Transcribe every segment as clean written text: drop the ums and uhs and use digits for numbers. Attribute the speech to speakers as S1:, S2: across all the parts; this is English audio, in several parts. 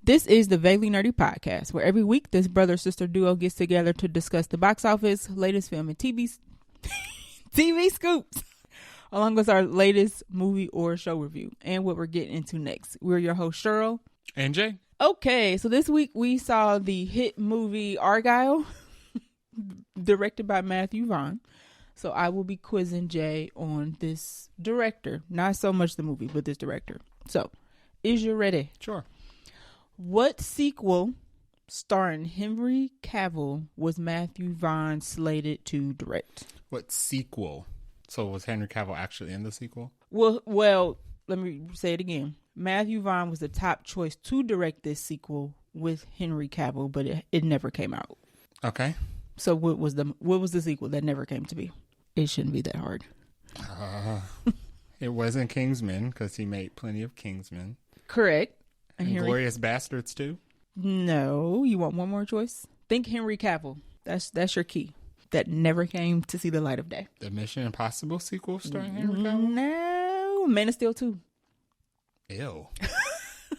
S1: This is the Vaguely Nerdy Podcast, where every week this brother-sister duo gets together to discuss the box office, latest film and TV scoops, along with our latest movie or show review, and what we're getting into next. We're your host, Cheryl.
S2: And Jay.
S1: Okay, so this week we saw the hit movie Argylle, directed by Matthew Vaughn. So I will be quizzing Jay on this director. Not so much the movie, but this director. So, is you ready?
S2: Sure.
S1: What sequel starring Henry Cavill was Matthew Vaughn slated to direct?
S2: What sequel? So was Henry Cavill actually in the sequel?
S1: Well, let me say it again. Matthew Vaughn was the top choice to direct this sequel with Henry Cavill, but it never came out.
S2: Okay.
S1: So what was the sequel that never came to be? It shouldn't be that hard.
S2: It wasn't Kingsman because he made plenty of Kingsman.
S1: Correct.
S2: And Glorious Bastards too?
S1: No. You want one more choice? Think Henry Cavill. That's your key. That never came to see the light of day.
S2: The Mission Impossible sequel starring Henry Cavill?
S1: No. Man of Steel 2.
S2: Ew.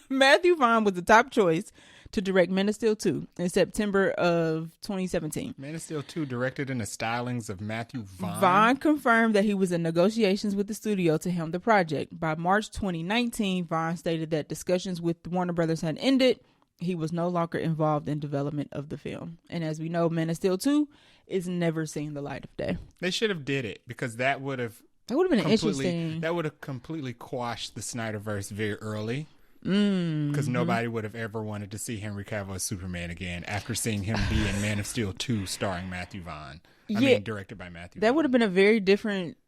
S1: Matthew Vaughn was the top choice to direct Man of Steel 2 in September of 2017.
S2: Man of Steel 2 directed in the stylings of Matthew Vaughn.
S1: Vaughn confirmed that he was in negotiations with the studio to helm the project. By March 2019, Vaughn stated that discussions with Warner Brothers had ended. He was no longer involved in development of the film. And as we know, Man of Steel 2 is never seen the light of day.
S2: They should have did it because that would have
S1: been interesting.
S2: That would have completely quashed the Snyderverse very early. Because nobody would have ever wanted to see Henry Cavill as Superman again after seeing him be in Man of Steel 2 starring Matthew Vaughn. Directed by Matthew Vaughn. That
S1: would have been a very different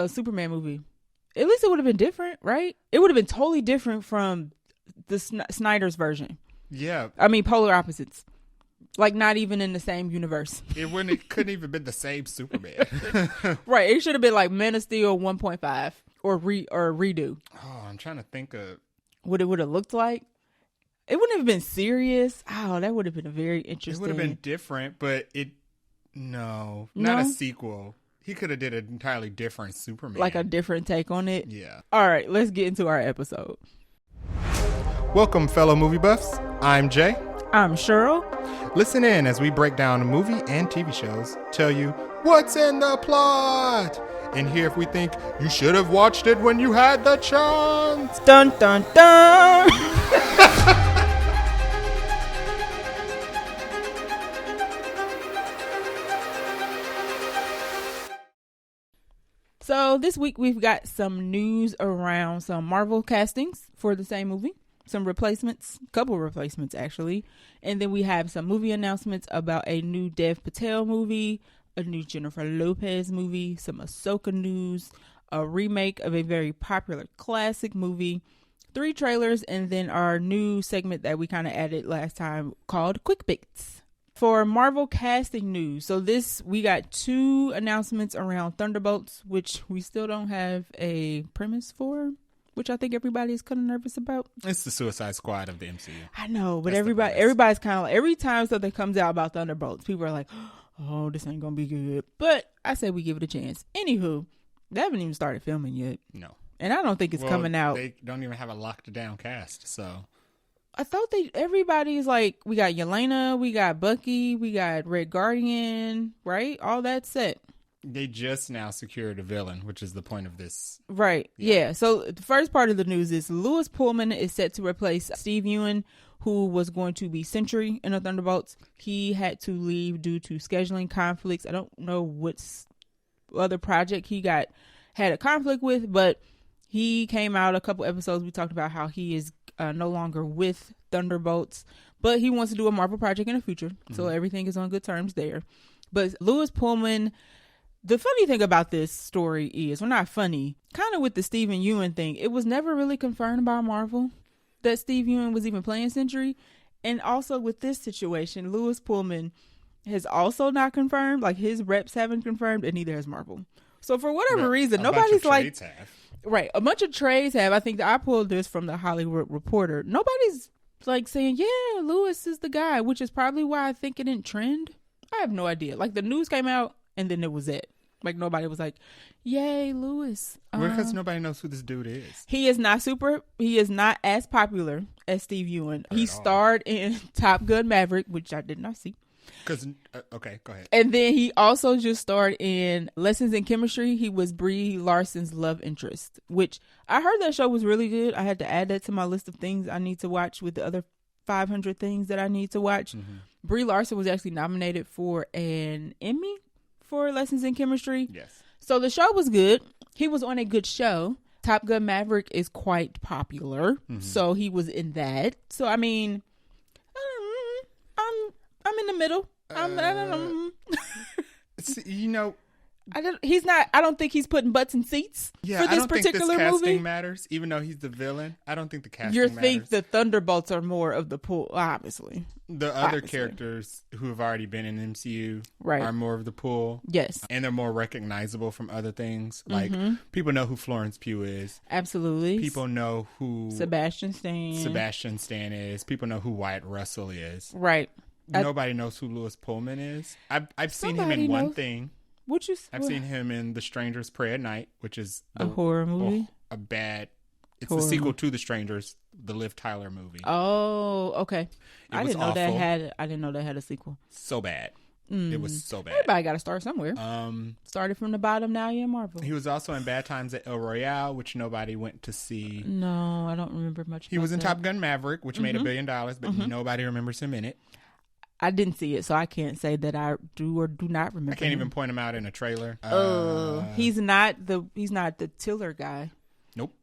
S1: Superman movie. At least it would have been different, right? It would have been totally different from the Snyder's version.
S2: Yeah.
S1: I mean, polar opposites. Like, not even in the same universe.
S2: It couldn't even been the same Superman.
S1: Right. It should have been like Man of Steel 1.5 or redo.
S2: Oh, I'm trying to think of
S1: what it would have looked like. It wouldn't have been serious. Oh, that would have been a very interesting.
S2: It would have been different, but not a sequel. He could have did an entirely different Superman.
S1: Like a different take on it?
S2: Yeah.
S1: All right, let's get into our episode.
S2: Welcome, fellow movie buffs. I'm Jay.
S1: I'm Cheryl.
S2: Listen in as we break down movie and TV shows, tell you what's in the plot, and hear if we think you should have watched it when you had the chance.
S1: Dun, dun, dun. So this week we've got some news around some Marvel castings for the same movie. Some replacements, couple replacements actually. And then we have some movie announcements about a new Dev Patel movie, a new Jennifer Lopez movie, some Ahsoka news, a remake of a very popular classic movie, 3 trailers, and then our new segment that we kind of added last time called Quick Bits. For Marvel casting news, so we got 2 announcements around Thunderbolts, which we still don't have a premise for, which I think everybody is kind of nervous about.
S2: It's the Suicide Squad of the MCU.
S1: I know, but everybody's kind of like, every time something comes out about Thunderbolts, people are like, oh, this ain't gonna be good. But I say we give it a chance. Anywho, they haven't even started filming yet.
S2: No.
S1: And I don't think it's coming out.
S2: They don't even have a locked down cast, so.
S1: I thought everybody's like, we got Yelena, we got Bucky, we got Red Guardian, right? All that set.
S2: They just now secured a villain, which is the point of this.
S1: Right. Yeah. So the first part of the news is Louis Pullman is set to replace Steve Ewan, who was going to be Sentry in the Thunderbolts. He had to leave due to scheduling conflicts. I don't know what other project he had a conflict with, but he came out a couple episodes. We talked about how he is no longer with Thunderbolts, but he wants to do a Marvel project in the future. Mm-hmm. So everything is on good terms there. But Louis Pullman, the funny thing about this story is, well, not funny, kind of with the Steven Yeun thing, it was never really confirmed by Marvel that Steve Yeun was even playing Sentry. And also with this situation, Louis Pullman has also not confirmed, like his reps haven't confirmed, and neither has Marvel. So for whatever reason, nobody's like, right, a bunch of trades have. I think that I pulled this from the Hollywood Reporter. Nobody's like saying, yeah, Louis is the guy, which is probably why I think it didn't trend. I have no idea. Like the news came out and then it was it. Like nobody was like, "Yay, Lewis!"
S2: Because nobody knows who this dude is.
S1: He is not as popular as Steve Ewan. He starred in Top Gun Maverick, which I did not see.
S2: Because okay, go ahead.
S1: And then he also just starred in Lessons in Chemistry. He was Brie Larson's love interest, which I heard that show was really good. I had to add that to my list of things I need to watch with the other 500 things that I need to watch. Brie Larson was actually nominated for an Emmy for Lessons in Chemistry.
S2: Yes. So
S1: the show was good. He was on a good show. Top Gun Maverick is quite popular, so he was in that. So I mean, I'm in the middle. I don't know.
S2: You know,
S1: I don't think he's putting butts in seats for this particular movie.
S2: I don't think this casting matters, even though he's the villain. I don't think the casting matters.
S1: You think the Thunderbolts are more of the pool, obviously.
S2: The other characters who have already been in MCU are more of the pool.
S1: Yes.
S2: And they're more recognizable from other things. Like, people know who Florence Pugh is.
S1: Absolutely.
S2: People know who
S1: Sebastian Stan
S2: is. People know who Wyatt Russell is.
S1: Right.
S2: Nobody knows who Lewis Pullman is. I've seen him in one thing. I've seen him in The Strangers Pray at Night, which is
S1: a horror movie.
S2: It's the sequel to The Strangers, the Liv Tyler movie.
S1: Oh, okay. I didn't know that had a sequel.
S2: So bad. It was so bad.
S1: Everybody got to start somewhere. Started from the bottom, now you're in Marvel.
S2: He was also in Bad Times at El Royale, which nobody went to see.
S1: No, I don't remember much.
S2: He was in Top Gun Maverick, which made $1 billion, but nobody remembers him in it.
S1: I didn't see it, so I can't say that I do or do not remember.
S2: I can't even point him out in a trailer.
S1: He's not the Tiller guy.
S2: Nope.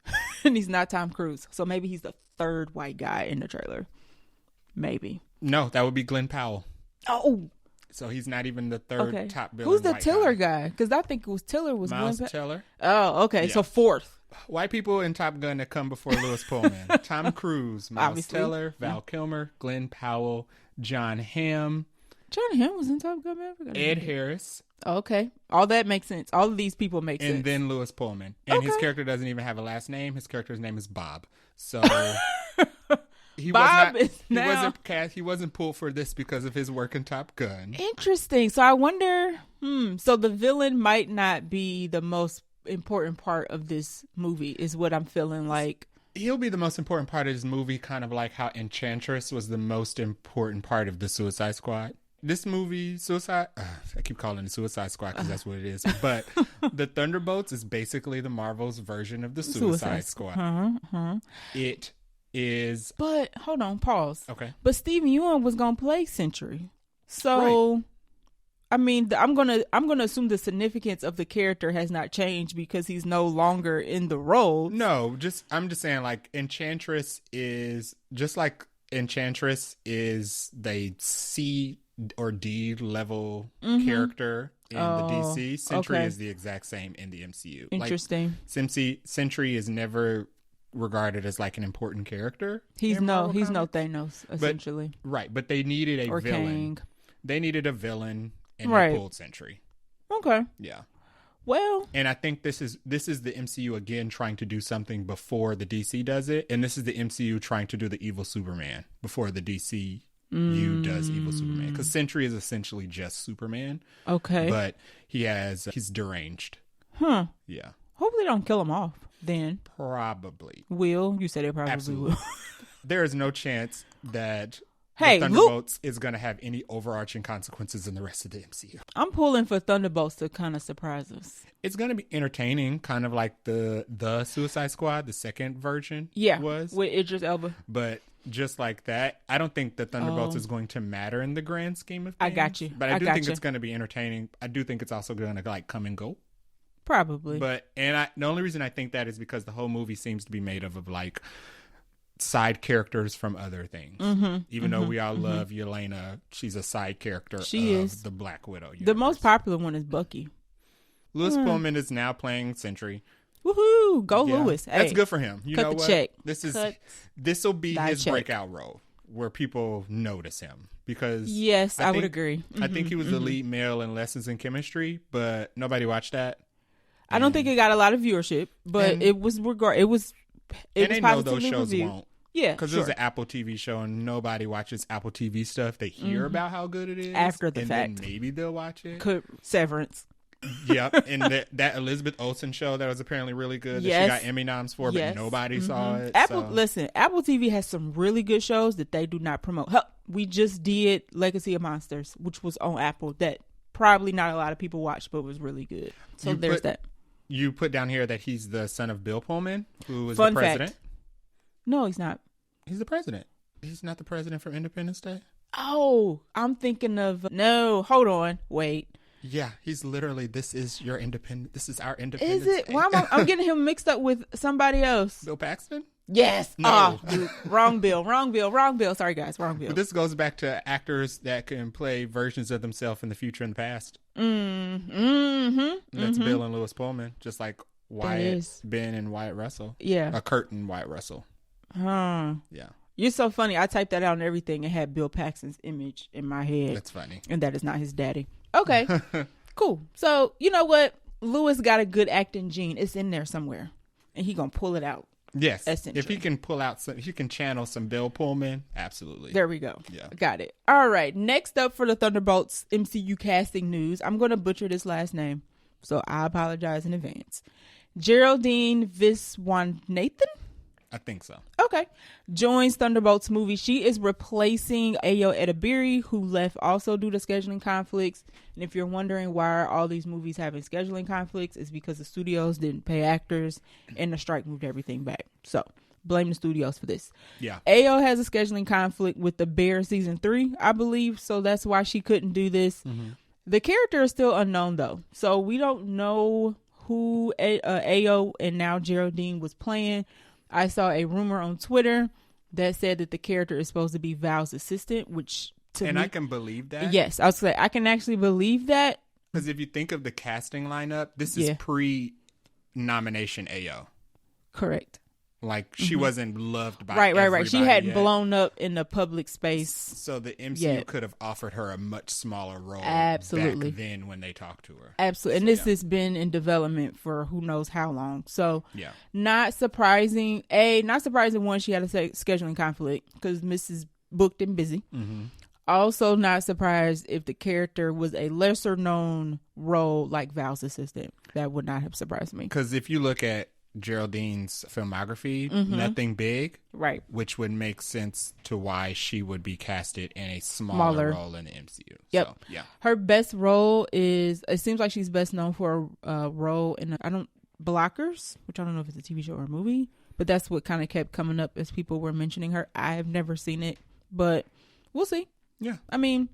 S1: And he's not Tom Cruise. So maybe he's the third white guy in the trailer. Maybe.
S2: No, that would be Glenn Powell.
S1: Oh.
S2: So he's not even the third top billing.
S1: Who's the Tiller guy? Because I think it was Tiller was
S2: Miles Teller.
S1: Oh, okay. Yeah. So fourth.
S2: White people in Top Gun that come before Lewis Pullman. Tom Cruise, Miles Teller, Val Kilmer, Glenn Powell, John Hamm.
S1: John Hamm was in Top Gun Maverick.
S2: Ed Harris.
S1: Okay. All that makes sense. All of these people make sense.
S2: And then Lewis Pullman. And his character doesn't even have a last name. His character's name is Bob. So he wasn't pulled for this because of his work in Top Gun.
S1: Interesting. So I wonder, so the villain might not be the most important part of this movie is what I'm feeling like.
S2: He'll be the most important part of this movie, kind of like how Enchantress was the most important part of the Suicide Squad. This movie, I keep calling it Suicide Squad because that's what it is. But the Thunderbolts is basically the Marvel's version of the Suicide Squad. It is.
S1: But hold on, pause.
S2: Okay.
S1: But Steve Ewan was gonna play Sentry, so right. I mean, I'm gonna assume the significance of the character has not changed because he's no longer in the role.
S2: No, I'm just saying, like, Enchantress is just like Enchantress is the C or D level character in the DC. Sentry is the exact same in the MCU.
S1: Interesting.
S2: Like, Sentry is never regarded as like an important character.
S1: He's no Thanos essentially.
S2: But they needed a villain. Kang. They needed a villain, and they pulled Sentry.
S1: Okay.
S2: Yeah.
S1: Well,
S2: and I think this is the MCU again trying to do something before the DC does it, and this is the MCU trying to do the evil Superman before the DCU does evil Superman, because Sentry is essentially just Superman.
S1: Okay.
S2: But he's deranged.
S1: Huh.
S2: Yeah.
S1: Hopefully they don't kill him off then.
S2: Probably.
S1: You said it probably
S2: Absolutely. Will. There is no chance that the Thunderbolts is going to have any overarching consequences in the rest of the MCU.
S1: I'm pulling for Thunderbolts to kind of surprise us.
S2: It's going to be entertaining, kind of like the Suicide Squad, the second version was.
S1: With Idris Elba.
S2: But just like that, I don't think the Thunderbolts is going to matter in the grand scheme of things.
S1: I got you.
S2: But I do think it's going to be entertaining. I do think it's also going to like come and go.
S1: Probably.
S2: The only reason I think that is because the whole movie seems to be made of like side characters from other things. Even though we all love Yelena, she's a side character of the Black Widow universe.
S1: The most popular one is Bucky.
S2: Lewis Pullman is now playing Sentry.
S1: Woohoo! Go Lewis. Hey,
S2: that's good for him. You know what?
S1: Check.
S2: This will be his breakout role where people notice him, because
S1: I would agree.
S2: I think he was the lead male in Lessons in Chemistry, but nobody watched that.
S1: I don't think it got a lot of viewership, but it was
S2: they know those shows won't.
S1: Yeah,
S2: because it was an Apple TV show, and nobody watches Apple TV stuff. They hear about how good it is
S1: after the
S2: and
S1: fact.
S2: Then maybe they'll watch it.
S1: Severance.
S2: Yep, and that Elizabeth Olsen show that was apparently really good. That she got Emmy noms for, but nobody saw it.
S1: Listen, Apple TV has some really good shows that they do not promote. Hell, we just did Legacy of Monsters, which was on Apple, that probably not a lot of people watched, but was really good. So there's that.
S2: You put down here that he's the son of Bill Pullman, who was the president.
S1: Fact. No, he's not.
S2: He's the president. He's not the president from Independence Day.
S1: Oh, I'm thinking of... No, hold on. Wait.
S2: Yeah, he's literally, this is our Independence
S1: Is it?
S2: Day.
S1: Why am I'm getting him mixed up with somebody else.
S2: Bill Paxton?
S1: Yes.
S2: No.
S1: Oh, dude, wrong Bill. Sorry, guys. Wrong Bill.
S2: But this goes back to actors that can play versions of themselves in the future and the past. That's Bill and Lewis Pullman, just like Ben and Wyatt Russell.
S1: Yeah.
S2: Kurt and Wyatt Russell.
S1: Huh.
S2: Yeah.
S1: You're so funny. I typed that out and everything and had Bill Paxton's image in my head.
S2: That's funny.
S1: And that is not his daddy. Okay. Cool. So, you know what? Lewis got a good acting gene. It's in there somewhere. And he gonna pull it out.
S2: Yes. If he can if he can channel some Bill Pullman, absolutely.
S1: There we go.
S2: Yeah.
S1: Got it. All right. Next up for the Thunderbolts MCU casting news. I'm going to butcher this last name, so I apologize in advance. Geraldine Viswanathan?
S2: I think so.
S1: Okay. Joins Thunderbolts movie. She is replacing Ayo Edebiri, who left also due to scheduling conflicts. And if you're wondering why are all these movies having scheduling conflicts, it's because the studios didn't pay actors and the strike moved everything back. So blame the studios for this.
S2: Yeah.
S1: Ayo has a scheduling conflict with The Bear season 3, I believe. So that's why she couldn't do this. Mm-hmm. The character is still unknown though. So we don't know who Ayo and now Geraldine was playing. I saw a rumor on Twitter that said that the character is supposed to be Val's assistant, which
S2: I can believe that.
S1: Yes, I was like, I can actually believe that.
S2: Because if you think of the casting lineup, this is pre-nomination Ayo.
S1: Correct.
S2: Like, she wasn't loved by
S1: Right. She hadn't blown up in the public space.
S2: So the MCU could have offered her a much smaller role back then when they talked to her.
S1: Absolutely. And this has been in development for who knows how long. So not surprising. Not surprising one, she had a scheduling conflict because Mrs. booked and busy. Mm-hmm. Also not surprised if the character was a lesser known role like Val's assistant. That would not have surprised me.
S2: Because if you look at Geraldine's filmography, nothing big,
S1: right?
S2: Which would make sense to why she would be casted in a smaller role in the MCU.
S1: Yep.
S2: So, yeah.
S1: Her best role is, it seems like she's best known for a role in Blockers, which I don't know if it's a TV show or a movie, but that's what kind of kept coming up as people were mentioning her. I have never seen it, but we'll see.
S2: Yeah.
S1: I mean,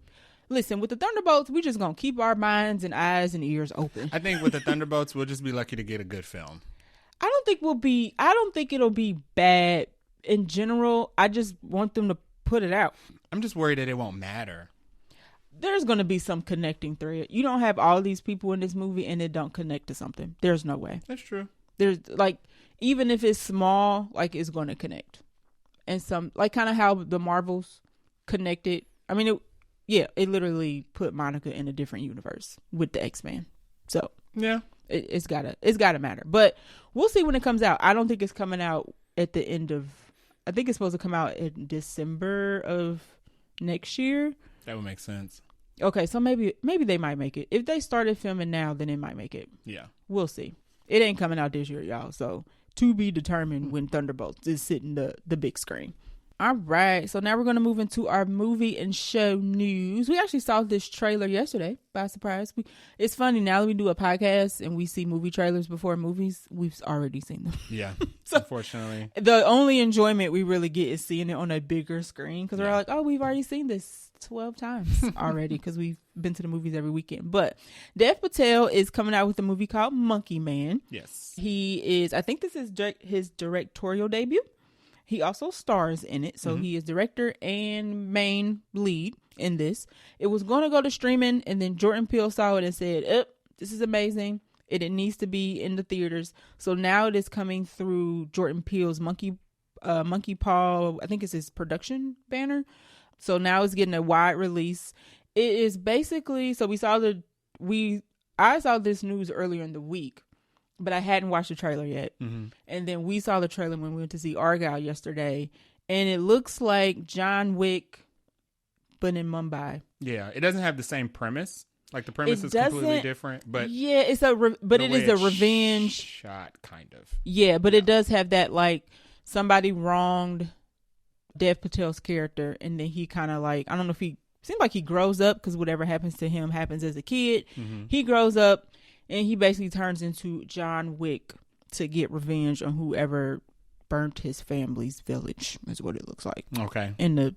S1: listen, with the Thunderbolts, we just gonna keep our minds and eyes and ears open.
S2: I think with the Thunderbolts, we'll just be lucky to get a good film.
S1: I don't think it'll be bad in general. I just want them to put it out.
S2: I'm just worried that it won't matter.
S1: There's going to be some connecting thread. You don't have all these people in this movie and it don't connect to something. There's no way.
S2: That's true.
S1: There's like, even if it's small, like it's going to connect. And some, like kind of how the Marvels connected. I mean, it literally put Monica in a different universe with the X-Men. So
S2: yeah.
S1: It's gotta matter, but we'll see when it comes out. I don't think it's coming out at the end of. I think it's supposed to come out in December of next year.
S2: That would make sense.
S1: Okay, so maybe they might make it. If they started filming now, then it might make it.
S2: Yeah,
S1: we'll see. It ain't coming out this year, y'all. So to be determined when Thunderbolts is hitting the big screen. All right, so now we're going to move into our movie and show news. We actually saw this trailer yesterday by surprise. It's funny, now that we do a podcast and we see movie trailers before movies, we've already seen them.
S2: Yeah,
S1: so
S2: unfortunately.
S1: The only enjoyment we really get is seeing it on a bigger screen because we're like, oh, we've already seen this 12 times already because we've been to the movies every weekend. But Dev Patel is coming out with a movie called Monkey Man.
S2: Yes.
S1: I think this is his directorial debut. He also stars in it, so he is director and main lead in this. It was going to go to streaming, and then Jordan Peele saw it and said, this is amazing. It needs to be in the theaters. So now it is coming through Jordan Peele's Monkey Paw, I think it's his production banner. So now it's getting a wide release. It is basically, so I saw this news earlier in the week, but I hadn't watched the trailer yet. Mm-hmm. And then we saw the trailer when we went to see Argylle yesterday. And it looks like John Wick, but in Mumbai.
S2: Yeah, it doesn't have the same premise. Like the premise is completely different, but
S1: yeah, it is a revenge
S2: shot, kind of.
S1: Yeah, but it does have that, like, somebody wronged Dev Patel's character, and then he kind of, like, I don't know if he seems like he grows up, because whatever happens to him happens as a kid. He grows up and he basically turns into John Wick to get revenge on whoever burnt his family's village, is what it looks like.
S2: Okay.
S1: It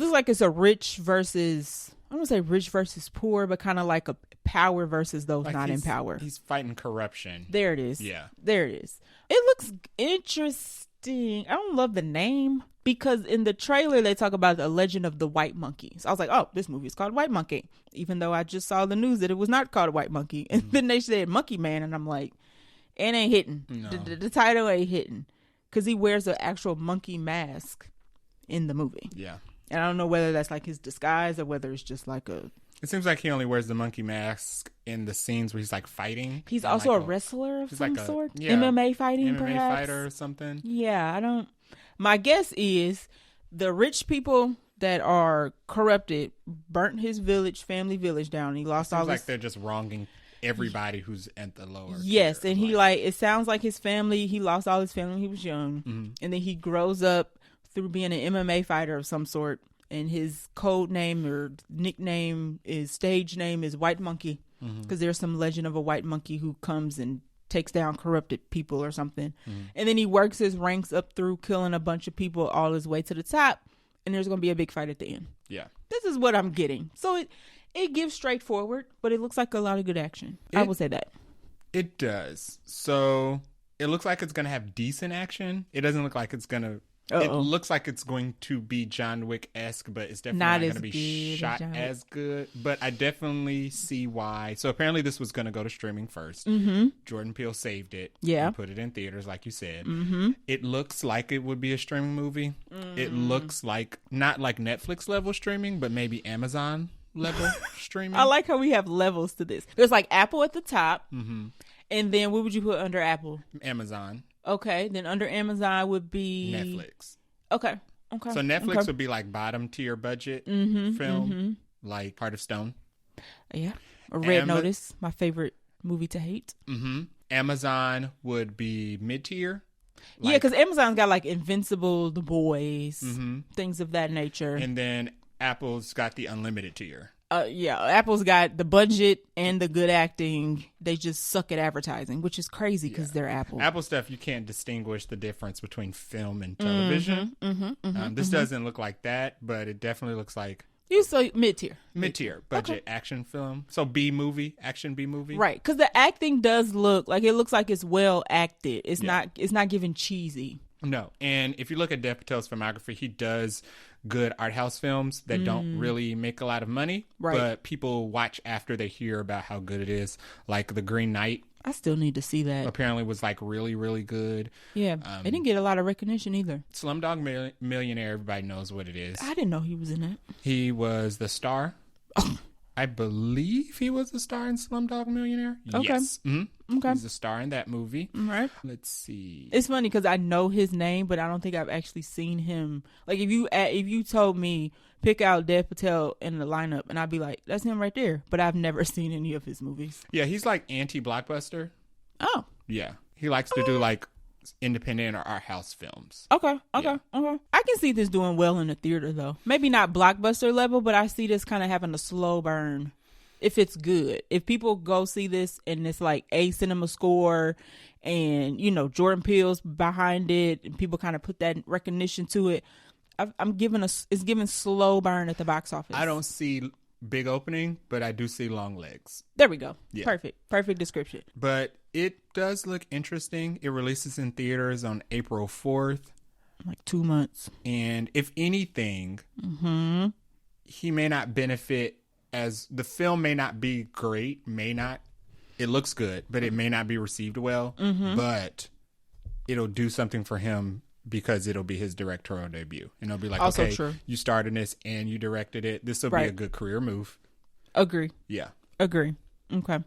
S1: looks like it's a rich versus, I don't want to say rich versus poor, but kind of like a power versus those like not in power.
S2: He's fighting corruption.
S1: There it is.
S2: Yeah.
S1: There it is. It looks interesting. I don't love the name, because in the trailer they talk about the legend of the white monkey. So I was like, oh, this movie is called White Monkey, even though I just saw the news that it was not called White Monkey. And then they said Monkey Man, and I'm like, it ain't hitting.
S2: No.
S1: The title ain't hitting, because he wears an actual monkey mask in the movie.
S2: Yeah.
S1: And I don't know whether that's like his disguise or whether it's just like a...
S2: It seems like he only wears the monkey mask in the scenes where he's like fighting.
S1: He's also like a wrestler of some sort?
S2: Yeah,
S1: MMA fighting,
S2: MMA
S1: perhaps?
S2: fighter or something.
S1: Yeah, I don't... My guess is the rich people that are corrupted burnt his family village down. He lost all his...
S2: like they're just wronging everybody who's at the lower...
S1: Yes, and he it sounds like his family, he lost all his family when he was young. And then he grows up through being an MMA fighter of some sort, and his code name or nickname stage name is White Monkey, because there's some legend of a white monkey who comes and takes down corrupted people or something. And then he works his ranks up through killing a bunch of people all his way to the top, and there's going to be a big fight at the end.
S2: Yeah.
S1: This is what I'm getting. So it gives straightforward, but it looks like a lot of good action. I will say that. It
S2: does. So it looks like it's going to have decent action. It doesn't look like it's going to... It looks like it's going to be John Wick-esque, but it's definitely not going to be shot as good. But I definitely see why. So apparently this was going to go to streaming first. Jordan Peele saved it. Yeah. And put it in theaters, like you said. It looks like it would be a streaming movie. It looks like, not like Netflix level streaming, but maybe Amazon level streaming.
S1: I like how we have levels to this. There's like Apple at the top. And then what would you put under Apple?
S2: Amazon.
S1: Okay, then under Amazon would be
S2: Netflix.
S1: Okay.
S2: So Netflix would be like bottom tier budget film, like Heart of Stone.
S1: Yeah. Or Red Notice, my favorite movie to hate.
S2: Amazon would be mid tier.
S1: Yeah, because Amazon's got like Invincible, The Boys, things of that nature.
S2: And then Apple's got the unlimited tier.
S1: Yeah, Apple's got the budget and the good acting. They just suck at advertising, which is crazy because they're Apple.
S2: Apple stuff, you can't distinguish the difference between film and television. This doesn't look like that, but it definitely looks like...
S1: You say mid-tier.
S2: Mid-tier budget action film. So B-movie, action B-movie.
S1: Right, because the acting does look like, it looks like it's well acted. It's not giving cheesy.
S2: No, and if you look at Dev Patel's filmography, he does good art house films that don't really make a lot of money, but people watch after they hear about how good it is. Like The Green Knight.
S1: I still need to see that.
S2: Apparently was like really, really good.
S1: Yeah, it didn't get a lot of recognition either.
S2: Slumdog Millionaire, everybody knows what it is.
S1: I didn't know he was in it.
S2: He was the star. I believe he was the star in Slumdog Millionaire.
S1: Okay.
S2: Yes.
S1: Okay.
S2: He's the star in that movie.
S1: Right.
S2: Let's see.
S1: It's funny because I know his name, but I don't think I've actually seen him. Like if you told me pick out Dev Patel in the lineup, and I'd be like, that's him right there. But I've never seen any of his movies.
S2: Yeah, he's like anti-blockbuster.
S1: Oh.
S2: Yeah. He likes to do like independent or art house films.
S1: Okay. I can see this doing well in the theater though. Maybe not blockbuster level, but I see this kind of having a slow burn if it's good. If people go see this and it's like a cinema score and Jordan Peele's behind it and people kind of put that recognition to it, it's giving slow burn at the box office.
S2: I don't see big opening, but I do see Longlegs.
S1: There we go.
S2: Yeah.
S1: Perfect description.
S2: But it does look interesting. It releases in theaters on April 4th.
S1: Like 2 months.
S2: And if anything, he may not benefit as the film may not be great, it looks good, but it may not be received well, but it'll do something for him because it'll be his directorial debut. And it'll be like,
S1: also
S2: okay,
S1: true.
S2: You starred in this and you directed it. This will be a good career move.
S1: Agree.
S2: Yeah.
S1: Agree. Okay.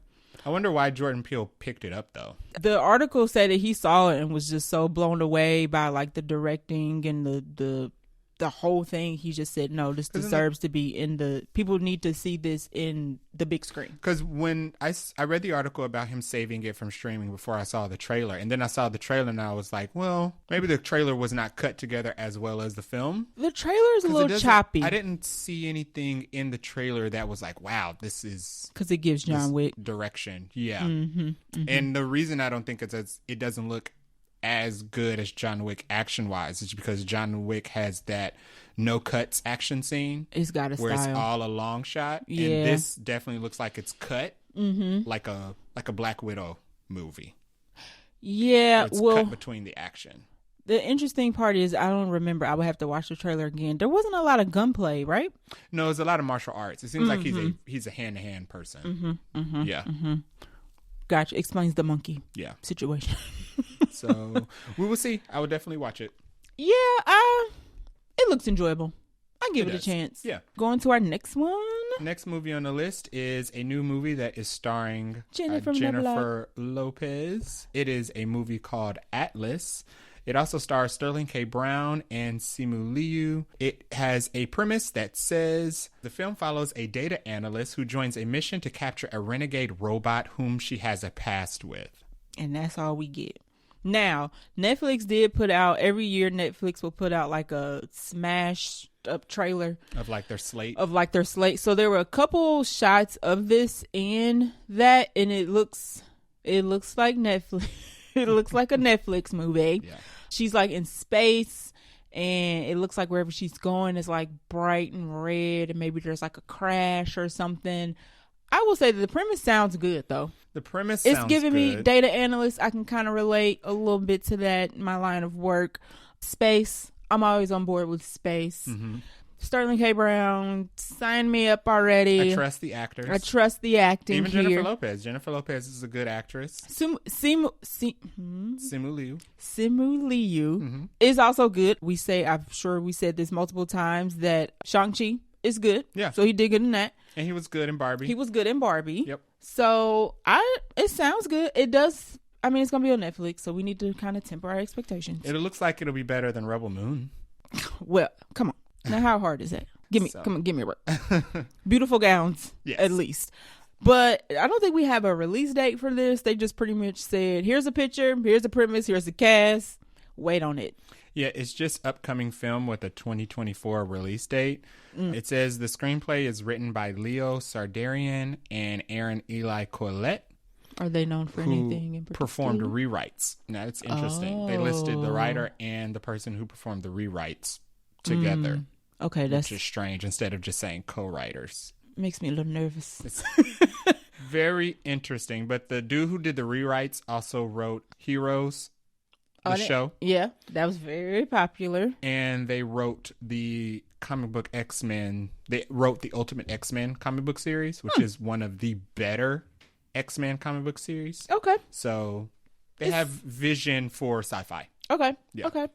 S2: I wonder why Jordan Peele picked it up, though.
S1: The article said that he saw it and was just so blown away by like the directing and the the whole thing. He just said, no, this deserves to be in the, people need to see this in the big screen.
S2: Because when I read the article about him saving it from streaming before I saw the trailer, and then I saw the trailer and I was like, well, maybe the trailer was not cut together as well as the film.
S1: The trailer is a little choppy.
S2: I didn't see anything in the trailer that was like, wow, this is...
S1: Because it gives John Wick
S2: direction. Yeah. And the reason I don't think it doesn't look as good as John Wick action-wise is because John Wick has that no cuts action scene.
S1: It's got a
S2: where
S1: style.
S2: It's all a long shot.
S1: Yeah.
S2: And this definitely looks like it's cut like a Black Widow movie.
S1: Yeah,
S2: it's cut between the action.
S1: The interesting part is I don't remember. I would have to watch the trailer again. There wasn't a lot of gunplay, right?
S2: No, it's a lot of martial arts. It seems like he's a hand-to-hand person. Yeah.
S1: Gotcha. Explains the monkey situation.
S2: So we will see. I would definitely watch it.
S1: Yeah, it looks enjoyable. I give it a chance.
S2: Yeah.
S1: Going to our next one.
S2: Next movie on the list is a new movie that is starring
S1: Jennifer
S2: Lopez. It is a movie called Atlas. It also stars Sterling K. Brown and Simu Liu. It has a premise that says the film follows a data analyst who joins a mission to capture a renegade robot whom she has a past with.
S1: And that's all we get. Now, Netflix did put out, every year Netflix will put out like a smashed up trailer.
S2: Of like their slate.
S1: So there were a couple shots of this and that, and it looks like Netflix. It looks like a Netflix movie.
S2: Yeah.
S1: She's like in space, and it looks like wherever she's going is like bright and red, and maybe there's like a crash or something. I will say that the premise sounds good, though.
S2: The premise sounds good.
S1: It's giving me data analyst. I can kind of relate a little bit to that in my line of work. Space. I'm always on board with space. Sterling K. Brown, sign me up already.
S2: I trust the actors.
S1: I trust the acting.
S2: Even
S1: here.
S2: Jennifer Lopez. Jennifer Lopez is a good actress.
S1: Simu Liu is also good. I'm sure we said this multiple times that Shang-Chi is good.
S2: Yeah.
S1: So he did good in that.
S2: And he was good in Barbie.
S1: Yep. So it sounds good. It does. I mean, it's going to be on Netflix, so we need to kind of temper our expectations.
S2: It looks like it'll be better than Rebel Moon.
S1: Well, come on. Now, how hard is that? Come on, give me a break. Beautiful gowns, at least. But I don't think we have a release date for this. They just pretty much said, here's a picture, here's a premise, here's the cast. Wait on it.
S2: Yeah, it's just upcoming film with a 2024 release date. It says the screenplay is written by Leo Sardarian and Aaron Eli Colette.
S1: Are they known for anything in particular?
S2: Performed rewrites. Now, it's interesting. They listed the writer and the person who performed the rewrites together.
S1: Okay,
S2: which is strange instead of just saying co-writers.
S1: Makes me a little nervous.
S2: It's very interesting. But the dude who did the rewrites also wrote Heroes, the show.
S1: Yeah, that was very popular.
S2: And they wrote the comic book X-Men. They wrote the Ultimate X-Men comic book series, which is one of the better X-Men comic book series.
S1: Okay.
S2: So they have vision for sci-fi.
S1: Okay. Yeah. Okay.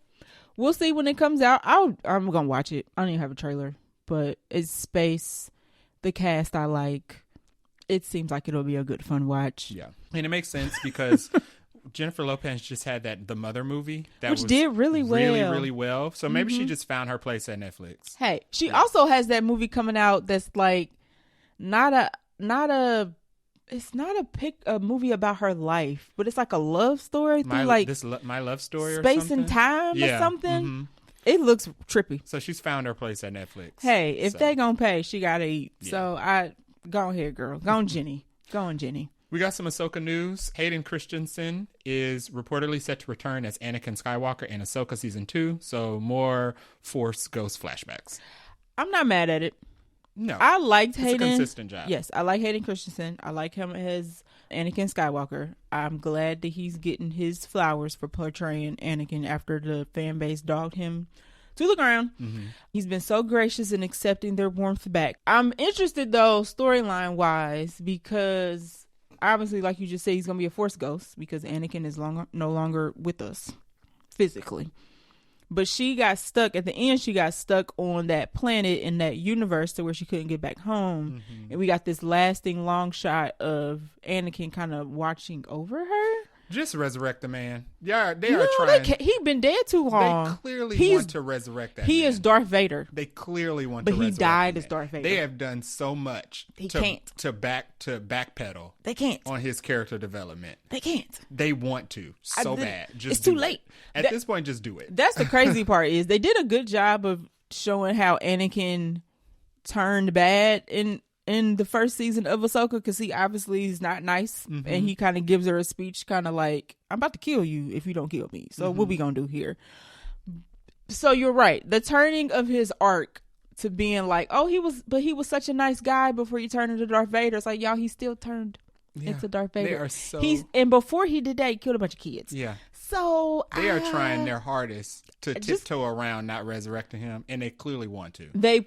S1: We'll see when it comes out. I'm going to watch it. I don't even have a trailer, but it's space. The cast I like. It seems like it'll be a good fun watch.
S2: Yeah. And it makes sense because Jennifer Lopez just had the Mother movie.
S1: Which did really well.
S2: Really, really well. So maybe she just found her place at Netflix.
S1: Hey, she also has that movie coming out that's like it's not a movie about her life, but it's like a love story.
S2: My Love Story or
S1: Space
S2: something?
S1: and Time or something. It looks trippy.
S2: So she's found her place at Netflix.
S1: Hey, if they gonna pay, she gotta eat. Yeah. So go ahead, girl. Go on, Jenny.
S2: We got some Ahsoka news. Hayden Christensen is reportedly set to return as Anakin Skywalker in Ahsoka Season 2. So more Force Ghost flashbacks.
S1: I'm not mad at it.
S2: No.
S1: I liked Hayden.
S2: It's a consistent job.
S1: Yes, I like Hayden Christensen. I like him as Anakin Skywalker. I'm glad that he's getting his flowers for portraying Anakin after the fan base dogged him to the ground. He's been so gracious in accepting their warmth back. I'm interested, though, storyline wise, because obviously, like you just said, he's going to be a Force ghost because Anakin is no longer with us physically. But she got stuck at the end. She got stuck on that planet in that universe to where she couldn't get back home. And we got this lasting long shot of Anakin kind of watching over her.
S2: Just resurrect the man. Yeah, they are trying.
S1: He been dead too long.
S2: They clearly want to resurrect that man.
S1: He is Darth Vader.
S2: They clearly want to resurrect
S1: But he died as Darth Vader.
S2: They have done so much to backpedal.
S1: They can't.
S2: On his character development.
S1: They can't.
S2: They want to so bad. Just
S1: it's too late.
S2: At this point, just do it.
S1: That's the crazy part is they did a good job of showing how Anakin turned bad in the first season of Ahsoka, because he obviously is not nice, and he kind of gives her a speech kind of like, I'm about to kill you if you don't kill me, so what we gonna do here? So you're right, the turning of his arc to being like, oh, he was such a nice guy before he turned into Darth Vader. It's like, y'all, he still turned into Darth Vader.
S2: They are so...
S1: and before he did that, he killed a bunch of kids.
S2: Yeah.
S1: So
S2: they are trying their hardest to tiptoe around not resurrecting him, and they clearly want to.
S1: They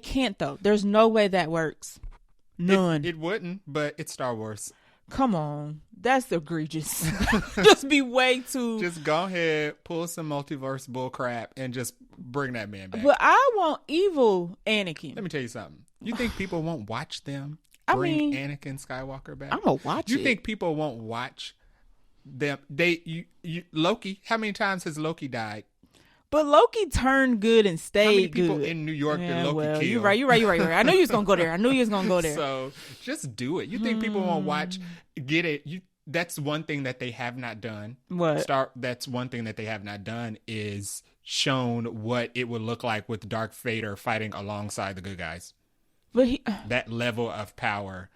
S1: can't though. There's no way that works. None.
S2: It wouldn't, but it's Star Wars.
S1: Come on, that's egregious. Just be way too.
S2: Just go ahead, pull some multiverse bull crap, and just bring that man back.
S1: But I want evil Anakin.
S2: Let me tell you something. You think people won't watch them bring Anakin Skywalker back?
S1: I'm gonna watch it.
S2: You think people won't watch them? Loki. How many times has Loki died?
S1: But Loki turned good and stayed good. How many
S2: people in New York did Loki kill?
S1: You're right. I knew you was gonna go there.
S2: So just do it. You think people won't watch? Get it? That's one thing that they have not done.
S1: What?
S2: That's one thing that they have not done is shown what it would look like with Darth Vader fighting alongside the good guys.
S1: But
S2: that level of power.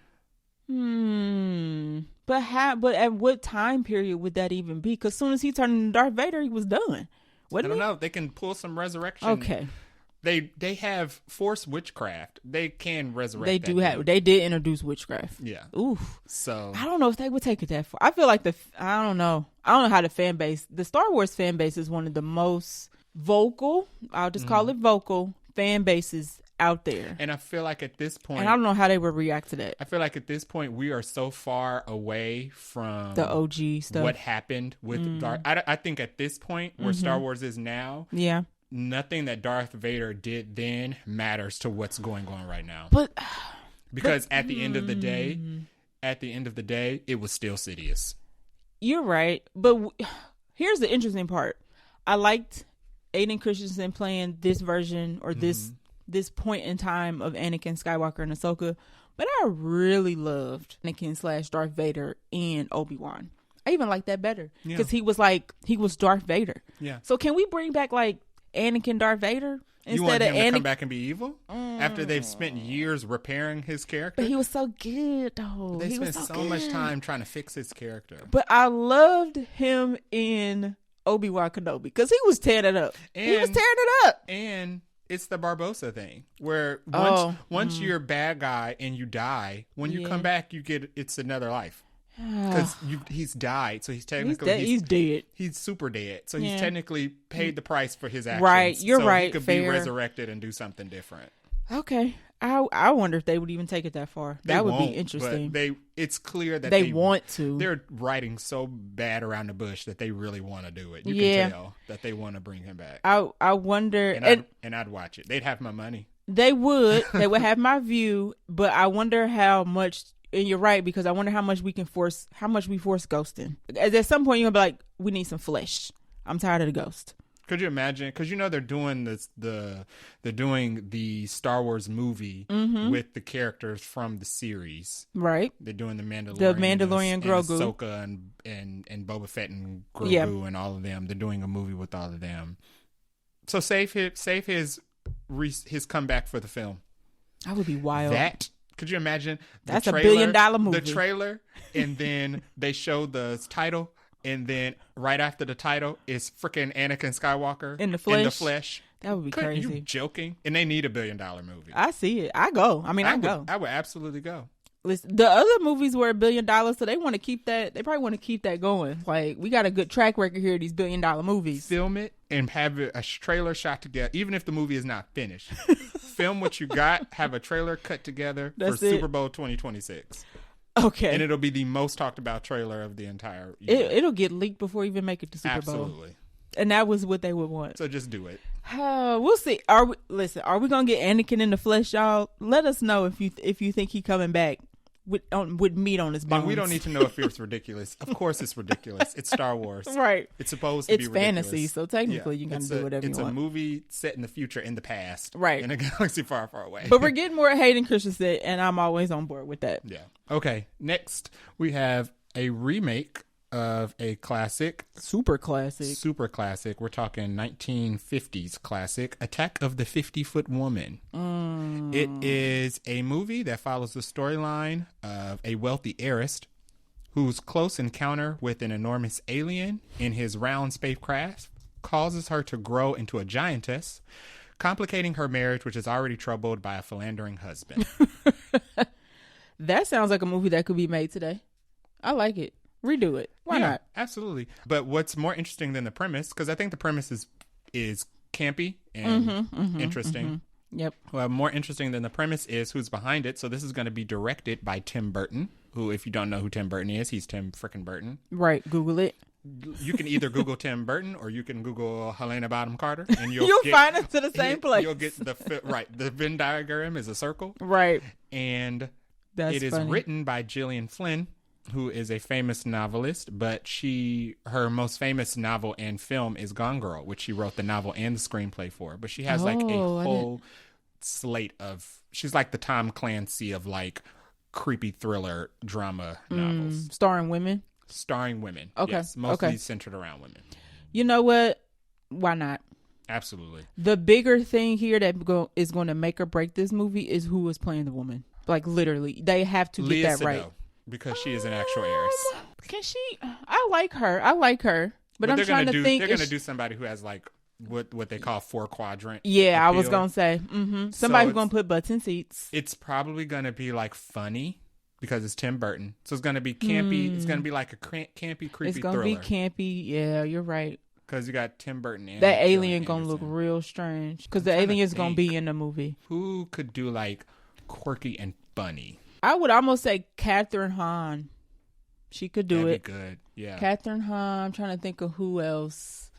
S1: But at what time period would that even be? Because as soon as he turned into Darth Vader, he was done.
S2: I don't know. They can pull some resurrection.
S1: Okay.
S2: They have Force witchcraft. They can resurrect.
S1: They did introduce witchcraft.
S2: Yeah.
S1: Oof.
S2: So
S1: I don't know if they would take it that far. I feel like I don't know how the Star Wars fan base is one of the most vocal. I'll just call it vocal fan bases out there.
S2: And I feel like at this point,
S1: and I don't know how they would react to that.
S2: I feel like at this point we are so far away from
S1: the OG stuff.
S2: What happened with Darth? I think at this point where Star Wars is now, nothing that Darth Vader did then matters to what's going on right now. Because at the end of the day, it was still Sidious. You're
S1: right, but here's the interesting part. I liked Hayden Christensen playing this version or this point in time of Anakin Skywalker and Ahsoka, but I really loved Anakin / Darth Vader and Obi-Wan. I even like that better because he was Darth Vader.
S2: Yeah.
S1: So can we bring back like Anakin Darth Vader instead
S2: you want
S1: of
S2: him to come back and be evil after they've spent years repairing his character?
S1: But he was so good though.
S2: They spent so much time trying to fix his character.
S1: But I loved him in Obi-Wan Kenobi because he was tearing it up.
S2: And it's the Barbossa thing where once you're a bad guy and you die, when you come back, it's another life. Because he's died, so he's technically
S1: he's dead.
S2: He's super dead, so he's technically paid the price for his actions.
S1: Right, you're right.
S2: He could be resurrected and do something different.
S1: Okay, I wonder if they would even take it that far. That would be interesting.
S2: But it's clear that
S1: they want to.
S2: They're writing so bad around the bush that they really want to do it. You can tell that they want to bring him back.
S1: I wonder,
S2: and I'd watch it. They'd have my money.
S1: They would. They would have my view, but I wonder how much. And you're right, because I wonder how much we force ghosting. At some point, you're gonna be like, we need some flesh. I'm tired of the ghost.
S2: Could you imagine? Because they're doing they're doing the Star Wars movie with the characters from the series.
S1: Right.
S2: They're doing the Mandalorian,
S1: Grogu,
S2: and Ahsoka, and Boba Fett and Grogu and all of them. They're doing a movie with all of them. So save his comeback for the film.
S1: That would be wild.
S2: Could you imagine?
S1: That's a $1 billion movie.
S2: The trailer, and then they show the title, and then right after the title is freaking Anakin Skywalker
S1: in the flesh. That would be crazy.
S2: You joking? And they need $1 billion movie.
S1: I see it. I go. I go.
S2: I would absolutely go.
S1: Listen, the other movies were $1 billion, so they want to keep that. They probably want to keep that going. Like, we got a good track record here of these $1 billion movies.
S2: Film it and have a trailer shot together, even if the movie is not finished. Film what you got. Have a trailer cut together for Super Bowl 2026.
S1: Okay,
S2: and it'll be the most talked about trailer of the entire year.
S1: It'll get leaked before we even make it to Super Bowl.
S2: Absolutely.
S1: And that was what they would want.
S2: So just do it.
S1: We'll see. Are we gonna get Anakin in the flesh, y'all? Let us know if you think he coming back. with meat on his bones.
S2: And we don't need to know if it's ridiculous. Of course it's ridiculous. It's Star Wars.
S1: Right.
S2: It's supposed to be ridiculous.
S1: It's fantasy, so technically you can do whatever you want.
S2: It's a movie set in the future, in the past.
S1: Right.
S2: In a galaxy far, far away.
S1: But we're getting more Hayden Christensen, and I'm always on board with that.
S2: Yeah. Okay. Next, we have a remake of a classic.
S1: Super classic.
S2: We're talking 1950s classic, Attack of the 50-Foot Woman. It is a movie that follows the storyline of a wealthy heiress whose close encounter with an enormous alien in his round spacecraft causes her to grow into a giantess, complicating her marriage, which is already troubled by a philandering husband.
S1: That sounds like a movie that could be made today. I like it. Redo it. Why not?
S2: Absolutely. But what's more interesting than the premise, because I think the premise is campy and interesting.
S1: Yep.
S2: Well, more interesting than the premise is who's behind it. So this is going to be directed by Tim Burton, who, if you don't know who Tim Burton is, he's Tim frickin' Burton.
S1: Right. Google it.
S2: You can either Google Tim Burton or you can Google Helena Bonham Carter, and you'll
S1: find it to the same place.
S2: You'll get the the Venn diagram is a circle.
S1: Right.
S2: And
S1: it
S2: is written by Gillian Flynn, who is a famous novelist, but her most famous novel and film is Gone Girl, which she wrote the novel and the screenplay for. But she has like a whole slate of, she's like the Tom Clancy of like creepy thriller drama novels.
S1: Starring women?
S2: Starring women.
S1: Okay.
S2: Yes, mostly centered around women.
S1: You know what? Why not?
S2: Absolutely.
S1: The bigger thing here that is going to make or break this movie is who is playing the woman. Like literally, they have to get that right.
S2: Because she is an actual heiress.
S1: Can she? I like her. But I'm trying to think.
S2: They're going to do somebody who has like what they call 4-quadrant.
S1: Yeah,
S2: appeal.
S1: I was going to say. Somebody who's going to put butts in seats.
S2: It's probably going to be like funny because it's Tim Burton. So it's going to be campy. It's going to be like a campy, creepy thriller.
S1: It's going to be campy. Yeah, you're right.
S2: Because you got Tim Burton and
S1: that alien going to look real strange. Because the alien is going to be in the movie.
S2: Who could do like quirky and funny?
S1: I would almost say Catherine Hahn. She could do it.
S2: That'd be good. Yeah.
S1: Catherine Hahn. I'm trying to think of who else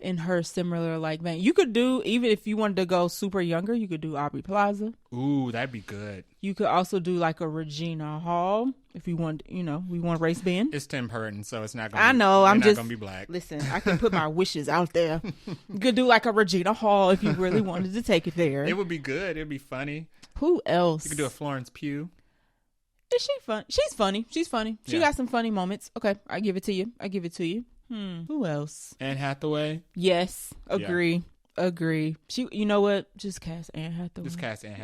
S1: in her similar like vein. You could do, even if you wanted to go super younger, you could do Aubrey Plaza.
S2: Ooh, that'd be good.
S1: You could also do like a Regina Hall if you want, we want race band.
S2: It's Tim Burton, so it's not going to
S1: I know, I'm just
S2: going to be black.
S1: Listen, I can put my wishes out there. You could do like a Regina Hall if you really wanted to take it there.
S2: It would be good. It'd be funny.
S1: Who else?
S2: You could do a Florence Pugh.
S1: Is she fun? She's funny. She got some funny moments. Okay, I give it to you. Who else?
S2: Anne Hathaway.
S1: Yes, agree. She, you know what? Just cast Anne Hathaway.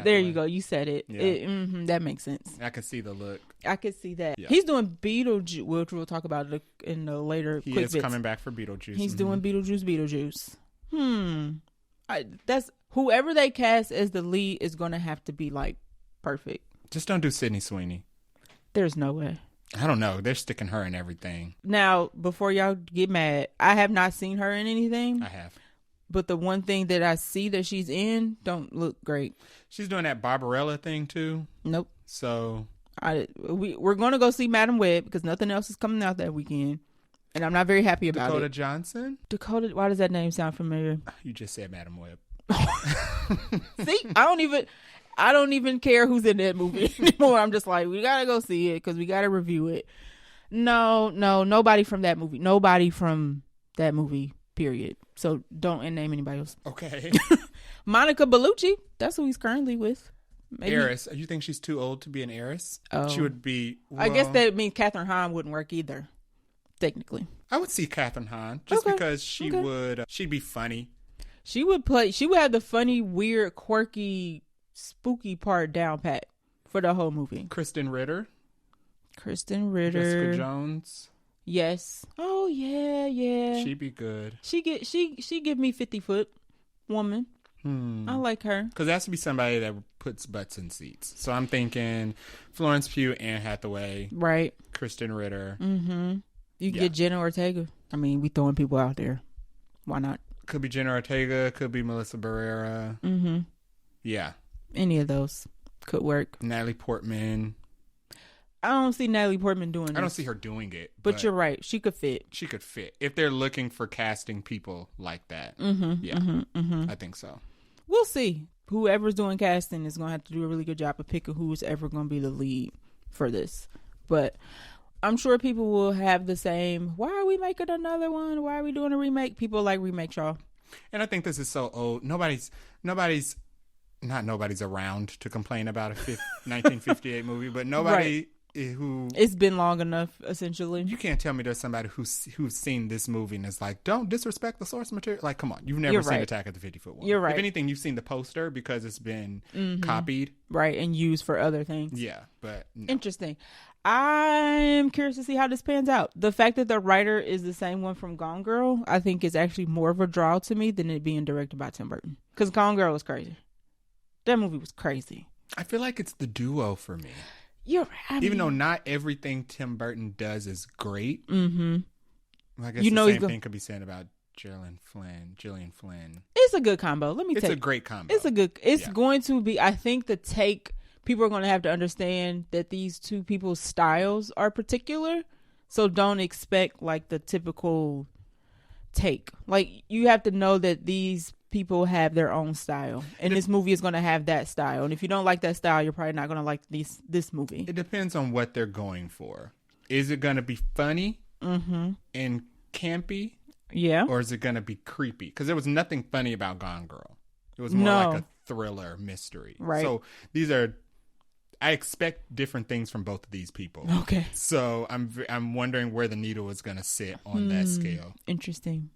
S1: There you go. You said it. Yeah. That makes sense.
S2: I can see the look.
S1: I can see that. Yeah. He's doing Beetlejuice, which we'll talk about it in the later.
S2: He is coming back for Beetlejuice.
S1: He's doing Beetlejuice. That's whoever they cast as the lead is going to have to be like perfect.
S2: Just don't do Sydney Sweeney.
S1: There's no way.
S2: I don't know. They're sticking her in everything.
S1: Now, before y'all get mad, I have not seen her in anything.
S2: I have.
S1: But the one thing that I see that she's in don't look great.
S2: She's doing that Barbarella thing too.
S1: Nope.
S2: So
S1: we're going to go see Madam Web because nothing else is coming out that weekend. And I'm not very happy about
S2: Dakota
S1: it.
S2: Johnson?
S1: Why does that name sound familiar?
S2: You just said Madam Web.
S1: See, I don't even care who's in that movie anymore. I'm just like, we gotta go see it because we gotta review it. No, nobody from that movie. Nobody from that movie, period. So don't name anybody else.
S2: Okay.
S1: Monica Bellucci, that's who he's currently with. Maybe.
S2: Heiress. You think she's too old to be an heiress?
S1: Oh.
S2: She would be. Well,
S1: I guess that means Catherine Hahn wouldn't work either, technically.
S2: I would see Catherine Hahn just because she would. She'd be funny. She would
S1: have the funny, weird, quirky, spooky part down pat for the whole movie.
S2: Kristen Ritter.
S1: Jessica
S2: Jones.
S1: Yes. Oh yeah.
S2: She'd be good.
S1: She give me 50-foot woman. I like her
S2: because it has to be somebody that puts butts in seats. So I'm thinking Florence Pugh, Anne Hathaway,
S1: right?
S2: Kristen Ritter.
S1: You can get Jenna Ortega. I mean, we throwing people out there. Why not?
S2: Could be Jenna Ortega. Could be Melissa Barrera. Yeah.
S1: Any of those could work.
S2: Natalie Portman.
S1: I don't see Natalie Portman doing it.
S2: I don't see her doing it.
S1: But you're right. She could fit.
S2: If they're looking for casting people like that. I think so.
S1: We'll see. Whoever's doing casting is going to have to do a really good job of picking who's ever going to be the lead. for this. But I'm sure people will have the same, why are we making another one? Why are we doing a remake? People like remakes, y'all.
S2: And I think this is so old. Nobody's around to complain about a 1958 movie, but nobody who...
S1: It's been long enough, essentially.
S2: You can't tell me there's somebody who's seen this movie and is like, don't disrespect the source material. Like, come on. You've never seen Attack of the 50-Foot Woman.
S1: You're right.
S2: If anything, you've seen the poster because it's been copied.
S1: Right, and used for other things.
S2: Yeah, but... No.
S1: Interesting. I'm curious to see how this pans out. The fact that the writer is the same one from Gone Girl, I think is actually more of a draw to me than it being directed by Tim Burton. Because Gone Girl was crazy. That movie was crazy.
S2: I feel like it's the duo for me.
S1: You're right.
S2: Even though not everything Tim Burton does is great.
S1: Mm-hmm.
S2: I guess the same thing could be said about Gillian Flynn.
S1: It's a good combo. It's
S2: a great combo.
S1: It's going to be, I think people are going to have to understand that these two people's styles are particular. So don't expect like the typical take. Like you have to know that these people have their own style, and this movie is going to have that style. And if you don't like that style, you're probably not going to like this movie.
S2: It depends on what they're going for. Is it going to be funny and campy?
S1: Yeah.
S2: Or is it going to be creepy? Because there was nothing funny about Gone Girl. It was more like a thriller mystery.
S1: Right.
S2: So I expect different things from both of these people.
S1: Okay.
S2: So I'm wondering where the needle is going to sit on that scale.
S1: Interesting.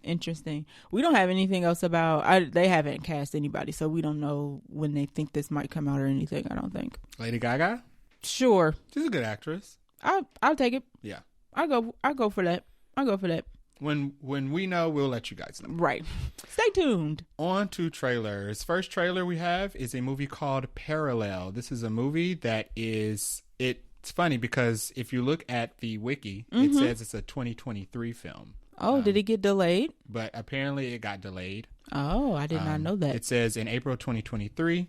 S1: We don't have anything else about... they haven't cast anybody, so we don't know when they think this might come out or anything, I don't think.
S2: Lady Gaga?
S1: Sure.
S2: She's a good actress.
S1: I'll take it.
S2: Yeah.
S1: I'll go for that.
S2: When we know, we'll let you guys know.
S1: Right. Stay tuned.
S2: On to trailers. First trailer we have is a movie called Parallel. This is a movie that it's funny because if you look at the wiki, it says it's a 2023 film.
S1: Oh, did it get delayed?
S2: But apparently it got delayed.
S1: Oh, I did not know that.
S2: It says in April 2023,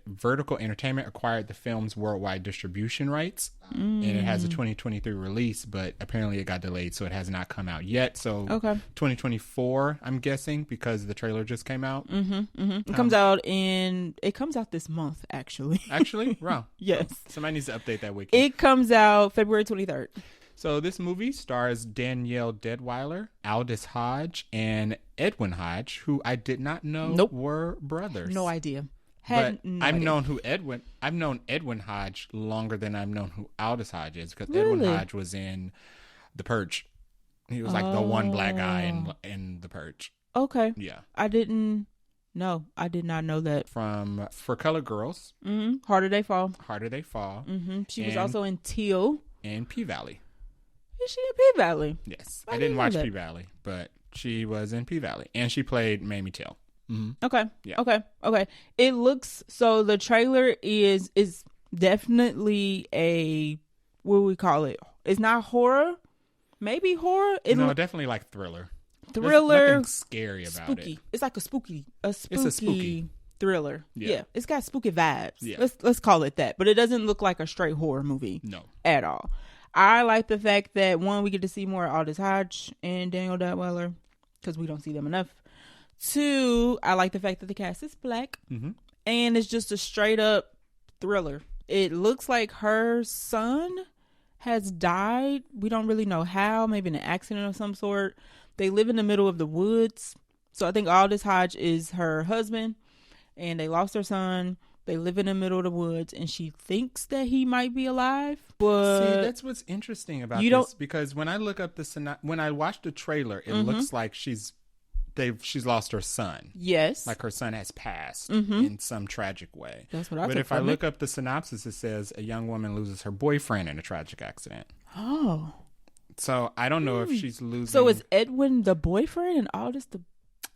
S2: Vertical Entertainment acquired the film's worldwide distribution rights. And it has a 2023 release, but apparently it got delayed, so it has not come out yet. So 2024, I'm guessing, because the trailer just came out.
S1: It comes out this month, actually.
S2: Actually? Wow.
S1: Yes.
S2: Somebody needs to update that wiki.
S1: It comes out February 23rd.
S2: So this movie stars Danielle Deadwyler, Aldous Hodge, and Edwin Hodge, who I did not know were brothers.
S1: No idea.
S2: I've known Edwin Hodge longer than I've known who Aldous Hodge is, because Edwin Hodge was in The Purge. He was like the one black guy in The Purge.
S1: Okay.
S2: Yeah.
S1: I did not know that.
S2: From For Colored Girls.
S1: Harder They Fall. She was also in Teal.
S2: And P-Valley.
S1: Is she in P-Valley?
S2: Yes. I didn't watch P-Valley, but she was in P-Valley. And she played Mamie Till.
S1: Okay.
S2: Yeah.
S1: Okay. It looks, so the trailer is definitely what do we call it? It's not horror. Maybe horror.
S2: No, definitely like thriller.
S1: There's
S2: nothing scary about
S1: spooky.
S2: it.
S1: It's like a spooky
S2: spooky
S1: thriller.
S2: Yeah.
S1: It's got spooky vibes.
S2: Yeah.
S1: Let's call it that. But it doesn't look like a straight horror movie.
S2: No.
S1: At all. I like the fact that, one, we get to see more Aldous Hodge and Daniel Deadwyler, because we don't see them enough. Two, I like the fact that the cast is black, and it's just a straight up thriller. It looks like her son has died. We don't really know how, maybe in an accident of some sort. They live in the middle of the woods. So I think Aldous Hodge is her husband, and they lost their son. They live in the middle of the woods, and she thinks that he might be alive. But
S2: see, that's what's interesting about this, because when I look up when I watch the trailer, it looks like she's lost her son.
S1: Yes.
S2: Like her son has passed in some tragic way.
S1: That's what I
S2: But if I look up the synopsis, it says a young woman loses her boyfriend in a tragic accident.
S1: Oh.
S2: So I don't know if she's losing.
S1: So is Edwin the boyfriend and Aldous the...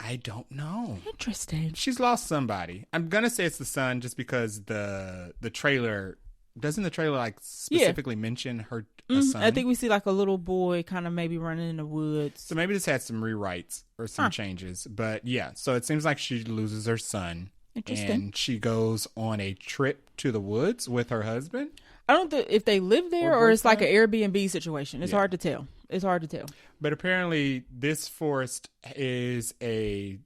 S2: I don't know.
S1: Interesting.
S2: She's lost somebody. I'm going to say it's the son, just because the trailer... Doesn't the trailer like specifically mention her son?
S1: I think we see like a little boy kind of maybe running in the woods.
S2: So maybe this had some rewrites or some changes. But yeah, so it seems like she loses her son.
S1: Interesting.
S2: And she goes on a trip to the woods with her husband.
S1: I don't know if they live there or it's like an Airbnb situation. It's hard to tell.
S2: But apparently this forest is a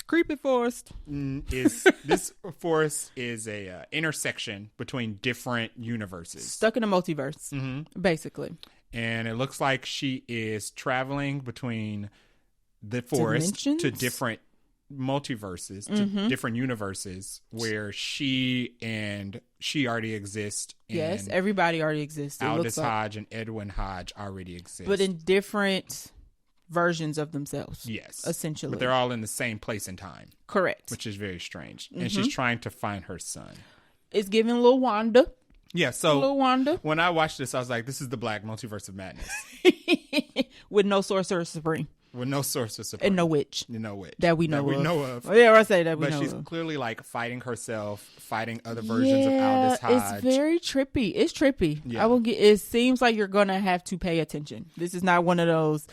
S1: Creepy forest.
S2: This forest is a intersection between different universes.
S1: Stuck in a multiverse, basically.
S2: And it looks like she is traveling between the forest to different multiverses, to different universes where she already exist.
S1: Yes, everybody already exists.
S2: Aldous Hodge and Edwin Hodge already exist.
S1: But in different versions of themselves.
S2: Yes.
S1: Essentially.
S2: But they're all in the same place and time.
S1: Correct.
S2: Which is very strange. And she's trying to find her son.
S1: It's giving Lil Wanda.
S2: Yeah, so
S1: Lil Wanda.
S2: When I watched this, I was like, this is the Black Multiverse of Madness.
S1: With no Sorcerer Supreme.
S2: With no Sorcerer Supreme.
S1: And no witch.
S2: No witch.
S1: That we know
S2: of.
S1: Yeah, I say that we know of.
S2: But she's clearly like fighting herself, fighting other versions of Aldous Hodge.
S1: It's very trippy. It's trippy. Yeah. It seems like you're going to have to pay attention. This is not one of those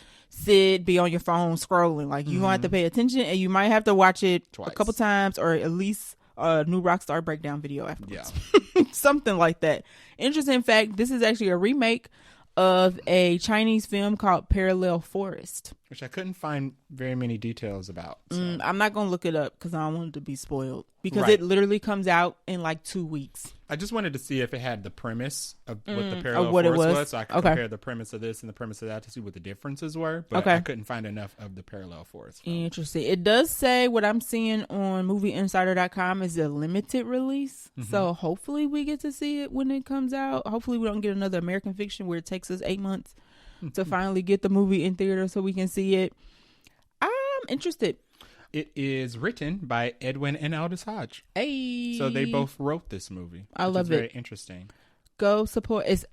S1: be on your phone scrolling. Like, you want to pay attention, and you might have to watch it twice. A couple times, or at least a new Rockstar breakdown video afterwards. Yeah. Something like that. Interesting fact, this is actually a remake of a Chinese film called Parallel Forest,
S2: which I couldn't find very many details about. So.
S1: I'm not going to look it up because I don't want it to be spoiled, because it literally comes out in like 2 weeks.
S2: I just wanted to see if it had the premise of what the Parallel Forest was, so I could compare the premise of this and the premise of that to see what the differences were, but I couldn't find enough of the Parallel Forest film.
S1: Interesting. It does say, what I'm seeing on movieinsider.com is a limited release, so hopefully we get to see it when it comes out. Hopefully we don't get another American Fiction where it takes us 8 months to finally get the movie in theater so we can see it. I'm interested.
S2: It is written by Edwin and Aldous Hodge.
S1: Hey.
S2: So they both wrote this movie.
S1: I love it.
S2: Very interesting.
S1: Go support. It's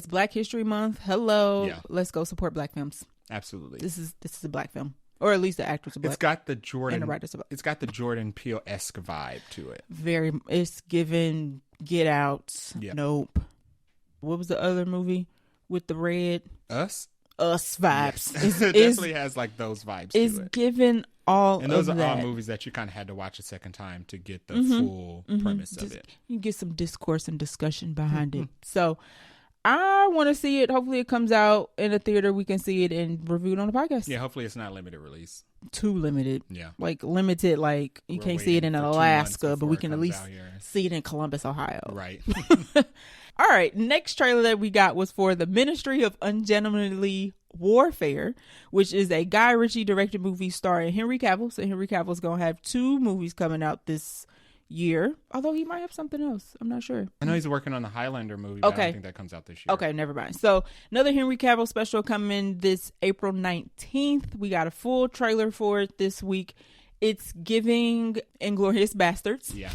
S1: Black History Month. Hello. Yeah. Let's go support Black films.
S2: Absolutely.
S1: This is a Black film. Or at least the actors are Black.
S2: It's got the Jordan
S1: and the writers are Black.
S2: It's got the Jordan Peele-esque vibe to it.
S1: It's given Get Out.
S2: Yep.
S1: Nope. What was the other movie with the red?
S2: Us
S1: vibes.
S2: Yes. It definitely has like those vibes to it.
S1: It's given all
S2: and those
S1: of
S2: are
S1: that.
S2: all movies that you kind of had to watch a second time to get the full premise of it.
S1: You get some discourse and discussion behind it. So I want to see it. Hopefully it comes out in a theater. We can see it and review it on the podcast.
S2: Yeah, hopefully it's not limited release.
S1: Too limited.
S2: Yeah.
S1: Like limited, like you can't see it in Alaska, but we can at least see it in Columbus, Ohio.
S2: Right.
S1: All right. Next trailer that we got was for the Ministry of Ungentlemanly Warfare, which is a Guy Ritchie directed movie starring Henry Cavill. So Henry Cavill's going to have 2 movies coming out this year, although he might have something else. I'm not sure.
S2: I know he's working on the Highlander movie, but I don't think that comes out this year.
S1: Okay, never mind. So another Henry Cavill special coming this April 19th. We got a full trailer for it this week. It's giving Inglourious Bastards.
S2: Yeah.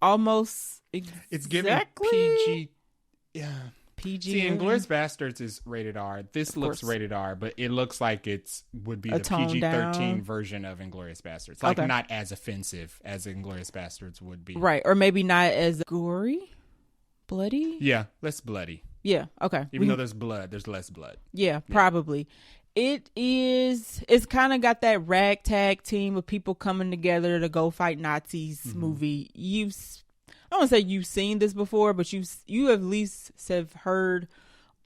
S1: Almost exactly.
S2: It's giving PG. Yeah.
S1: PG.
S2: See, Inglourious Bastards is rated R. This looks rated R, but it looks like would be the PG-13 version of Inglourious Bastards. Like not as offensive as Inglourious Bastards would be.
S1: Right. Or maybe not as gory, bloody.
S2: Yeah, less bloody.
S1: Yeah. Okay.
S2: Even though there's blood, there's less blood.
S1: Yeah, probably. It's kind of got that ragtag team of people coming together to go fight Nazis movie. I don't want to say you've seen this before, but you at least have heard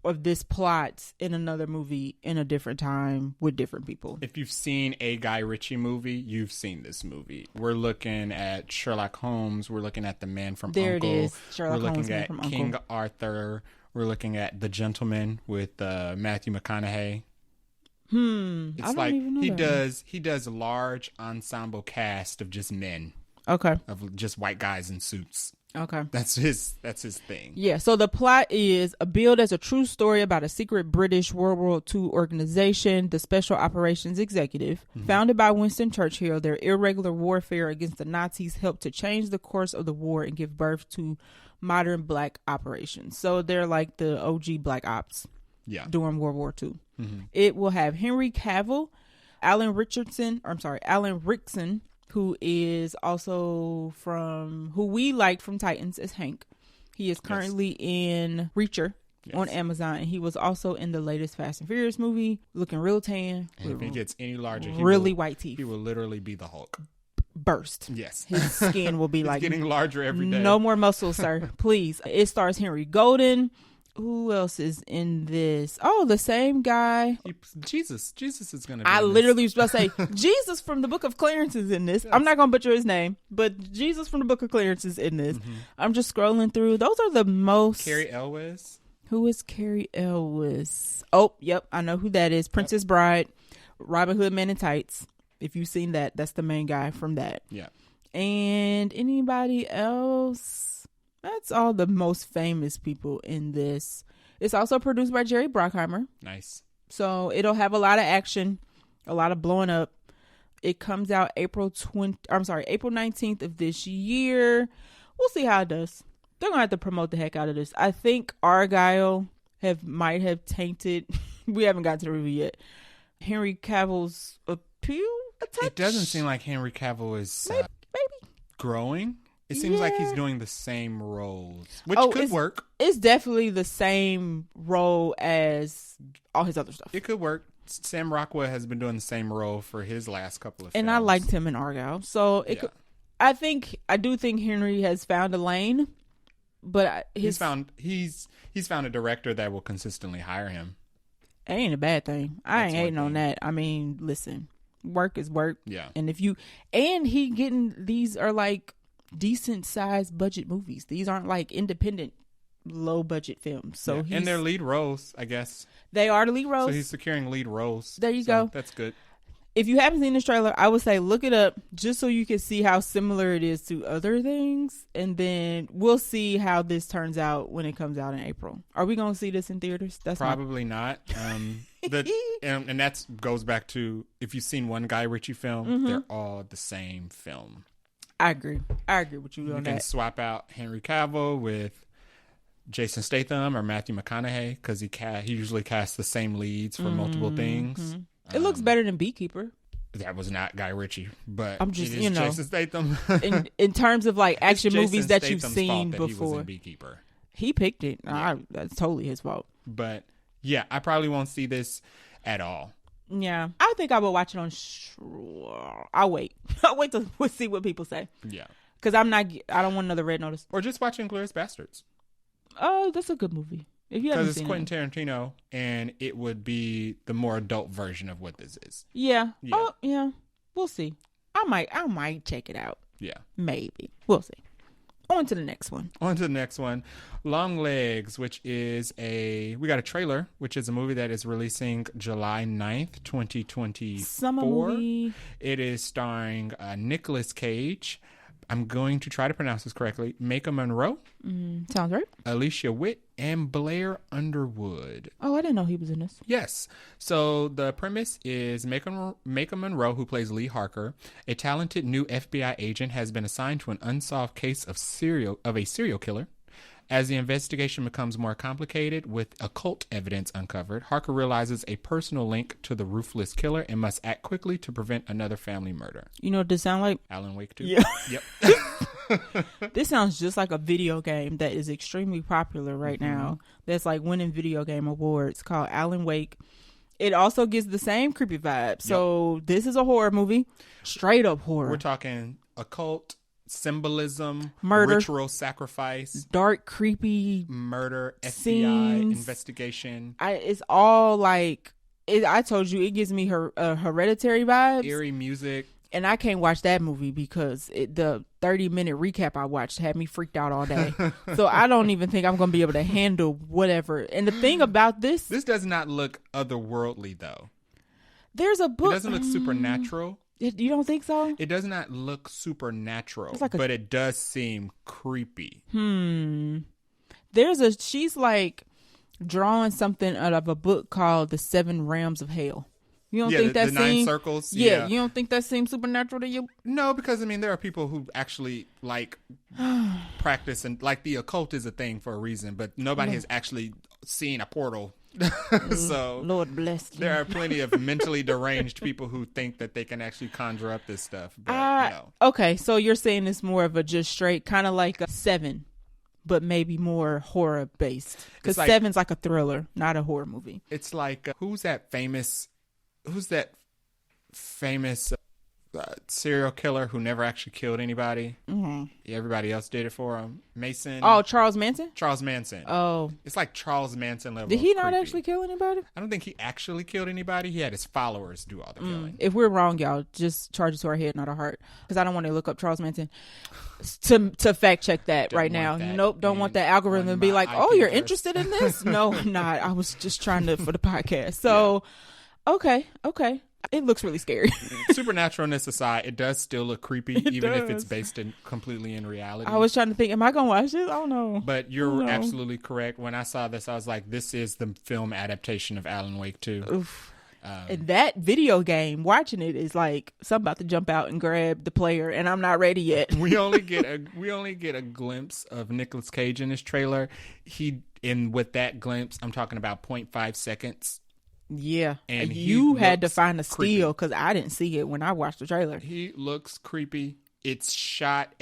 S1: of this plot in another movie in a different time with different people.
S2: If you've seen a Guy Ritchie movie, you've seen this movie. We're looking at Sherlock Holmes. We're looking at The Man from Uncle.
S1: There it is. Sherlock Holmes,
S2: We're looking at King Arthur. We're looking at The Gentleman with Matthew McConaughey. It's
S1: I don't even know
S2: he does a large ensemble cast of just men.
S1: Okay.
S2: Of just white guys in suits.
S1: Okay.
S2: That's his thing.
S1: Yeah, so the plot is billed as a true story about a secret British World War II organization, the Special Operations Executive. Founded by Winston Churchill, their irregular warfare against the Nazis helped to change the course of the war and give birth to modern black operations. So they're like the OG black ops during World War II. It will have Henry Cavill, Alan Rickson, who is also who we liked from Titans as Hank. He is currently in Reacher on Amazon, and he was also in the latest Fast and Furious movie, looking real tan.
S2: And if he gets any larger,
S1: white teeth.
S2: He will literally be the Hulk.
S1: Burst.
S2: Yes.
S1: His skin will be like
S2: getting larger every day.
S1: No more muscles, sir. Please. It stars Henry Golden, Who else is in this? Oh, the same guy.
S2: Jesus is going to be
S1: I
S2: in
S1: literally
S2: this.
S1: was about to say, Jesus from the Book of Clarence is in this. Yes. I'm not going to butcher his name, but Jesus from the Book of Clarence is in this. Mm-hmm. I'm just scrolling through. Those are the most...
S2: Carrie Elwes.
S1: Who is Carrie Elwes? Oh, yep. I know who that is. Princess Bride, Robin Hood Men in Tights. If you've seen that, that's the main guy from that.
S2: Yeah.
S1: And anybody else? That's all the most famous people in this. It's also produced by Jerry Bruckheimer.
S2: Nice.
S1: So it'll have a lot of action, a lot of blowing up. It comes out April 19th of this year. We'll see how it does. They're going to have to promote the heck out of this. I think Argylle might have tainted. We haven't got to the review yet. Henry Cavill's appeal a touch.
S2: It doesn't seem like Henry Cavill is
S1: maybe
S2: growing. It seems like he's doing the same roles, which could work.
S1: It's definitely the same role as all his other stuff.
S2: It could work. Sam Rockwell has been doing the same role for his last couple of films.
S1: And I liked him in Argylle. So I do think Henry has found a lane, but he's found
S2: a director that will consistently hire him.
S1: It ain't a bad thing. I ain't hating on that. I mean, listen, work is work.
S2: Yeah.
S1: And these are like decent sized budget movies. These aren't like independent low budget films. So
S2: and they're lead roles, I guess.
S1: They are the lead roles.
S2: So he's securing lead roles.
S1: There you go.
S2: That's good.
S1: If you haven't seen this trailer, I would say look it up just so you can see how similar it is to other things. And then we'll see how this turns out when it comes out in April. Are we going to see this in theaters? That's
S2: probably not. And that goes back to, if you've seen one Guy Ritchie film, they're all the same film.
S1: I agree with you on that.
S2: You can swap out Henry Cavill with Jason Statham or Matthew McConaughey because he usually casts the same leads for multiple things.
S1: It looks better than Beekeeper.
S2: That was not Guy Ritchie, but
S1: I'm just,
S2: Jason Statham.
S1: in terms of like action movies that you've
S2: Statham's
S1: seen
S2: fault that
S1: before.
S2: He was in Beekeeper.
S1: He picked it. Yeah. That's totally his fault.
S2: But yeah, I probably won't see this at all.
S1: Yeah, I think I will watch it on. I'll wait. I'll wait to see what people say.
S2: Yeah,
S1: because I don't want another Red Notice.
S2: Or just watch Inglourious Bastards.
S1: Oh, that's a good movie. If you haven't seen it,
S2: because it's Quentin Tarantino, and it would be the more adult version of what this is.
S1: Yeah. Oh, yeah. We'll see. I might check it out.
S2: Yeah.
S1: Maybe. We'll see. On to the next one.
S2: Longlegs, which is we got a trailer, which is a movie that is releasing July 9th, 2024.
S1: Summer movie.
S2: It is starring Nicolas Cage. I'm going to try to pronounce this correctly. Maika Monroe.
S1: Sounds right.
S2: Alicia Witt and Blair Underwood.
S1: Oh, I didn't know he was in this.
S2: Yes. So the premise is Maika Monroe, who plays Lee Harker, a talented new FBI agent, has been assigned to an unsolved case of a serial killer. As the investigation becomes more complicated with occult evidence uncovered, Harker realizes a personal link to the ruthless killer and must act quickly to prevent another family murder.
S1: You know what this sounds like?
S2: Alan Wake 2?
S1: Yeah.
S2: Yep.
S1: This sounds just like a video game that is extremely popular right now. That's like winning video game awards, called Alan Wake. It also gives the same creepy vibe. So This is a horror movie. Straight up horror.
S2: We're talking occult, symbolism,
S1: murder,
S2: ritual sacrifice,
S1: dark, creepy
S2: murder,
S1: scenes,
S2: FBI investigation.
S1: It's all like I told you, it gives me Hereditary vibes,
S2: eerie music,
S1: and I can't watch that movie because the 30-minute recap I watched had me freaked out all day. So I don't even think I'm gonna be able to handle whatever. And the thing about this
S2: does not look otherworldly though.
S1: There's a book.
S2: It doesn't look supernatural.
S1: You don't think so?
S2: It does not look supernatural, but it does seem creepy.
S1: She's like drawing something out of a book called The Seven Realms of Hell. You don't think that
S2: the 9 circles?
S1: Yeah, you don't think that seems supernatural to you?
S2: No, because I mean, there are people who actually like practice, and like the occult is a thing for a reason, but nobody has actually seen a portal. So
S1: Lord bless you.
S2: There are plenty of mentally deranged people who think that they can actually conjure up this stuff. But no.
S1: Okay, so you're saying it's more of a just straight, kind of like a Seven, but maybe more horror based. Because Seven's like a thriller, not a horror movie.
S2: It's like who's that famous serial killer who never actually killed anybody.
S1: Mm-hmm.
S2: Everybody else did it for him. Mason.
S1: Oh, Charles Manson?
S2: Charles Manson.
S1: Oh.
S2: It's like Charles Manson level.
S1: Did he not
S2: creepy.
S1: actually kill anybody?
S2: I don't think he actually killed anybody. He had his followers do all the killing.
S1: If we're wrong, y'all, just charge it to our head, not our heart. Because I don't want to look up Charles Manson to fact check that
S2: Don't
S1: right
S2: want
S1: now.
S2: that
S1: Nope, don't want that algorithm to be like,
S2: IP
S1: oh, you're
S2: address.
S1: interested in this? No, I'm not. I was just trying to for the podcast. So, okay. It looks really scary.
S2: Supernaturalness aside, it does still look creepy, even if it's based completely in reality.
S1: I was trying to think, am I going to watch this? I don't know.
S2: But you're absolutely correct. When I saw this, I was like, this is the film adaptation of Alan Wake 2.
S1: Oof. And that video game, watching it is like something about to jump out and grab the player, and I'm not ready yet.
S2: we only get a glimpse of Nicolas Cage in this trailer. With that glimpse, I'm talking about 0.5 seconds.
S1: Yeah,
S2: and
S1: you had to find a
S2: creepy.
S1: steal because I didn't see it when I watched the trailer.
S2: He looks creepy. It's shot.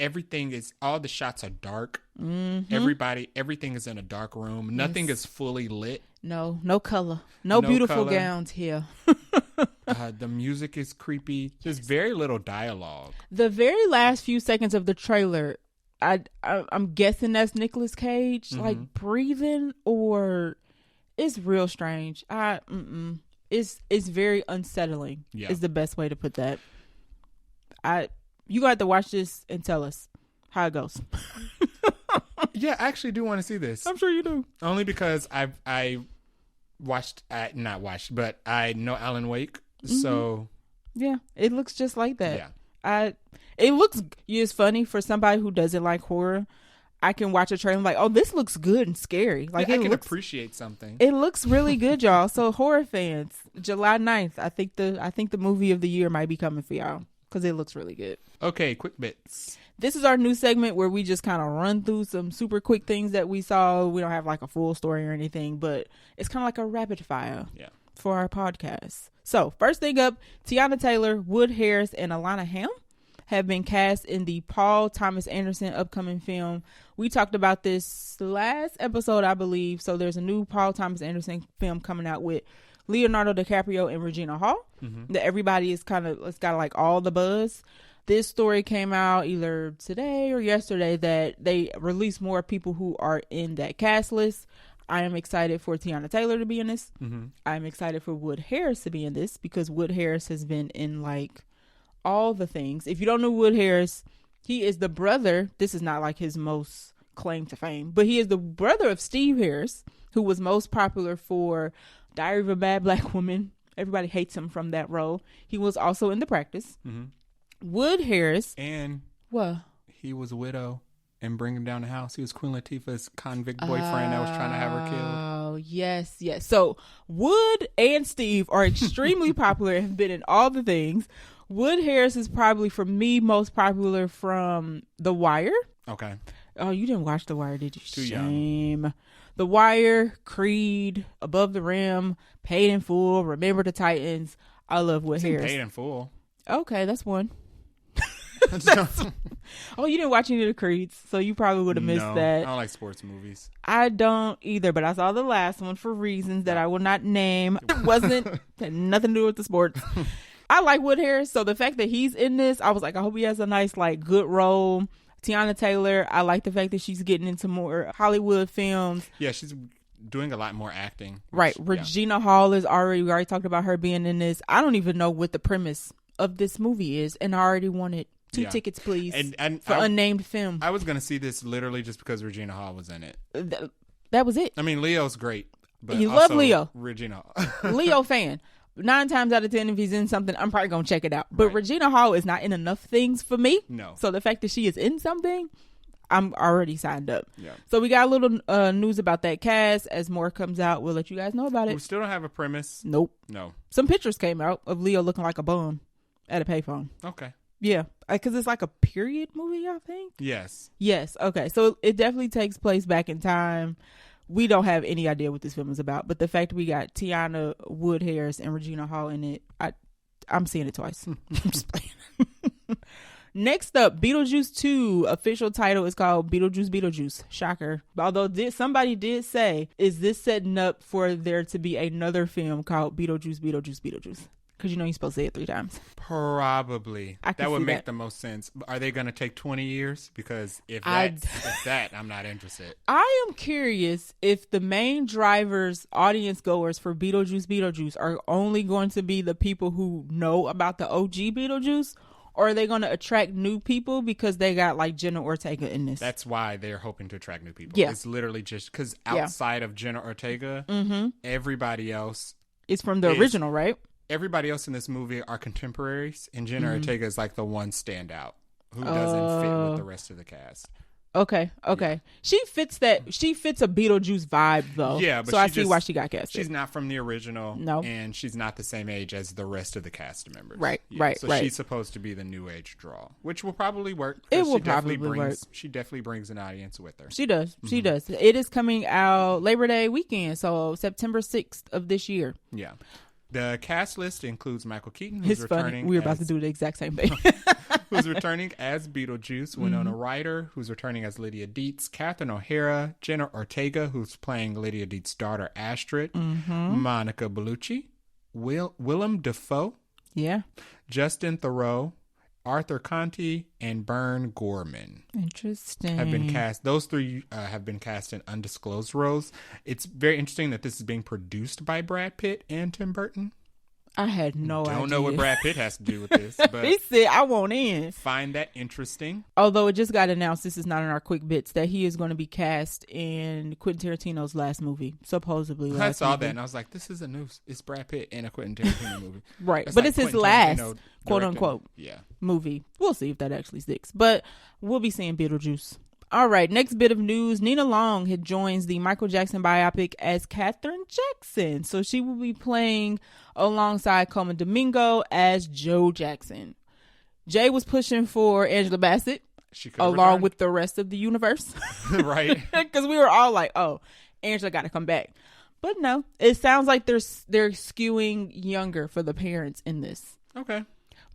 S2: All the shots are dark. Mm-hmm. Everything is in a dark room. Nothing is fully lit.
S1: No color. No beautiful color. Gowns here.
S2: The music is creepy. There's very little dialogue.
S1: The very last few seconds of the trailer, I'm guessing that's Nicolas Cage, like breathing, or it's real strange. It's very unsettling. Yeah. Is the best way to put that. You got to watch this and tell us how it goes.
S2: Yeah, I actually do want to see this.
S1: I'm sure you do.
S2: Only because I know Alan Wake, so
S1: yeah, it looks just like that. Yeah, it's funny for somebody who doesn't like horror. I can watch a trailer and like, oh, this looks good and scary. Like
S2: I can appreciate something.
S1: It looks really good, y'all. So horror fans, July 9th, I think the movie of the year might be coming for y'all because it looks really good.
S2: Okay, quick bits.
S1: This is our new segment where we just kind of run through some super quick things that we saw. We don't have like a full story or anything, but it's kind of like a rapid fire for our podcast. So first thing up, Tiana Taylor, Wood Harris, and Alana Hamm have been cast in the Paul Thomas Anderson upcoming film. We talked about this last episode, I believe. So there's a new Paul Thomas Anderson film coming out with Leonardo DiCaprio and Regina Hall. Mm-hmm. That everybody is it's got like all the buzz. This story came out either today or yesterday that they released more people who are in that cast list. I am excited for Tiana Taylor to be in this. Mm-hmm. I'm excited for Wood Harris to be in this because Wood Harris has been in like all the things. If you don't know Wood Harris, he is the brother. This is not like his most claim to fame, but he is the brother of Steve Harris, who was most popular for Diary of a Bad Black Woman. Everybody hates him from that role. He was also in The Practice. Mm-hmm. Wood Harris.
S2: And
S1: what?
S2: He was a widow and Bringing Down the House. He was Queen Latifah's convict boyfriend that was trying to have her killed.
S1: Oh, yes. So Wood and Steve are extremely popular and have been in all the things. Wood Harris is probably, for me, most popular from The Wire.
S2: Okay.
S1: Oh, you didn't watch The Wire, did you?
S2: Too
S1: Shame.
S2: young.
S1: The Wire, Creed, Above the Rim, Paid in Full, Remember the Titans. I love Wood Harris.
S2: Paid in Full.
S1: Okay, that's one. Oh, you didn't watch any of the Creeds, so you probably would have missed that.
S2: I don't like sports movies.
S1: I don't either, but I saw the last one for reasons that I will not name. It had nothing to do with the sports. I like Wood Harris, so the fact that he's in this, I was like, I hope he has a nice, like, good role. Tiana Taylor, I like the fact that she's getting into more Hollywood films.
S2: Yeah, she's doing a lot more acting.
S1: Right. Regina Hall we already talked about her being in this. I don't even know what the premise of this movie is, and I already wanted 2 tickets, please, and for unnamed film.
S2: I was going to see this literally just because Regina Hall was in it.
S1: That was it.
S2: I mean, Leo's great, but
S1: you love Leo.
S2: Regina Hall.
S1: Leo fan. 9 times out of 10, if he's in something, I'm probably going to check it out. But Regina Hall is not in enough things for me.
S2: No.
S1: So the fact that she is in something, I'm already signed up.
S2: Yeah.
S1: So we got a little news about that cast. As more comes out, we'll let you guys know about it.
S2: We still don't have a premise.
S1: Nope.
S2: No.
S1: Some pictures came out of Leo looking like a bum at a payphone.
S2: Okay.
S1: Yeah. Because it's like a period movie, I think.
S2: Yes.
S1: Okay. So it definitely takes place back in time. We don't have any idea what this film is about, but the fact that we got Tiana, Wood Harris, and Regina Hall in it, I'm seeing it twice. I'm just playing. Next up, Beetlejuice 2. Official title is called Beetlejuice. Shocker. Although somebody did say, is this setting up for there to be another film called Beetlejuice? Because he's supposed to say it 3 times.
S2: Probably. That would make the most sense. Are they going to take 20 years? Because if that, I'm not interested.
S1: I am curious if the main drivers, audience goers for Beetlejuice are only going to be the people who know about the OG Beetlejuice, or are they going to attract new people because they got like Jenna Ortega in this? That's
S2: why they're hoping to attract new people. It's literally just because outside of Jenna Ortega, everybody else
S1: is from the original, right?
S2: Everybody else in this movie are contemporaries, and Jenna Ortega is like the one standout who doesn't fit with the rest of the cast.
S1: Okay. Yeah. She fits a Beetlejuice vibe though.
S2: Yeah, but
S1: so I see why she got cast.
S2: She's not from the original.
S1: No.
S2: And she's not the same age as the rest of the cast members.
S1: Right.
S2: So she's supposed to be the new age draw, which will probably work.
S1: It will probably work.
S2: She definitely brings an audience with her.
S1: She does. She does. It is coming out Labor Day weekend, so September 6th of this year.
S2: Yeah. The cast list includes Michael Keaton, who's returning.
S1: We're about to do the exact same thing.
S2: Who's returning as Beetlejuice, Winona Ryder, who's returning as Lydia Dietz, Catherine O'Hara, Jenna Ortega, who's playing Lydia Dietz's daughter Astrid, Monica Bellucci, Willem Dafoe, Justin Theroux, Arthur Conti, and Bern Gorman.
S1: Interesting.
S2: Have been cast. Those 3 have been cast in undisclosed roles. It's very interesting that this is being produced by Brad Pitt and Tim Burton.
S1: I had no idea.
S2: Don't know what Brad Pitt has to do with this, but
S1: he said, I want in.
S2: Find that interesting.
S1: Although it just got announced, this is not in our quick bits, that he is going to be cast in Quentin Tarantino's last movie, supposedly.
S2: I saw that and I was like, this is a news. It's Brad Pitt in a Quentin Tarantino movie.
S1: Right. But like it's his last, quote unquote, movie. We'll see if that actually sticks. But we'll be seeing Beetlejuice. All right, next bit of news. Nina Long joins the Michael Jackson biopic as Katherine Jackson. So she will be playing alongside Coleman Domingo as Joe Jackson. Jay was pushing for Angela Bassett along with the rest of the universe.
S2: Right.
S1: Because we were all like, oh, Angela got to come back. But no, it sounds like they're skewing younger for the parents in this.
S2: Okay.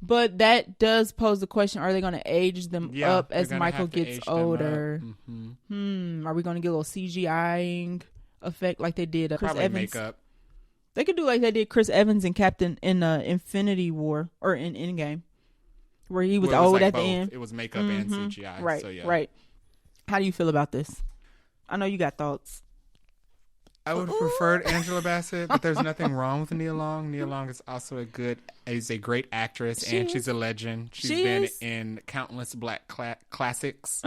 S1: But that does pose the question, are they going to age them up as Michael gets older? Are we going to get a little CGI-ing effect like they did Chris Evans?
S2: Makeup.
S1: They could do like they did Chris Evans in Infinity War or in Endgame, where he was old at the end.
S2: It was makeup and CGI.
S1: Right,
S2: so yeah.
S1: Right. How do you feel about this? I know you got thoughts.
S2: I would have preferred Angela Bassett, but there's nothing wrong with Nia Long. Nia Long is also a great actress, she's a legend. She's been in countless black classics.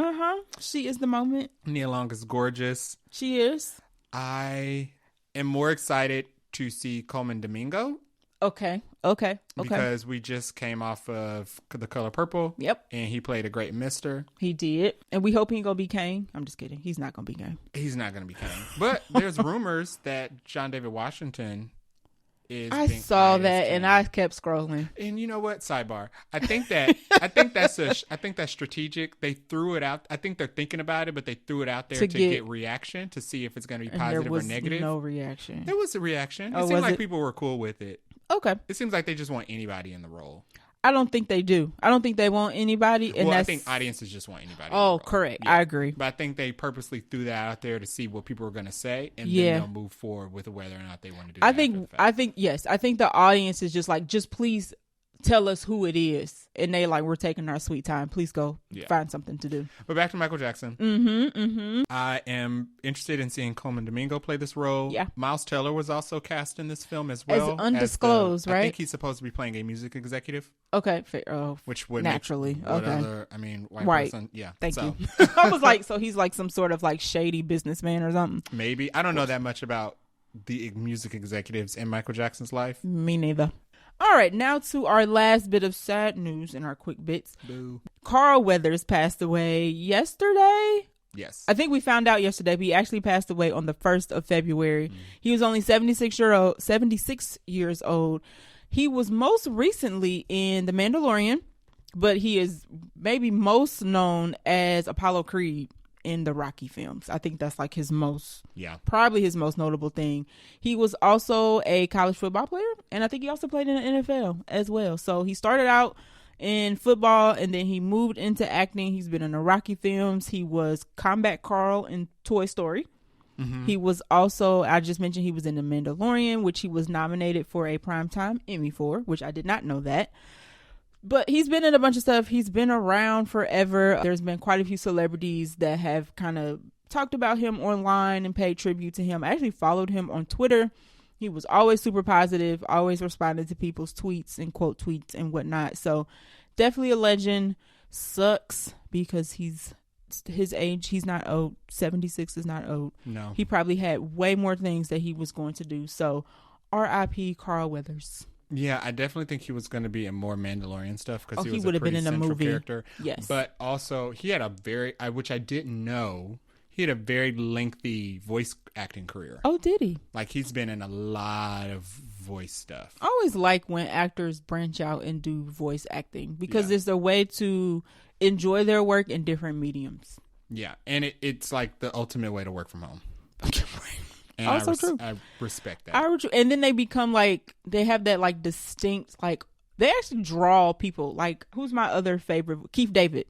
S1: She is the moment.
S2: Nia Long is gorgeous.
S1: She is.
S2: I am more excited to see Coleman Domingo.
S1: Okay.
S2: Because we just came off of The Color Purple.
S1: Yep.
S2: And he played a great mister.
S1: He did. And we hope he ain't going to be Kane. I'm just kidding. He's not going to be Kane.
S2: He's not going to be Kane. But there's rumors that John David Washington is
S1: I saw that and I kept scrolling.
S2: And you know what? Sidebar. I think that's strategic. They threw it out. I think they're thinking about it, but they threw it out there to get reaction to see if it's going to be positive or negative.
S1: No reaction.
S2: There was a reaction. It seemed like people were cool with it.
S1: Okay.
S2: It seems like they just want anybody in the role.
S1: I don't think they do. I don't think they want anybody. And
S2: I think audiences just want anybody.
S1: Oh, correct. Yeah. I agree.
S2: But I think they purposely threw that out there to see what people are going to say, and then they'll move forward with whether or not they want to do. I
S1: think yes. I think the audience is just like, just please tell us who it is, and they like, we're taking our sweet time. Please go find something to do.
S2: But back to Michael Jackson. I am interested in seeing Coleman Domingo play this role.
S1: Yeah.
S2: Miles Teller was also cast in this film as well.
S1: As undisclosed, right?
S2: I think he's supposed to be playing a music executive.
S1: Okay.
S2: Which would
S1: naturally.
S2: White person. Yeah.
S1: Thank you. I was like, so he's like some sort of like shady businessman or something.
S2: Maybe. I don't know that much about the music executives in Michael Jackson's life.
S1: Me neither. All right, now to our last bit of sad news in our quick bits.
S2: Boo.
S1: Carl Weathers passed away yesterday.
S2: Yes.
S1: I think we found out yesterday, but he actually passed away on the 1st of February. He was only 76 years old. He was most recently in The Mandalorian, but he is maybe most known as Apollo Creed in the Rocky films. I think that's like probably his most notable thing. He was also a college football player, and I think he also played in the NFL as well. So he started out in football, and then he moved into acting. He's been in the Rocky films. He was Combat Carl in Toy Story.
S2: Mm-hmm.
S1: He was also, I just mentioned he was in The Mandalorian, which he was nominated for a Primetime Emmy for, which I did not know that. But he's been in a bunch of stuff. He's been around forever. There's been quite a few celebrities that have kind of talked about him online and paid tribute to him. I actually followed him on Twitter. He was always super positive, always responded to people's tweets and quote tweets and whatnot. So definitely a legend. Sucks because he's his age. He's not old. 76 is not old.
S2: No.
S1: He probably had way more things that he was going to do. So R.I.P. Carl Weathers.
S2: Yeah, I definitely think he was going to be in more Mandalorian stuff because he was
S1: would
S2: a
S1: have been
S2: pretty
S1: in a
S2: central
S1: movie.
S2: character.
S1: Yes.
S2: But also, he had a very, which I didn't know, he had a very lengthy voice acting career.
S1: Oh, did he?
S2: Like, he's been in a lot of voice stuff.
S1: I always like when actors branch out and do voice acting because it's a way to enjoy their work in different mediums.
S2: Yeah, and it's like the ultimate way to work from home. And
S1: also true.
S2: I respect that.
S1: And then they become like, they have that like distinct, like they actually draw people. Like, who's my other favorite? Keith David.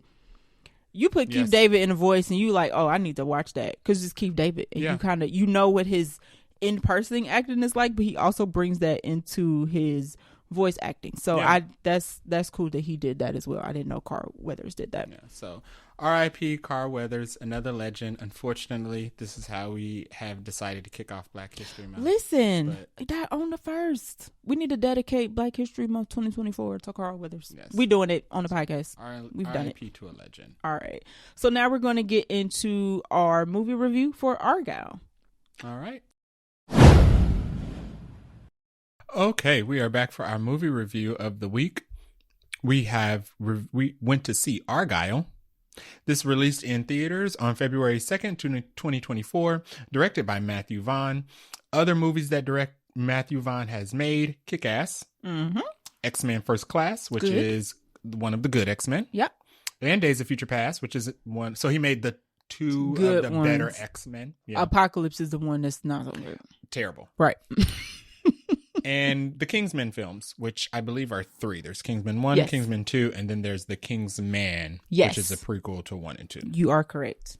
S1: You put Keith David in a voice and you like, oh, I need to watch that because it's Keith David. And you kind of, you know what his in-person acting is like, but he also brings that into his voice acting. So that's cool that he did that as well. I didn't know Carl Weathers did that.
S2: Yeah, so R.I.P. Carl Weathers, another legend. Unfortunately, this is how we have decided to kick off Black History Month.
S1: Listen, he died on the 1st. We need to dedicate Black History Month 2024 to Carl Weathers. Yes. We're doing it on the podcast. We've done it.
S2: R.I.P. to a legend.
S1: All right. So now we're going to get into our movie review for Argylle.
S2: All right. Okay, we are back for our movie review of the week. We went to see Argylle. This released in theaters on February 2nd, 2024, directed by Matthew Vaughn. Other movies that Matthew Vaughn has made: Kick-Ass, X-Men First Class, which is one of the good X-Men.
S1: Yep.
S2: And Days of Future Past, which is one. So he made the two
S1: good
S2: of the
S1: ones.
S2: Better X-Men. Yeah.
S1: Apocalypse is the one that's not so good.
S2: Terrible.
S1: Right.
S2: And the Kingsman films, which I believe are 3. There's Kingsman 1, Kingsman 2, and then there's the Kingsman, which is a prequel to 1 and 2.
S1: You are correct.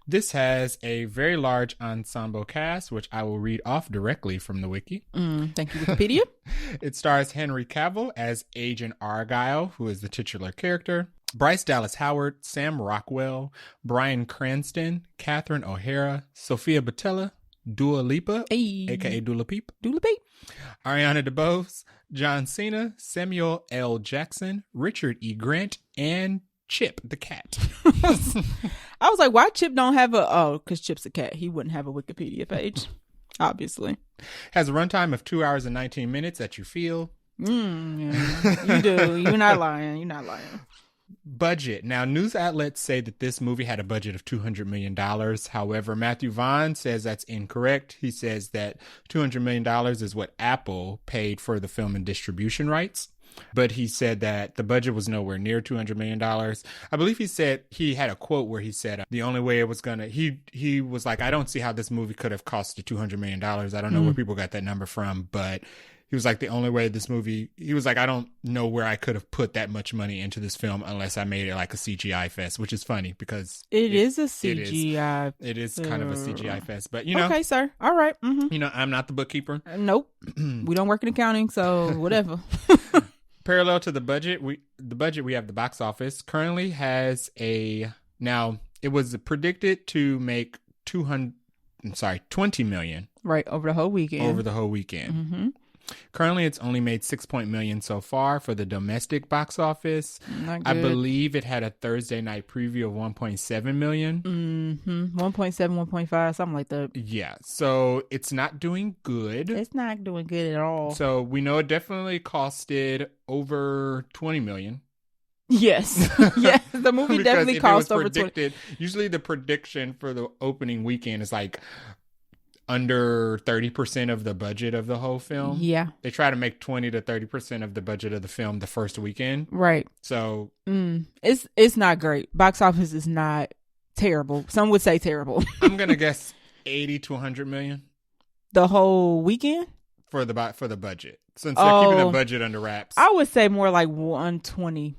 S2: This has a very large ensemble cast, which I will read off directly from the wiki.
S1: Thank you, Wikipedia.
S2: It stars Henry Cavill as Agent Argylle, who is the titular character. Bryce Dallas Howard, Sam Rockwell, Bryan Cranston, Catherine O'Hara, Sophia Boutella, Dua Lipa, aka Dula Peep, Ariana DeBose, John Cena, Samuel L. Jackson, Richard E. Grant, and Chip the cat.
S1: I was like, why Chip don't have because Chip's a cat. He wouldn't have a Wikipedia page, obviously.
S2: Has a runtime of 2 hours and 19 minutes that you feel.
S1: Yeah, you do. You're not lying.
S2: Budget. Now, news outlets say that this movie had a budget of $200 million. However, Matthew Vaughn says that's incorrect. He says that $200 million is what Apple paid for the film and distribution rights. But he said that the budget was nowhere near $200 million. I believe he said, he had a quote where he said, the only way it was going to, he was like, I don't see how this movie could have costed $200 million. I don't know where people got that number from, but he was like, the only way this movie, he was like, I don't know where I could have put that much money into this film unless I made it like a CGI fest, which is funny because
S1: it is a CGI.
S2: It is kind of a CGI fest, but you know.
S1: Okay, sir. All right.
S2: You know, I'm not the bookkeeper.
S1: Nope. We don't work in accounting, so whatever.
S2: Parallel to the budget, we have the box office currently has now it was predicted to make 20 million.
S1: Right, over the whole weekend.
S2: Mm-hmm. Currently, it's only made $6 million so far for the domestic box office.
S1: Not good.
S2: I believe it had a Thursday night preview of 1.7 million.
S1: 1.7, 1.5, something like that.
S2: Yeah, so it's not doing good.
S1: It's not doing good at all.
S2: So we know it definitely costed over 20 million.
S1: Yes. Yes, the movie definitely cost over 20.
S2: Usually the prediction for the opening weekend is like under 30% of the budget of the whole film.
S1: Yeah.
S2: They try to make 20 to 30% of the budget of the film the first weekend.
S1: Right.
S2: So
S1: it's not great. Box office is not terrible. Some would say terrible.
S2: I'm going to guess 80 to 100 million.
S1: The whole weekend?
S2: For the budget. Since they're keeping the budget under wraps.
S1: I would say more like 120.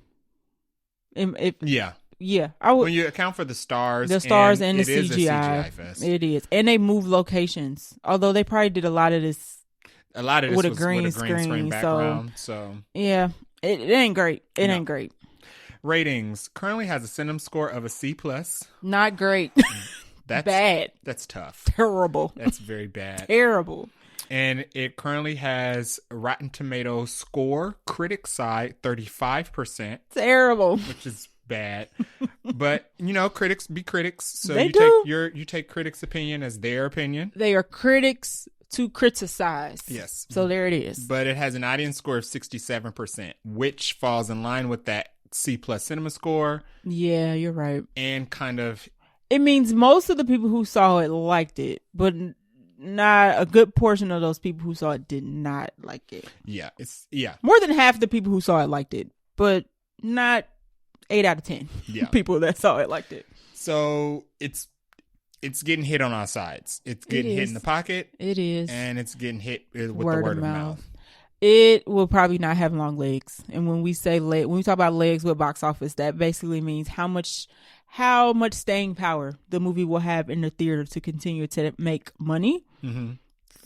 S2: Yeah.
S1: Yeah, I would.
S2: When you account for the stars
S1: And the
S2: it
S1: CGI.
S2: is a CGI fest.
S1: It is. And they move locations. Although they probably did a lot of this
S2: with
S1: a green screen
S2: background. So
S1: yeah, it ain't great. It ain't great.
S2: Ratings currently has a cinema score of a C+.
S1: Not great.
S2: That's
S1: bad.
S2: That's tough.
S1: Terrible.
S2: That's very bad.
S1: Terrible.
S2: And it currently has a Rotten Tomatoes score, critic side, 35%.
S1: Terrible.
S2: Which is bad. But, critics be critics. So you take critics' opinion as their opinion.
S1: They are critics to criticize.
S2: Yes.
S1: So there it is.
S2: But it has an audience score of 67%, which falls in line with that C+ cinema score.
S1: Yeah, you're right.
S2: And kind of...
S1: It means most of the people who saw it liked it, but not a good portion of those people who saw it did not like it.
S2: Yeah,
S1: more than half the people who saw it liked it, but not 8 out of 10 people that saw it liked it.
S2: So it's getting hit on all sides. It's getting hit in the pocket.
S1: It is.
S2: And it's getting hit with the word of mouth.
S1: It will probably not have long legs. And when we say when we talk about legs with box office, that basically means how much staying power the movie will have in the theater to continue to make money. Mm-hmm.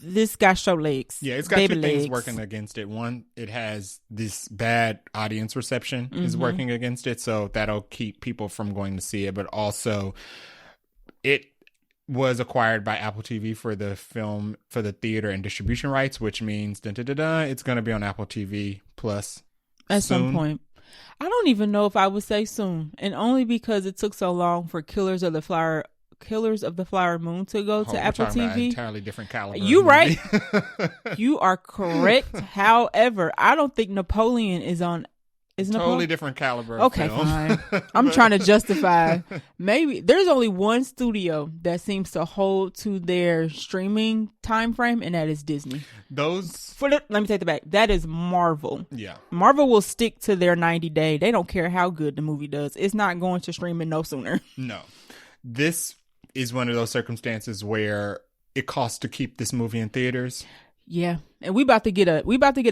S1: This got short legs.
S2: Yeah, it's got two things working against it. One, it has this bad audience reception is working against it, so that'll keep people from going to see it. But also, it was acquired by Apple TV for the theater and distribution rights, which means it's going to be on Apple TV Plus
S1: at some point. I don't even know if I would say soon, and only because it took so long for Killers of the Flower Moon to go to Apple TV.
S2: About entirely different caliber.
S1: You right. You are correct. However, I don't think Napoleon is on. Is
S2: totally different caliber.
S1: Okay,
S2: film.
S1: fine. I'm trying to justify. Maybe there's only one studio that seems to hold to their streaming time frame, and that is Disney. Let me take that back. That is Marvel.
S2: Yeah,
S1: Marvel will stick to their 90-day. They don't care how good the movie does. It's not going to stream it no sooner.
S2: No, this is one of those circumstances where it costs to keep this movie in theaters.
S1: Yeah, and we about to get a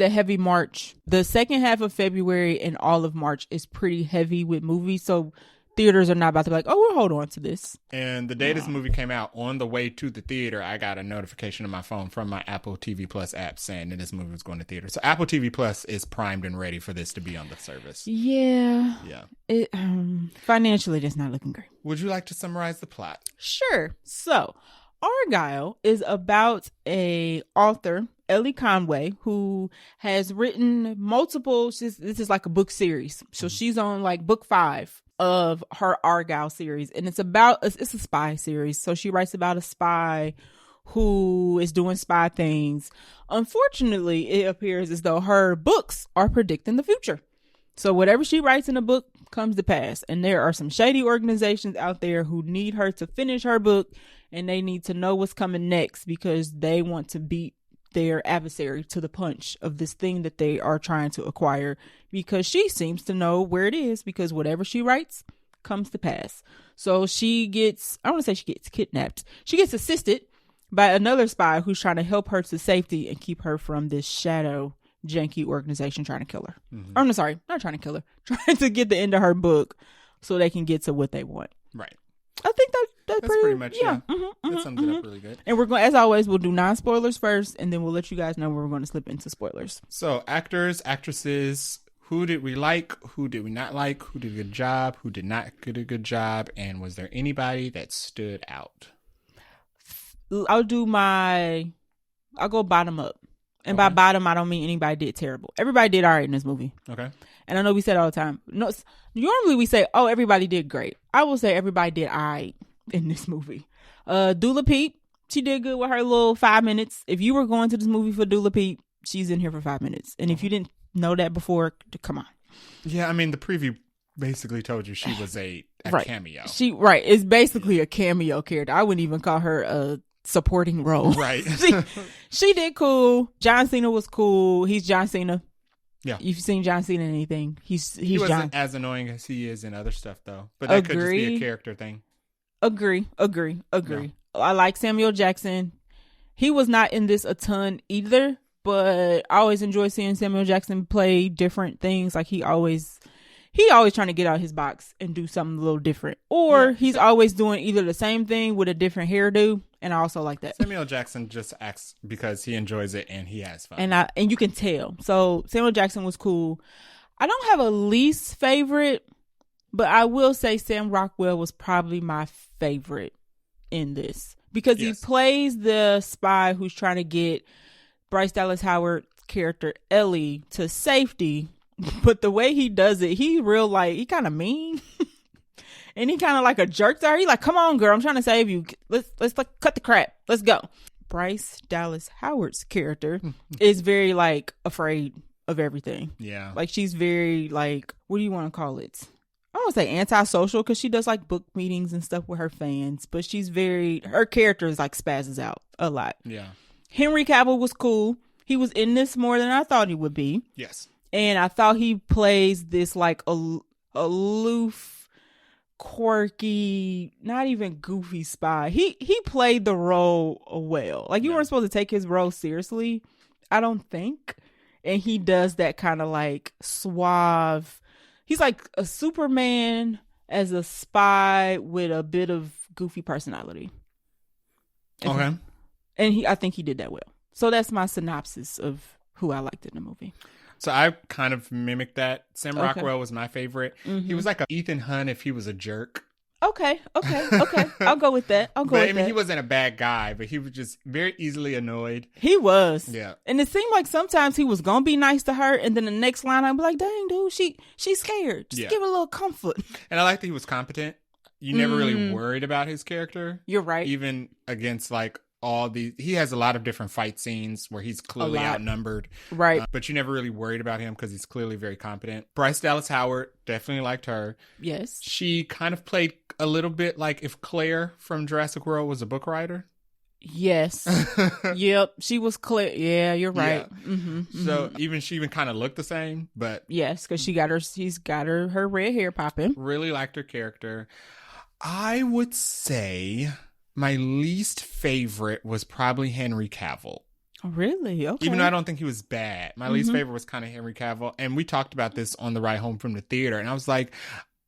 S1: heavy March. The second half of February and all of March is pretty heavy with movies, so theaters are not about to be like, oh, we'll hold on to this.
S2: And the day this movie came out, on the way to the theater, I got a notification on my phone from my Apple TV Plus app saying that this movie was going to theater. So Apple TV Plus is primed and ready for this to be on the service.
S1: Yeah. It financially, that's not looking great.
S2: Would you like to summarize the plot?
S1: Sure. So, Argylle is about a author, Ellie Conway, who has written multiple. This is like a book series, so she's on like book 5 of her Argylle series, and it's a spy series. So she writes about a spy who is doing spy things. Unfortunately, it appears as though her books are predicting the future. So whatever she writes in a book comes to pass. And there are some shady organizations out there who need her to finish her book, and they need to know what's coming next because they want to beat their adversary to the punch of this thing that they are trying to acquire, because she seems to know where it is, because whatever she writes comes to pass. So she gets kidnapped. She gets assisted by another spy who's trying to help her to safety and keep her from this shadow janky organization trying to kill her. Mm-hmm. I'm sorry, not trying to kill her, trying to get the end of her book so they can get to what they want.
S2: Right.
S1: I think that's
S2: pretty much, yeah.
S1: Mm-hmm,
S2: that sums it up really good.
S1: And we're going, as always, we'll do non-spoilers first, and then we'll let you guys know where we're going to slip into spoilers.
S2: So, actors, actresses, who did we like? Who did we not like? Who did a good job? Who did not do a good job? And was there anybody that stood out?
S1: I'll go bottom up. And by bottom, I don't mean anybody did terrible. Everybody did all right in this movie.
S2: Okay.
S1: And I know we say it all the time. No, normally we say, oh, everybody did great. I will say everybody did all right in this movie. Dula Peep, she did good with her little 5 minutes. If you were going to this movie for Dula Peep, she's in here for 5 minutes. And if you didn't know that before, come on.
S2: Yeah, I mean, the preview basically told you she was a
S1: right.
S2: cameo.
S1: It's basically a cameo character. I wouldn't even call her a supporting role.
S2: Right.
S1: she did cool. John Cena was cool. He's John Cena.
S2: Yeah.
S1: You've seen John Cena in anything. He
S2: wasn't as annoying as he is in other stuff, though. But that could just be a character thing.
S1: Agree.
S2: Yeah.
S1: I like Samuel Jackson. He was not in this a ton either, but I always enjoy seeing Samuel Jackson play different things. Like he he always trying to get out of his box and do something a little different. Or he's always doing either the same thing with a different hairdo. And I also like that.
S2: Samuel Jackson just acts because he enjoys it and he has fun.
S1: And you can tell. So Samuel Jackson was cool. I don't have a least favorite, but I will say Sam Rockwell was probably my favorite in this. Because he plays the spy who's trying to get Bryce Dallas Howard's character Ellie to safety. But the way he does it, he kind of mean. And he kind of like a jerk to her. He like, come on, girl, I'm trying to save you. Let's like, cut the crap. Let's go. Bryce Dallas Howard's character is very like afraid of everything.
S2: Yeah.
S1: Like she's very like, what do you want to call it? I don't say antisocial because she does like book meetings and stuff with her fans. But her character is like spazzes out a lot.
S2: Yeah.
S1: Henry Cavill was cool. He was in this more than I thought he would be.
S2: Yes.
S1: And I thought he plays this like aloof, quirky, not even goofy spy. He played the role well. Like you weren't supposed to take his role seriously, I don't think. And he does that kind of like suave. He's like a Superman as a spy with a bit of goofy personality.
S2: Okay.
S1: And I think he did that well. So that's my synopsis of who I liked in the movie.
S2: So I kind of mimicked that. Sam Rockwell was my favorite. He was like a Ethan Hunt if he was a jerk.
S1: Okay. I'll go with that.
S2: He wasn't a bad guy, but he was just very easily annoyed.
S1: He was.
S2: Yeah.
S1: And it seemed like sometimes he was going to be nice to her, and then the next line I'd be like, dang, dude, she's scared. Just give her a little comfort.
S2: And I like that he was competent. You never really worried about his character.
S1: You're right.
S2: Even against like he has a lot of different fight scenes where he's clearly outnumbered.
S1: Right.
S2: But you never really worried about him because he's clearly very competent. Bryce Dallas Howard, definitely liked her.
S1: Yes.
S2: She kind of played a little bit like if Claire from Jurassic World was a book writer.
S1: Yes. Yep. She was Claire. Yeah, you're right. Yeah.
S2: So she even kind of looked the same, but.
S1: Yes, because she's got her red hair popping.
S2: Really liked her character. I would say my least favorite was probably Henry Cavill.
S1: Really? Okay.
S2: Even though I don't think he was bad. My least favorite was kind of Henry Cavill. And we talked about this on the ride home from the theater. And I was like,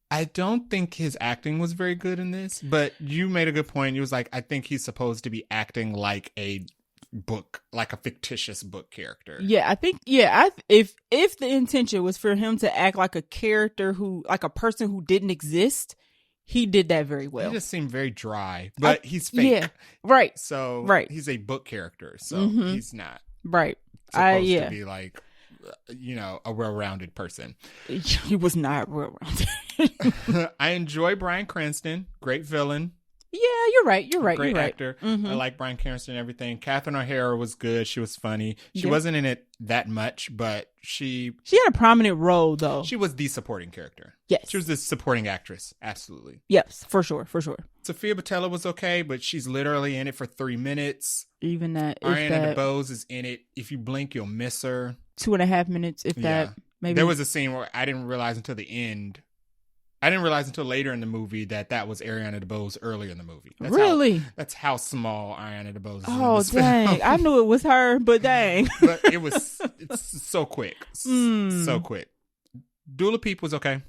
S2: I don't think his acting was very good in this. But you made a good point. You was like, I think he's supposed to be acting like a book, like a fictitious book character.
S1: Yeah, I think, if the intention was for him to act like a character like a person who didn't exist, he did that very well.
S2: He just seemed very dry, but he's fake.
S1: Yeah, right.
S2: So he's a book character, so he's not supposed to be like, a well-rounded person.
S1: He was not well-rounded.
S2: I enjoy Bryan Cranston, great villain.
S1: Yeah, you're right.
S2: Great actor. I like Bryan Cranston and everything. Catherine O'Hara was good. She was funny. She wasn't in it that much, but she
S1: had a prominent role, though.
S2: She was the supporting character.
S1: Yes.
S2: She was the supporting actress. Absolutely.
S1: Yes, for sure.
S2: Sophia Boutella was okay, but she's literally in it for 3 minutes.
S1: Even that.
S2: Ariana DeBose is in it. If you blink, you'll miss her.
S1: 2.5 minutes, if that. Maybe.
S2: There was a scene where I didn't realize until the end. I didn't realize until later in the movie that was Ariana DeBose earlier in the movie. That's how small Ariana DeBose is.
S1: Oh, dang. Film. I knew it was her, but dang.
S2: But it's so quick. So quick. Dula Peep was okay.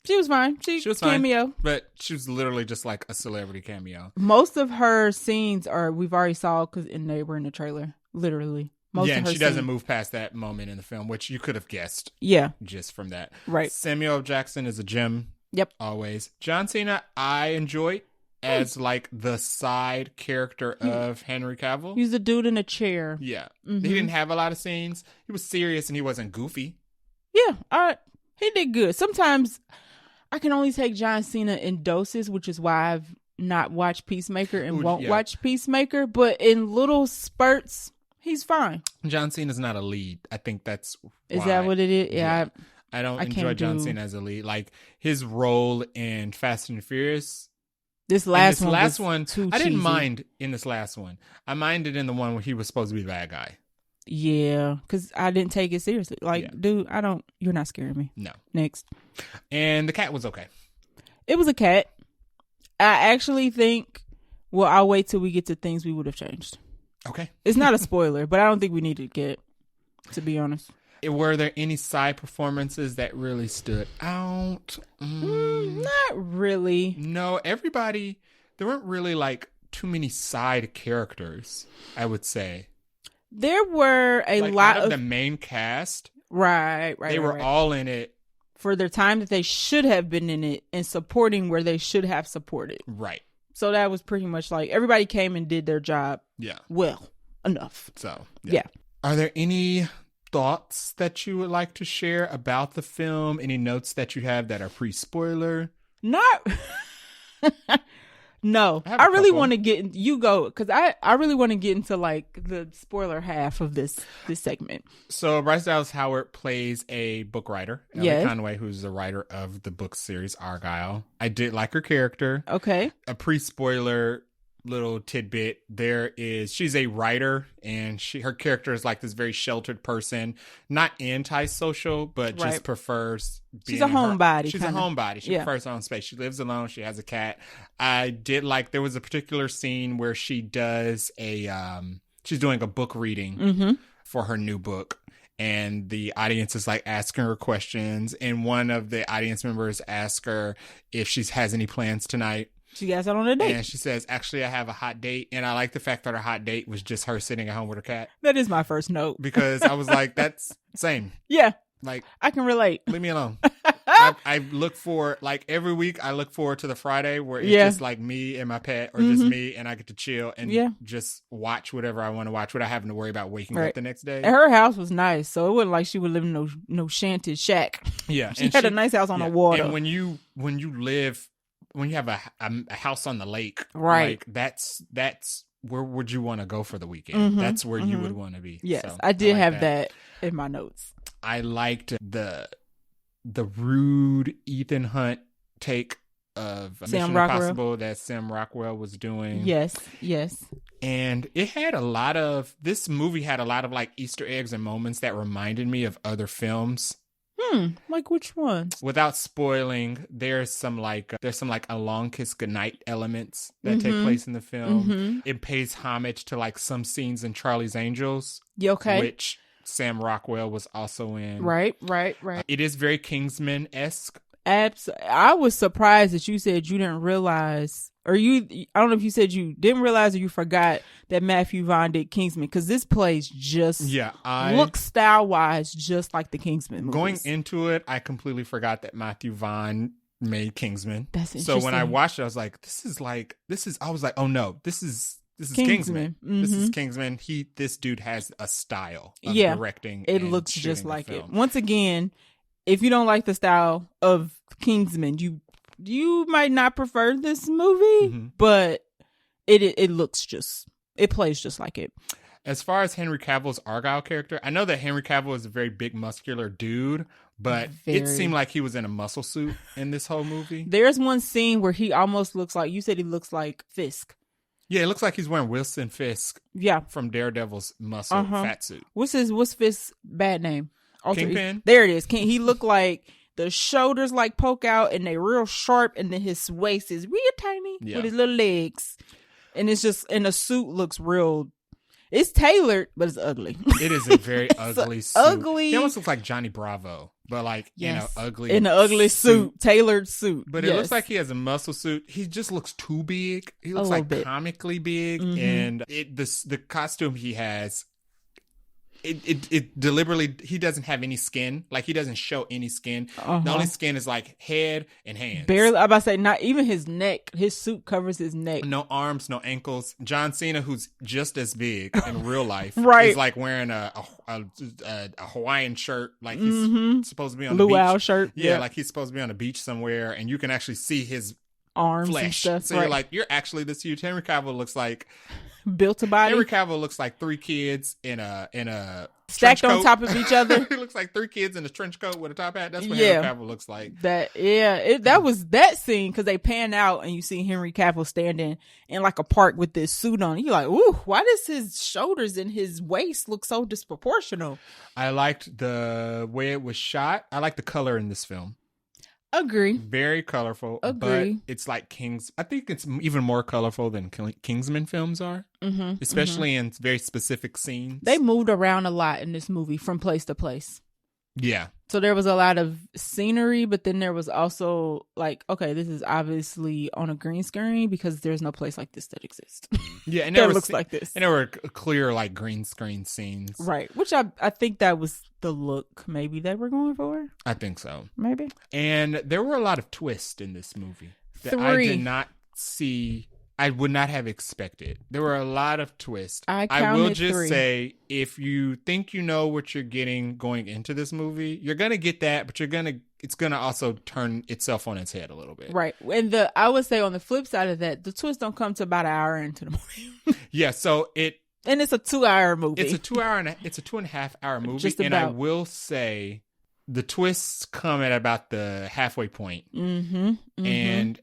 S1: She was fine. She was cameo.
S2: Fine, but she was literally just like a celebrity cameo.
S1: Most of her scenes we've already saw because they were in the trailer. Literally.
S2: And she doesn't move past that moment in the film, which you could have guessed.
S1: Yeah.
S2: Just from that.
S1: Right.
S2: Samuel Jackson is a gem.
S1: Yep.
S2: Always. John Cena, I enjoy as like the side character of Henry Cavill.
S1: He's the dude in a chair.
S2: Yeah. He didn't have a lot of scenes. He was serious and he wasn't goofy.
S1: Yeah. He did good. Sometimes I can only take John Cena in doses, which is why I've not watched Peacemaker and won't watch Peacemaker. But in little spurts, he's fine.
S2: John Cena's not a lead. I think that's why.
S1: Is that what it is? Yeah.
S2: I don't enjoy John Cena as a lead. Like his role in Fast and Furious.
S1: This last one,
S2: I didn't mind in this last one. I minded in the one where he was supposed to be the bad guy.
S1: Yeah, because I didn't take it seriously. Dude, you're not scaring me.
S2: No.
S1: Next.
S2: And the cat was okay.
S1: It was a cat. I actually think, I'll wait till we get to things we would have changed.
S2: Okay.
S1: It's not a spoiler, but I don't think we need to get, to be honest.
S2: Were there any side performances that really stood out?
S1: Not really.
S2: No, everybody. There weren't really like too many side characters, I would say.
S1: There were a lot
S2: of the main cast.
S1: Right.
S2: They were all in it.
S1: For their time that they should have been in it and supporting where they should have supported.
S2: Right.
S1: So that was pretty much like everybody came and did their job.
S2: Yeah.
S1: Well, enough.
S2: So,
S1: yeah.
S2: Are there any thoughts that you would like to share about the film? Any notes that you have that are pre-spoiler?
S1: Not... No, I really want to get you go because I really want to get into like the spoiler half of this segment.
S2: So Bryce Dallas Howard plays a book writer, Ellie Conway, who's the writer of the book series Argylle. I did like her character.
S1: Okay,
S2: a pre-spoiler little tidbit she's a writer, and her character is like this very sheltered person, not antisocial, but just prefers being
S1: she's a homebody.
S2: She's a homebody. She prefers her own space. She lives alone. She has a cat. I did like there was a particular scene where she does she's doing a book reading for her new book, and the audience is like asking her questions, and one of the audience members asks her if she has any plans tonight.
S1: She gets out on a date.
S2: And she says, actually, I have a hot date. And I like the fact that her hot date was just her sitting at home with her cat.
S1: That is my first note.
S2: Because I was like, that's same.
S1: Yeah.
S2: Like,
S1: I can relate.
S2: Leave me alone. I look for, like, every week I look forward to the Friday where it's just like me and my pet, or just me and I get to chill and just watch whatever I want to watch without having to worry about waking up the next day.
S1: And her house was nice, so it wasn't like she would live in no shanty shack.
S2: Yeah.
S1: She had a nice house on the water.
S2: And when you have a house on the lake,
S1: right?
S2: Like that's where would you want to go for the weekend? That's where you would want to be.
S1: Yes,
S2: so,
S1: I did have that in my notes.
S2: I liked the rude Ethan Hunt take of Mission Impossible that Sam Rockwell was doing.
S1: Yes.
S2: And this movie had a lot of like Easter eggs and moments that reminded me of other films.
S1: Like which ones?
S2: Without spoiling, there's some like A Long Kiss Goodnight elements that take place in the film. It pays homage to like some scenes in Charlie's Angels.
S1: Okay.
S2: Which Sam Rockwell was also in.
S1: Right.
S2: It is very Kingsman-esque.
S1: I was surprised that you said you didn't realize, or I don't know if you said you didn't realize or you forgot that Matthew Vaughn did Kingsman, because this plays looks style-wise just like the Kingsman movies.
S2: Going into it, I completely forgot that Matthew Vaughn made Kingsman.
S1: That's interesting.
S2: So when I watched it, I was like, I was like, oh no, this is Kingsman. This is Kingsman. This dude has a style of directing.
S1: It looks just like it. Once again, if you don't like the style of Kingsman, you might not prefer this movie, but it plays just like it.
S2: As far as Henry Cavill's Argylle character, I know that Henry Cavill is a very big muscular dude, but it seemed like he was in a muscle suit in this whole movie.
S1: There's one scene where he almost looks like, you said he looks like Fisk.
S2: Yeah, it looks like he's wearing Wilson Fisk.
S1: Yeah,
S2: from Daredevil's muscle fat suit.
S1: What's Fisk's bad name?
S2: Kingpin.
S1: There it is. He look like the shoulders like poke out and they real sharp, and then his waist is real tiny with his little legs, and it's just, and the suit looks real. It's tailored, but it's ugly.
S2: It is a very ugly suit.
S1: Ugly.
S2: He almost looks like Johnny Bravo, but like in an
S1: ugly suit, tailored suit.
S2: But it looks like he has a muscle suit. He just looks too big. He looks like comically big, and the costume he has. It deliberately, he doesn't have any skin. Like, he doesn't show any skin. The only skin is like head and hands.
S1: Barely. I'm about to say, not even his neck. His suit covers his neck.
S2: No arms, no ankles. John Cena, who's just as big in real life, is like wearing a Hawaiian shirt. Like he's supposed to be on the beach.
S1: Luau shirt.
S2: Yeah, like he's supposed to be on a beach somewhere, and you can actually see his
S1: arms
S2: flesh.
S1: And stuff.
S2: So you're like, you're actually this huge. Henry Cavill looks like
S1: built a body.
S2: Henry Cavill looks like three kids in a
S1: stacked on top of each other.
S2: He looks like three kids in a trench coat with a top hat. That's what Henry Cavill looks like.
S1: That was that scene, because they pan out and you see Henry Cavill standing in like a park with this suit on. You're like, ooh, why does his shoulders and his waist look so disproportional?
S2: I liked the way it was shot. I like the color in this film.
S1: Agree.
S2: Very colorful.
S1: Agree.
S2: But it's like I think it's even more colorful than Kingsman films are. Especially in very specific scenes.
S1: They moved around a lot in this movie from place to place.
S2: Yeah.
S1: So there was a lot of scenery, but then there was also like, okay, this is obviously on a green screen because there's no place like this that exists.
S2: Yeah, and
S1: that looks like this.
S2: And there were clear like green screen scenes.
S1: Right, which I think that was the look maybe they were going for.
S2: I think so.
S1: Maybe.
S2: And there were a lot of twists in this movie that
S1: 3.
S2: I did not see. I would not have expected. There were a lot of twists. I will just
S1: 3.
S2: say, if you think you know what you're getting going into this movie, you're gonna get that, but it's gonna also turn itself on its head a little bit.
S1: Right. And I would say on the flip side of that, the twists don't come to about an hour into the movie.
S2: Yeah, so
S1: and it's a 2-hour movie.
S2: It's a 2.5 hour movie.
S1: Just
S2: and I
S1: about.
S2: will say the twists come at about the halfway point. And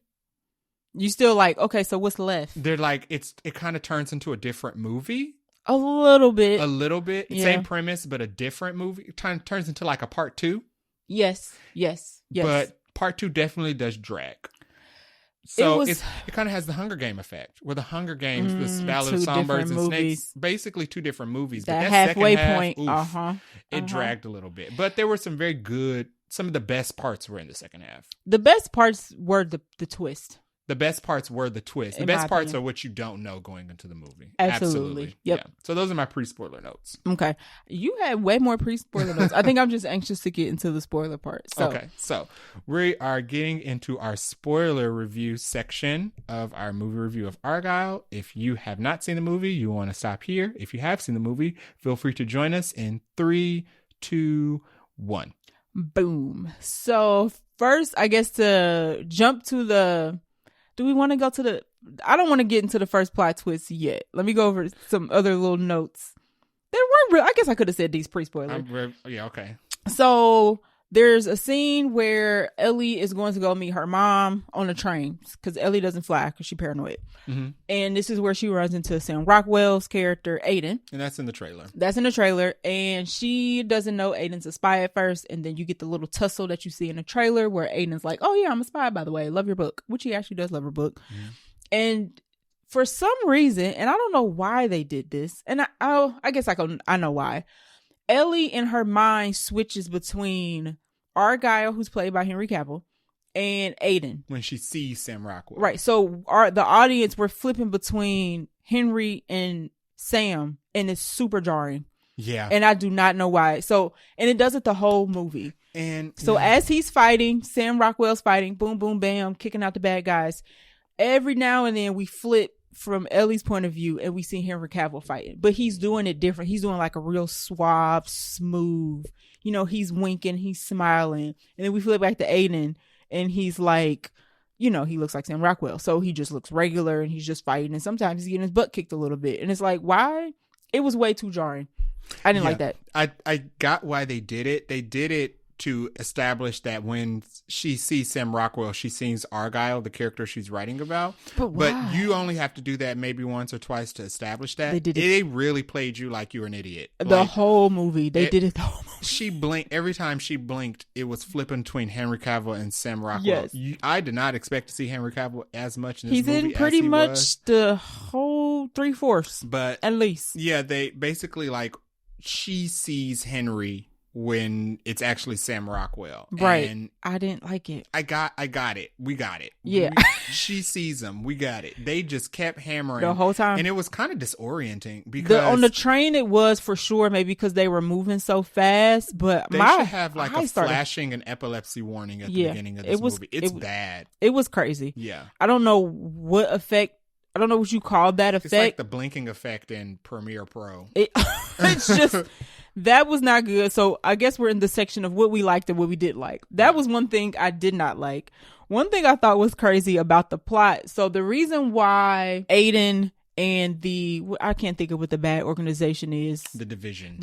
S1: you still like, okay, so what's left?
S2: they're like, it kind of turns into a different movie.
S1: A little bit. Yeah.
S2: Same premise, but a different movie. It turns into like a part 2.
S1: Yes.
S2: But part 2 definitely does drag. So it kind of has the Hunger Game effect, where the Hunger Games, the Ballad of Songbirds and Snakes, basically 2 different movies.
S1: That
S2: but
S1: halfway
S2: second half,
S1: point,
S2: it dragged a little bit. But there were some very good, some of the best parts were in the second half.
S1: The best parts were the twist.
S2: The best parts were the twist. The best parts are what you don't know going into the movie.
S1: Absolutely. Yep.
S2: Yeah. So those are my pre-spoiler notes.
S1: Okay. You had way more pre-spoiler notes. I think I'm just anxious to get into the spoiler part. So.
S2: Okay. So we are getting into our spoiler review section of our movie review of Argylle. If you have not seen the movie, you want to stop here. If you have seen the movie, feel free to join us in 3, 2, 1.
S1: Boom. So first, I guess to jump to do we want to go to I don't want to get into the first plot twist yet. Let me go over some other little notes. There weren't real. I guess I could have said these pre-spoilers.
S2: Yeah, okay.
S1: So there's a scene where Ellie is going to go meet her mom on a train because Ellie doesn't fly because she's paranoid. And this is where she runs into Sam Rockwell's character, Hayden.
S2: And that's in the trailer.
S1: And she doesn't know Aiden's a spy at first. And then you get the little tussle that you see in the trailer where Aiden's like, oh yeah, I'm a spy, by the way. Love your book. Which he actually does love her book. And for some reason, and I don't know why they did this. And I guess I know why. Ellie in her mind switches between Argylle, who's played by Henry Cavill, and Hayden
S2: when she sees Sam Rockwell.
S1: Right. So the audience, we're flipping between Henry and Sam, and it's super jarring.
S2: Yeah.
S1: And I do not know why. So, and it does it the whole movie.
S2: And
S1: so as he's fighting, Sam Rockwell's fighting, boom, boom, bam, kicking out the bad guys. Every now and then we flip from Ellie's point of view and we see Henry Cavill fighting, but he's doing it different. He's doing like a real suave, smooth, he's winking, he's smiling. And then we flip back to Aiden and he's like, he looks like Sam Rockwell. So he just looks regular and he's just fighting. And sometimes he's getting his butt kicked a little bit. And it's like, why? It was way too jarring. I didn't like that.
S2: I got why they did it. They did it to establish that when she sees Sam Rockwell, she sees Argylle, the character she's writing about. But you only have to do that maybe once or twice to establish that.
S1: They did it.
S2: They really played you like you were an idiot.
S1: The whole movie. They did it the whole movie.
S2: She blinked. Every time she blinked, it was flipping between Henry Cavill and Sam Rockwell.
S1: Yes.
S2: I did not expect to see Henry Cavill as much in this
S1: He's
S2: movie
S1: in pretty
S2: as he
S1: much
S2: was.
S1: the whole 3/4.
S2: But
S1: at least.
S2: Yeah, they basically she sees Henry when it's actually Sam Rockwell.
S1: Right.
S2: And
S1: I didn't like it.
S2: I got it. We got it.
S1: Yeah.
S2: She sees him. We got it. They just kept hammering
S1: the whole time.
S2: And it was kind of disorienting because
S1: on the train it was for sure, maybe because they were moving so fast, but
S2: they should have a flashing and epilepsy warning at the beginning of this movie. It's bad.
S1: It was crazy.
S2: Yeah.
S1: I don't know what effect. I don't know what you call that effect.
S2: It's like the blinking effect in Premiere Pro.
S1: It's just, that was not good. So I guess we're in the section of what we liked and what we didn't like. That was one thing I did not like. One thing I thought was crazy about the plot. So the reason why Aiden and I can't think of what the bad organization is.
S2: The Division.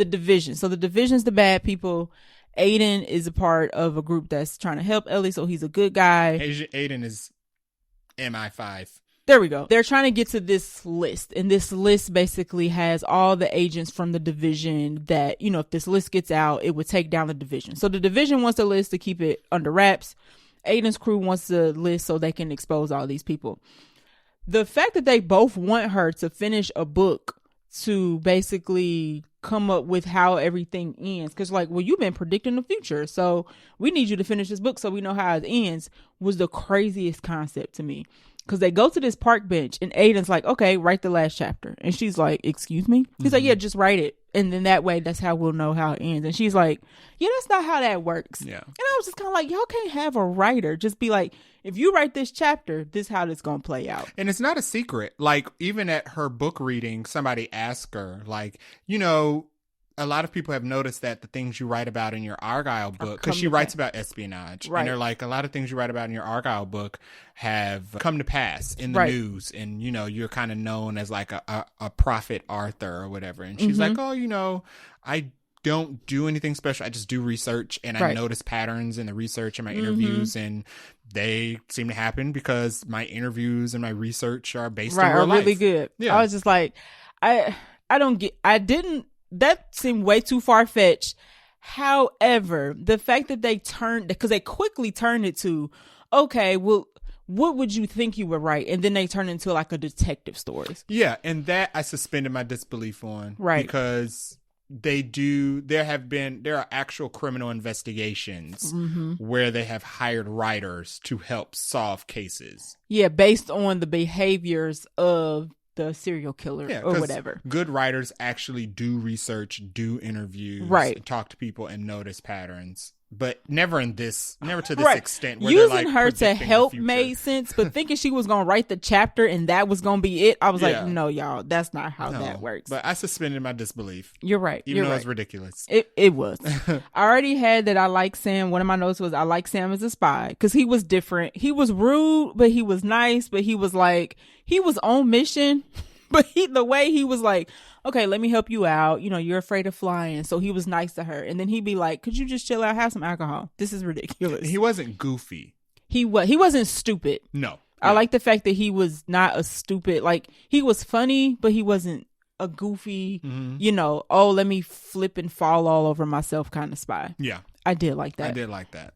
S1: So the Division's the bad people. Aiden is a part of a group that's trying to help Ellie. So he's a good guy.
S2: Aiden is MI5.
S1: There we go. They're trying to get to this list, and this list basically has all the agents from the Division that, if this list gets out, it would take down the Division. So the Division wants the list to keep it under wraps. Aiden's crew wants the list so they can expose all these people. The fact that they both want her to finish a book to basically come up with how everything ends. Because like, well, you've been predicting the future, so we need you to finish this book so we know how it ends, was the craziest concept to me. Because they go to this park bench and Aiden's like, okay, write the last chapter. And she's like, excuse me? He's like, yeah, just write it. And then that way, that's how we'll know how it ends. And she's like, yeah, that's not how that works. Yeah. And I was just kind of like, y'all can't have a writer just be like, if you write this chapter, this is how this going to play out.
S2: And it's not a secret. Like, even at her book reading, somebody asked her, like, you know, a lot of people have noticed that the things you write about in your Argylle book, because she writes about espionage, right. And they're like, a lot of things you write about in your Argylle book have come to pass in the news, and you know, you're kind of known as like a prophet Arthur or whatever. And she's like, oh, you know, I don't do anything special. I just do research, and I notice patterns in the research and my interviews, and they seem to happen because my interviews and my research are based in real life.
S1: Really good. Yeah. I was just like, that seemed way too far-fetched. However, the fact that because they quickly turned it to, okay, well, what would you think you were right? And then they turn into like a detective stories.
S2: Yeah, and that I suspended my disbelief on. Right. Because there are actual criminal investigations where they have hired writers to help solve cases.
S1: Yeah, based on the behaviors of the serial killer or whatever.
S2: Good writers actually do research, do interviews, talk to people and notice patterns. But never to this extent. Where
S1: using
S2: like
S1: her to help made sense, but thinking she was going to write the chapter and that was going to be it, I was like, no, y'all, that's not how that works.
S2: But I suspended my disbelief.
S1: You're right.
S2: Even though it's ridiculous.
S1: It was. I already had that I like Sam. One of my notes was I like Sam as a spy because he was different. He was rude, but he was nice, but he was like, he was on mission. But the way he was like, okay, let me help you out. You know, you're afraid of flying. So he was nice to her. And then he'd be like, could you just chill out, have some alcohol? This is ridiculous.
S2: He wasn't goofy.
S1: He wasn't stupid.
S2: No.
S1: I like the fact that he was not a stupid, like he was funny, but he wasn't a goofy, you know, oh, let me flip and fall all over myself kind of spy.
S2: Yeah.
S1: I did like that.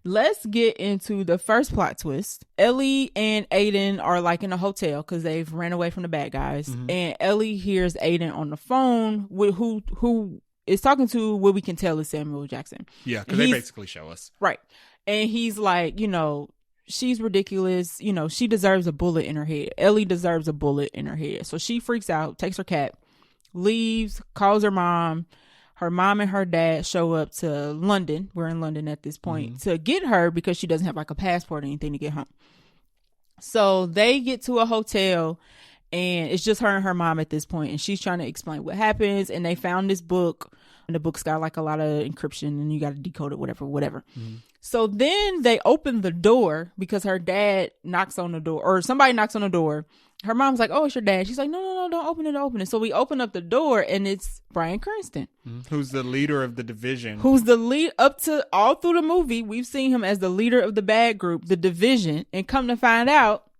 S1: Let's get into the first plot twist. Ellie and Aiden are like in a hotel because they've ran away from the bad guys. And Ellie hears Aiden on the phone with who is talking to what we can tell is Samuel Jackson.
S2: Yeah, because they basically show us.
S1: Right. And he's like, you know, she's ridiculous. You know, she deserves a bullet in her head. Ellie deserves a bullet in her head. So she freaks out, takes her cat, leaves, calls her mom. Her mom and her dad show up to London. We're in London at this point to get her because she doesn't have like a passport or anything to get home. So they get to a hotel and it's just her and her mom at this point. And she's trying to explain what happens. And they found this book and the book's got like a lot of encryption and you got to decode it, whatever. So then they open the door because her dad knocks on the door or somebody knocks on the door. Her mom's like, oh, it's your dad. She's like, no, don't open it. So we open up the door and it's Bryan Cranston.
S2: Who's the leader of the division.
S1: Who's the lead up to all through the movie. We've seen him as the leader of the bad group, the division. And come to find out,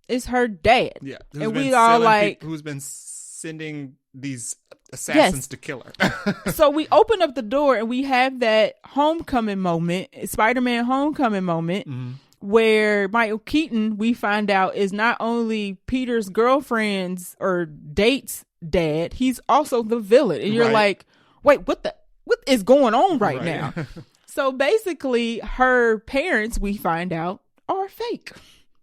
S1: it's her dad.
S2: Yeah.
S1: And we all like.
S2: Who's been sending these assassins to kill her.
S1: So we open up the door and we have that homecoming moment, Spider-Man homecoming moment. Where Michael Keaton, we find out, is not only Peter's girlfriend's or date's dad, he's also the villain. And you're like, wait, what is going on right now? So basically, her parents, we find out, are fake.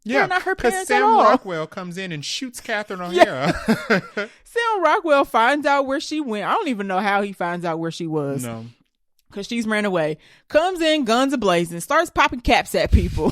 S2: Yeah,
S1: they're not her parents
S2: Sam
S1: at all.
S2: Rockwell comes in and shoots Catherine O'Hara.
S1: Sam Rockwell finds out where she went. I don't even know how he finds out where she was.
S2: No.
S1: Because she's ran away. Comes in, guns a-blazing, starts popping caps at people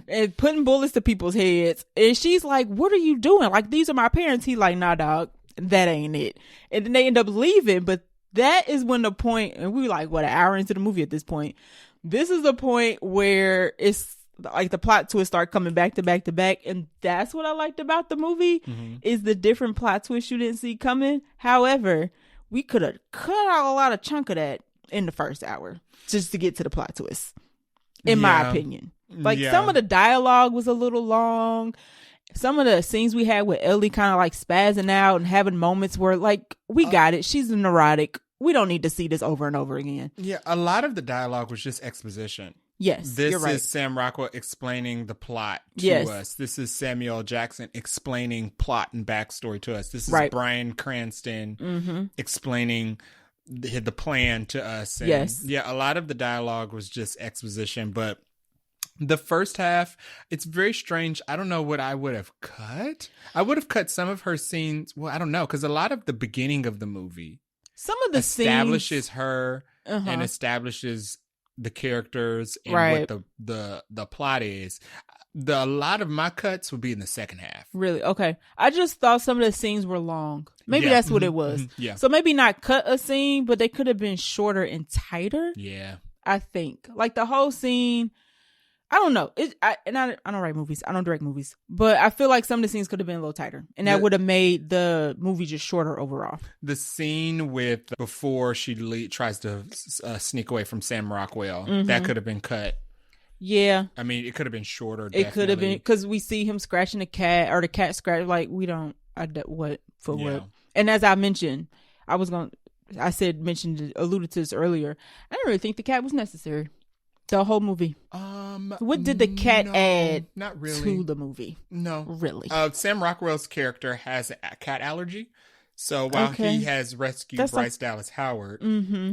S1: and putting bullets to people's heads. And she's like, what are you doing? Like, these are my parents. He's like, nah, dog, that ain't it. And then they end up leaving. But that is when the point, and we were like, what, an hour into the movie at this point. This is the point where it's like the plot twists start coming back to back to back. And that's what I liked about the movie is the different plot twists you didn't see coming. However, we could have cut out a lot of chunk of that in the first hour just to get to the plot twist, in my opinion. Like some of the dialogue was a little long. Some of the scenes we had with Ellie kind of like spazzing out and having moments where like, we got it. She's a neurotic. We don't need to see this over and over again.
S2: Yeah. A lot of the dialogue was just exposition.
S1: Yes,
S2: This
S1: you're right.
S2: is Sam Rockwell explaining the plot to
S1: Yes.
S2: us. This is Samuel Jackson explaining plot and backstory to us. This is
S1: Right.
S2: Bryan Cranston explaining the plan to us. And
S1: Yes.
S2: yeah, a lot of the dialogue was just exposition, but the first half, it's very strange. I don't know what I would have cut. I would have cut some of her scenes. Well, I don't know, because a lot of the beginning of the movie
S1: Some of the
S2: establishes
S1: scenes,
S2: her and establishes the characters and
S1: Right.
S2: what the plot is. A lot of my cuts would be in the second half.
S1: really, okay. I just thought some of the scenes were long. Maybe
S2: Yeah.
S1: that's what it was.
S2: Yeah.
S1: So maybe not cut a scene, but they could have been shorter and tighter.
S2: Yeah.
S1: I think like the whole scene. I don't know. I don't write movies. I don't direct movies, but I feel like some of the scenes could have been a little tighter, and that would have made the movie just shorter overall.
S2: The scene with before she tries to sneak away from Sam Rockwell, that could have been cut.
S1: Yeah,
S2: I mean, it could have been shorter.
S1: it could have been because we see him scratching the cat or the cat scratch. Like we don't. What. And as I mentioned, alluded to this earlier. I didn't really think the cat was necessary. The whole movie. What did the cat add
S2: not really.
S1: to the movie?
S2: No.
S1: Really?
S2: Sam Rockwell's character has a cat allergy. So while he has rescued Bryce Dallas Howard,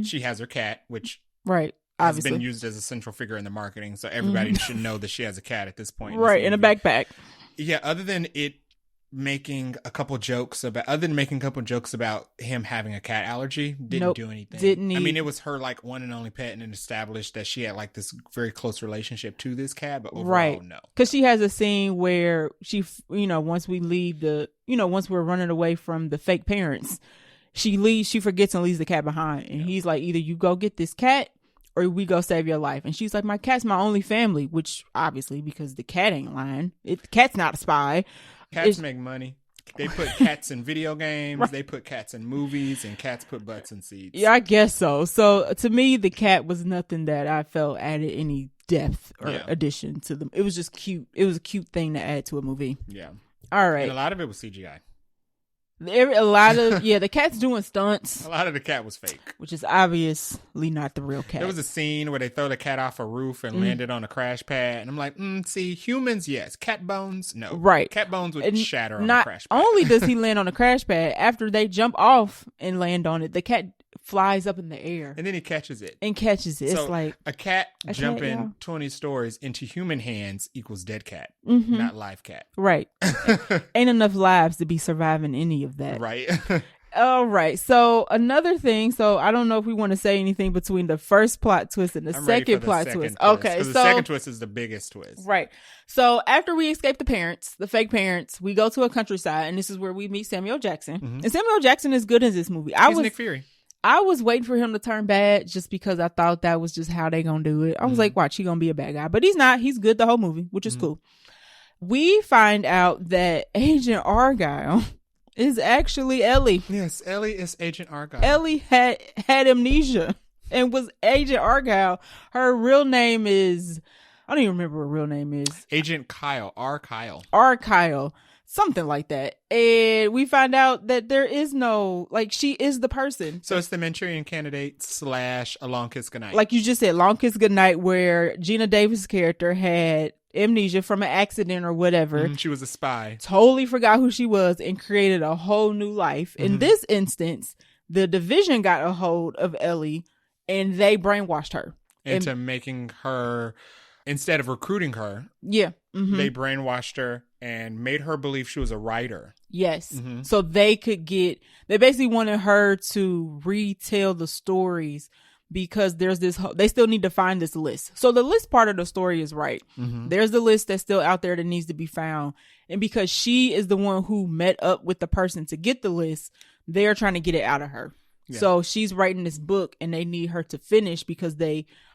S2: she has her cat, which
S1: right.
S2: has
S1: Obviously.
S2: been used as a central figure in the marketing. So everybody should know that she has a cat at this point.
S1: Right, in a backpack.
S2: Yeah, other than making a couple jokes about him having a cat allergy, didn't do anything. I mean, it was her like one and only pet, and it established that she had like this very close relationship to this cat, but overall, no.
S1: Because she has a scene where she, once we leave once we're running away from the fake parents, she forgets and leaves the cat behind, and he's like, either you go get this cat or we go save your life. And she's like, my cat's my only family, which obviously because the cat ain't lying. The cat's not a spy.
S2: Cats make money. They put cats in video games. Right. They put cats in movies, and cats put butts in seats.
S1: Yeah, I guess so. So to me, the cat was nothing that I felt added any depth or addition to them. It was just cute. It was a cute thing to add to a movie.
S2: Yeah.
S1: All right.
S2: And a lot of it was CGI.
S1: The cat's doing stunts.
S2: A lot of the cat was fake,
S1: which is obviously not the real cat.
S2: There was a scene where they throw the cat off a roof and landed on a crash pad, and I'm like, see, humans, yes, cat bones, no.
S1: Right,
S2: cat bones would shatter on a crash pad.
S1: Not only does he land on a crash pad, after they jump off and land on it, the cat flies up in the air,
S2: and then he catches it.
S1: So it's like
S2: a cat jumping 20 stories into human hands equals dead cat, not live cat.
S1: Right. Ain't enough lives to be surviving any of that.
S2: Right.
S1: All right. So another thing. So I don't know if we want to say anything between the first plot twist and the second plot twist. Okay. So
S2: the second twist is the biggest twist.
S1: Right. So after we escape the fake parents, we go to a countryside, and this is where we meet Samuel Jackson. And Samuel Jackson is good in this movie.
S2: He's Nick Fury.
S1: I was waiting for him to turn bad just because I thought that was just how they gonna do it. I was like, watch, he gonna be a bad guy. But he's not. He's good the whole movie, which is cool. We find out that Agent Argylle is actually Ellie.
S2: Yes, Ellie is Agent Argylle.
S1: Ellie had amnesia and was Agent Argylle. Her real name is... I don't even remember what her real name is.
S2: Agent Kyle.
S1: Argylle. Something like that. And we find out that there is no, she is the person.
S2: So it's the Manchurian Candidate / A Long Kiss Goodnight.
S1: Like you just said, Long Kiss Goodnight, where Gina Davis' character had amnesia from an accident or whatever.
S2: She was a spy.
S1: Totally forgot who she was and created a whole new life. In this instance, the Division got a hold of Ellie and they brainwashed her.
S2: Into making her, instead of recruiting her.
S1: Yeah.
S2: They brainwashed her and made her believe she was a writer.
S1: Yes. So they basically wanted her to retell the stories because there's they still need to find this list. So the list part of the story is right. There's the list that's still out there that needs to be found. And because she is the one who met up with the person to get the list, they're trying to get it out of her. Yeah. So she's writing this book and they need her to finish because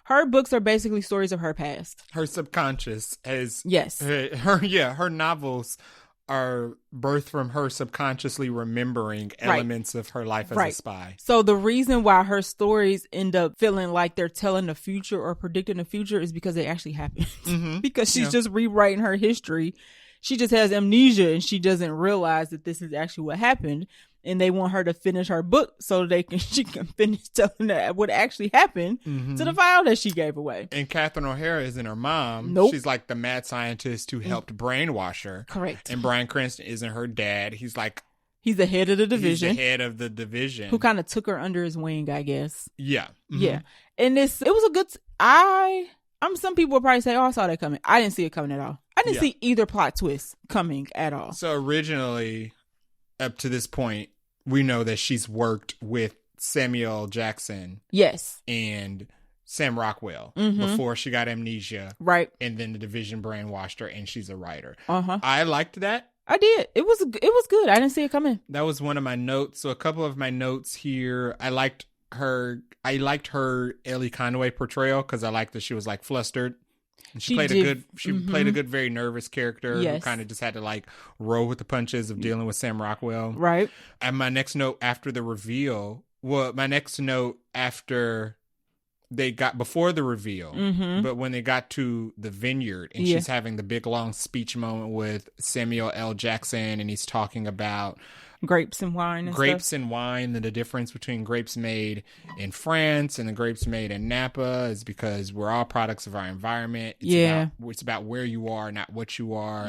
S1: her books are basically stories of her past.
S2: Her subconscious is...
S1: Yes.
S2: Her novels are birthed from her subconsciously remembering elements of her life as a spy.
S1: So the reason why her stories end up feeling like they're telling the future or predicting the future is because they actually happened. Because she's just rewriting her history. She just has amnesia and she doesn't realize that this is actually what happened. and they want her to finish her book so she can finish telling that what actually happened to the file that she gave away.
S2: And Catherine O'Hara isn't her mom.
S1: Nope.
S2: She's like the mad scientist who helped brainwash her.
S1: Correct.
S2: And Bryan Cranston isn't her dad. He's
S1: the head of the division.
S2: He's the head of the division.
S1: Who kind of took her under his wing, I guess.
S2: Yeah. Mm-hmm.
S1: Yeah. And it was a good... some people will probably say, oh, I saw that coming. I didn't see it coming at all. I didn't see either plot twist coming at all.
S2: So originally, up to this point, we know that she's worked with Samuel Jackson.
S1: Yes.
S2: And Sam Rockwell before she got amnesia.
S1: Right.
S2: And then the division brainwashed her and she's a writer.
S1: Uh-huh.
S2: I liked that.
S1: I did. It was good. I didn't see it coming.
S2: That was one of my notes. So a couple of my notes here, I liked her Ellie Conway portrayal because I liked that she was like flustered. And she played a good, very nervous character who kind of just had to like roll with the punches of dealing with Sam Rockwell.
S1: Right.
S2: And my next note after the reveal, before the reveal, but when they got to the vineyard and she's having the big long speech moment with Samuel L. Jackson and he's talking about
S1: grapes and wine
S2: and the difference between grapes made in France and the grapes made in Napa is because we're all products of our environment. It's about where you are, not what you are.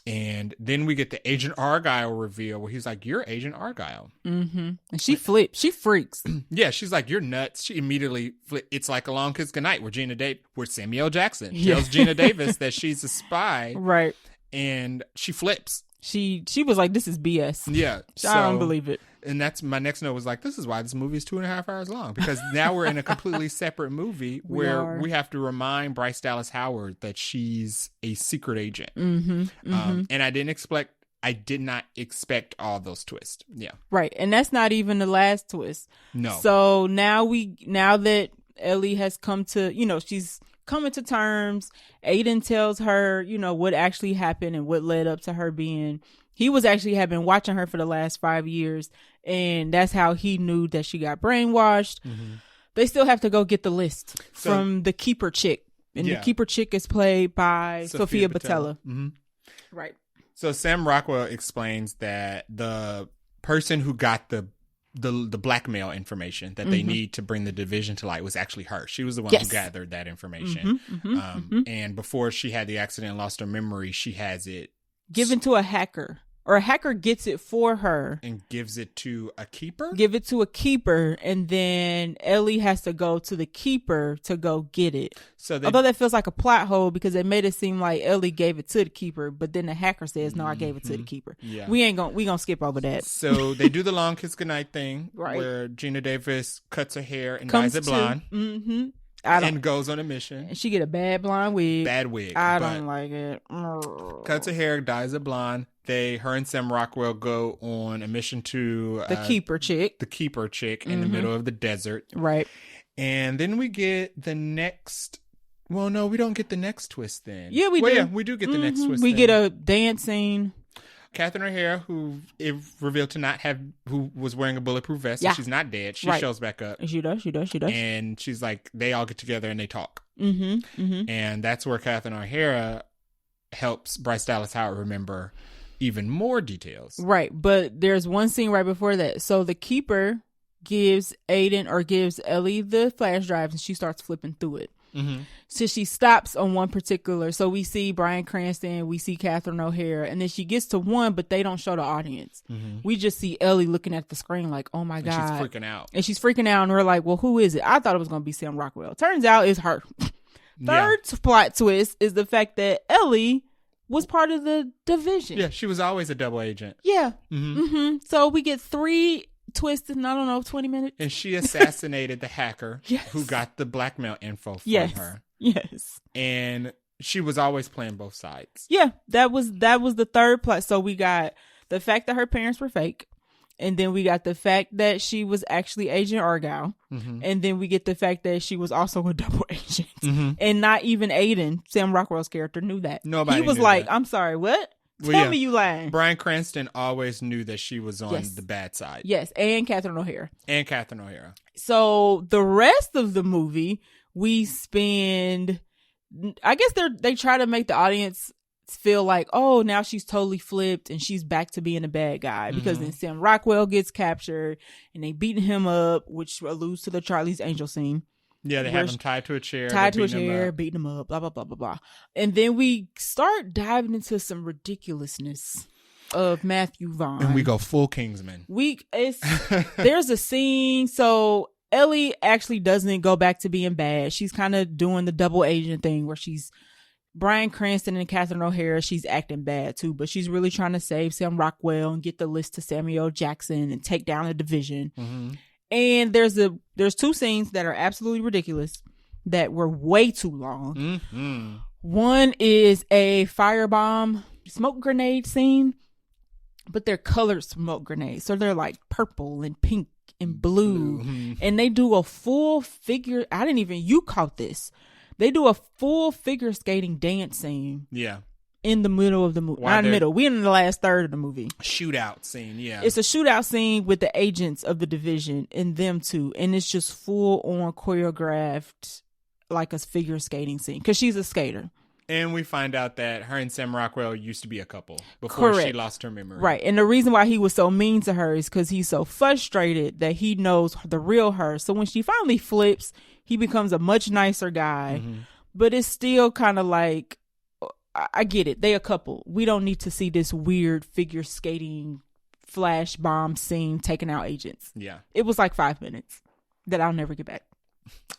S2: And then we get the Agent Argylle reveal where he's like, "You're Agent Argylle."
S1: And she flips. She freaks.
S2: Yeah, she's like, "You're nuts." She immediately it's like A Long Kiss Goodnight where Samuel Jackson tells Gina Davis that she's a spy.
S1: Right.
S2: And she flips.
S1: She was like, "This is BS."
S2: Yeah.
S1: I don't believe it.
S2: And that's my next note was like, this is why this movie is 2.5 hours long, because now we're in a completely separate movie where we have to remind Bryce Dallas Howard that she's a secret agent. And I did not expect all those twists. Yeah.
S1: Right. And that's not even the last twist.
S2: No.
S1: So now that Ellie has come to, she's coming to terms, Aiden tells her, what actually happened and what led up to her he had been watching her for the last 5 years, and that's how he knew that she got brainwashed. They still have to go get the list from the keeper chick, and the keeper chick is played by Sophia Patel. Right.
S2: So Sam Rockwell explains that the person who got the blackmail information that they need to bring the division to light was actually her. She was the one who gathered that information. And before she had the accident and lost her memory, she has it
S1: given to a hacker, or a hacker gets it for her
S2: and gives it to a keeper.
S1: And then Ellie has to go to the keeper to go get it. Although that feels like a plot hole because they made it seem like Ellie gave it to the keeper, but then the hacker says, "No, I gave it to the keeper." Yeah, we gonna skip over that.
S2: So they do the Long Kiss Goodnight thing, right? Where Gina Davis cuts her hair and dyes it blonde. And goes on a mission.
S1: And she get a bad blonde wig.
S2: Bad wig.
S1: I don't like it.
S2: Cuts her hair, dyes it blonde. Her and Sam Rockwell go on a mission to
S1: the keeper chick.
S2: In the middle of the desert.
S1: Right.
S2: And then we get the next. Well, no, we don't get the next twist then.
S1: Yeah, we do.
S2: Yeah, we do get the next twist.
S1: We get a dancing.
S2: Catherine O'Hara, who it revealed to not have, who was wearing a bulletproof vest, so she's not dead. She shows back up.
S1: She does.
S2: And she's like, they all get together and they talk. And that's where Catherine O'Hara helps Bryce Dallas Howard remember even more details.
S1: Right, but there's one scene right before that. So the keeper gives Ellie the flash drives and she starts flipping through it. So she stops on one particular. So we see Bryan Cranston, we see Catherine O'Hara, and then she gets to one, but they don't show the audience. We just see Ellie looking at the screen like, "Oh my God."
S2: She's freaking out.
S1: And we're like, well, who is it? I thought it was going to be Sam Rockwell. Turns out it's her. Third plot twist is the fact that Ellie was part of the division.
S2: Yeah, she was always a double agent.
S1: Yeah. So we get 3 twists in, 20 minutes.
S2: And she assassinated the hacker who got the blackmail info from her.
S1: Yes.
S2: And she was always playing both sides.
S1: Yeah, that was the third plot. So we got the fact that her parents were fake. And then we got the fact that she was actually Agent Argylle. And then we get the fact that she was also a double agent. And not even Aiden, Sam Rockwell's character, knew that.
S2: Nobody
S1: He was
S2: knew
S1: like,
S2: that.
S1: I'm sorry, what? Tell me you lying.
S2: Bryan Cranston always knew that she was on the bad side.
S1: Yes, and Catherine O'Hara.
S2: So
S1: the rest of the movie, we spend... I guess they try to make the audience feel like, oh, now she's totally flipped and she's back to being a bad guy, because then Sam Rockwell gets captured and they beating him up, which alludes to the Charlie's Angel scene.
S2: Yeah, they have him tied to a chair.
S1: Beating him up, blah, blah, blah, blah, blah. And then we start diving into some ridiculousness of Matthew Vaughn.
S2: And we go full Kingsman.
S1: There's a scene, so Ellie actually doesn't go back to being bad. She's kind of doing the double agent thing where she's Bryan Cranston and Catherine O'Hara. She's acting bad too, but she's really trying to save Sam Rockwell and get the list to Samuel Jackson and take down the division. And there's two scenes that are absolutely ridiculous that were way too long. One is a firebomb smoke grenade scene, but they're colored smoke grenades, so they're like purple and pink and blue. And they do a full figure. You caught this. They do a full figure skating dance scene.
S2: Yeah.
S1: In the middle of the movie. Not in the middle. We're in the last third of the movie.
S2: Shootout scene, yeah.
S1: It's a shootout scene with the agents of the division and them two. And it's just full on choreographed like a figure skating scene. Because she's a skater.
S2: And we find out that her and Sam Rockwell used to be a couple before she lost her memory.
S1: Right. And the reason why he was so mean to her is because he's so frustrated that he knows the real her. So when she finally flips, he becomes a much nicer guy. But it's still kind of like, I get it. They a couple. We don't need to see this weird figure skating flash bomb scene taking out agents.
S2: Yeah.
S1: It was like 5 minutes that I'll never get back.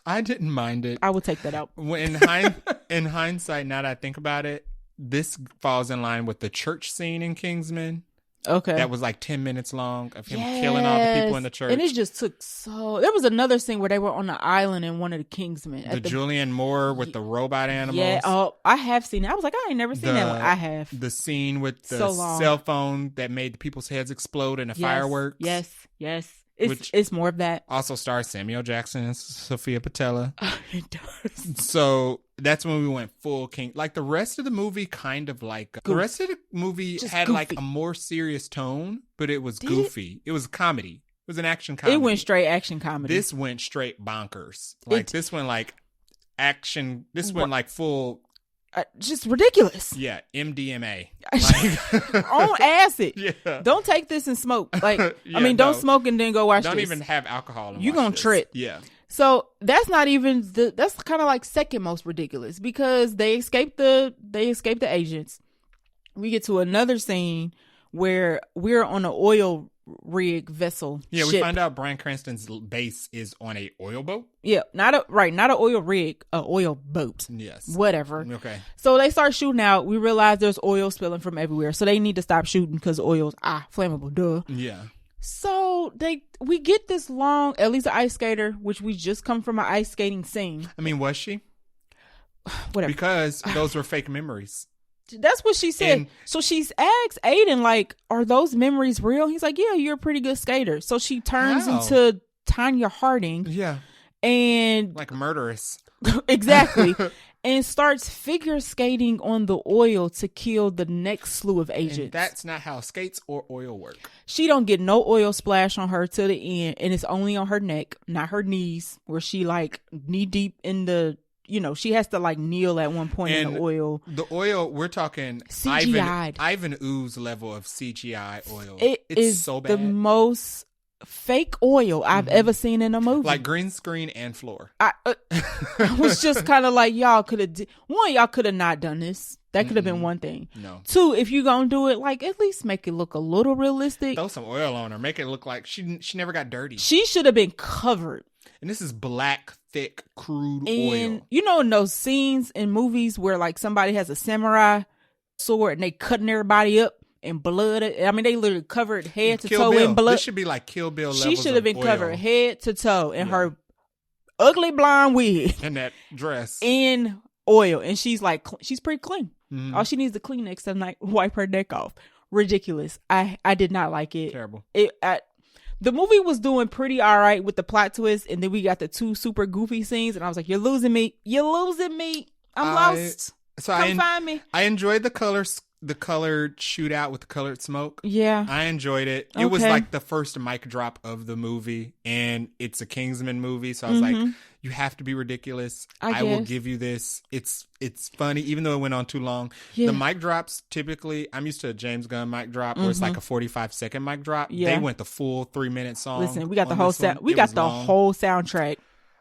S2: I didn't mind it.
S1: I would take that out.
S2: In hindsight, now that I think about it, this falls in line with the church scene in Kingsman.
S1: Okay.
S2: That was like 10 minutes long of him killing all the people in the church.
S1: And it just took there was another scene where they were on the island in one of the Kingsmen.
S2: The Julianne Moore with the robot animals.
S1: Yeah. Oh, I have seen it. I was like, I ain't never seen that one. I have.
S2: The scene with the cell phone that made the people's heads explode in the fireworks.
S1: Yes. It's more of that.
S2: Also stars Samuel Jackson and Sophia Patella.
S1: It does.
S2: So that's when we went full King. Like the rest of the movie, kind of like the rest of the movie just had goofy. Like a more serious tone, but it was goofy. It was a comedy. It was an action comedy.
S1: It went straight action comedy.
S2: This went straight bonkers. Like this went like action. This went like full.
S1: Just ridiculous.
S2: Yeah, MDMA.
S1: On acid.
S2: Yeah.
S1: Don't take this and smoke. Like, don't smoke and then go watch this.
S2: Don't even have alcohol.
S1: You're going to trip.
S2: Yeah.
S1: So that's not even that's kind of like second most ridiculous, because they escape the agents. We get to another scene where we're on an oil rig vessel.
S2: Yeah,
S1: ship.
S2: We find out Bryan Cranston's base is on a oil boat.
S1: Yeah, not an oil rig, a oil boat.
S2: Yes.
S1: Whatever.
S2: Okay.
S1: So they start shooting out. We realize there's oil spilling from everywhere. So they need to stop shooting because oil's flammable. Duh.
S2: Yeah.
S1: So we get this long, Ellie's an ice skater, which we just come from an ice skating scene.
S2: I mean, was she?
S1: Whatever.
S2: Because those were fake memories.
S1: That's what she said. And so she's asked Hayden, like, are those memories real? He's like, yeah, you're a pretty good skater. So she turns into Tanya Harding.
S2: Yeah.
S1: And
S2: like murderous.
S1: Exactly. And starts figure skating on the oil to kill the next slew of agents.
S2: And that's not how skates or oil work.
S1: She don't get no oil splash on her to the end, and it's only on her neck, not her knees, where she like knee deep in the, she has to like kneel at one point in the oil.
S2: The oil, we're talking
S1: CGI'd.
S2: Ivan Ooze level of CGI oil.
S1: It's
S2: so bad.
S1: The most fake oil I've ever seen in a movie.
S2: Like green screen and floor.
S1: I was just kind of like, y'all could have not done this. That could have been one thing.
S2: No.
S1: Two, if you're going to do it, like, at least make it look a little realistic.
S2: Throw some oil on her. Make it look like she never got dirty.
S1: She should have been covered.
S2: And this is black, thick, crude
S1: and,
S2: oil.
S1: In those scenes in movies where, like, somebody has a samurai sword and they cutting everybody up in blood. I mean, they literally covered head to toe in blood.
S2: This should be like Kill Bill levels.
S1: She should have been covered head to toe in her ugly blonde wig.
S2: And that dress.
S1: In oil. And she's like, she's pretty clean.
S2: Mm-hmm.
S1: All she needs to Kleenex to like wipe her neck off. Ridiculous. I did not like it.
S2: Terrible.
S1: The movie was doing pretty all right with the plot twist, and then we got the two super goofy scenes, and I was like, "You're losing me. You're losing me. I'm lost. Come find me."
S2: I enjoyed the colored shootout with the colored smoke.
S1: Yeah,
S2: I enjoyed it. It was like the first mic drop of the movie, and it's a Kingsman movie, so I was like, you have to be ridiculous.
S1: I
S2: will
S1: guess.
S2: give you this. It's funny, even though it went on too long.
S1: Yeah.
S2: The mic drops, typically, I'm used to a James Gunn mic drop where it's like a 45-second mic drop.
S1: Yeah.
S2: They went the full 3-minute song.
S1: Listen, we got the whole whole soundtrack.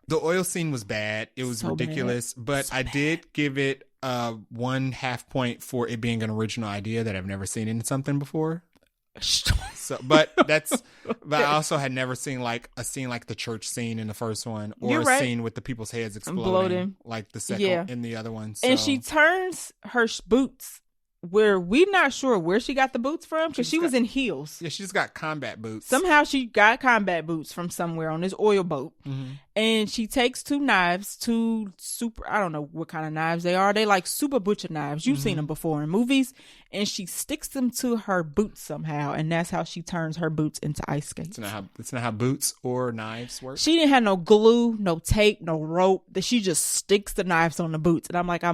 S2: The oil scene was bad. It was
S1: So
S2: ridiculous.
S1: bad.
S2: But
S1: So
S2: I
S1: bad.
S2: did give it 1/2 point for it being an original idea that I've never seen in something before. So, but I also had never seen like a scene like the church scene in the first one, or
S1: You're
S2: a
S1: right.
S2: scene with the people's heads exploding,
S1: Exploding.
S2: like the second in the other one. So.
S1: And she turns her boots where we're not sure where she got the boots from because she was in heels.
S2: Yeah, she's got combat boots.
S1: Somehow she got combat boots from somewhere on this oil boat.
S2: Mm-hmm.
S1: And she takes two knives, I don't know what kind of knives they are. They like super butcher knives. You've seen them before in movies. And she sticks them to her boots somehow. And that's how she turns her boots into ice skates.
S2: It's not how boots or knives work.
S1: She didn't have no glue, no tape, no rope. That she just sticks the knives on the boots. And I'm like,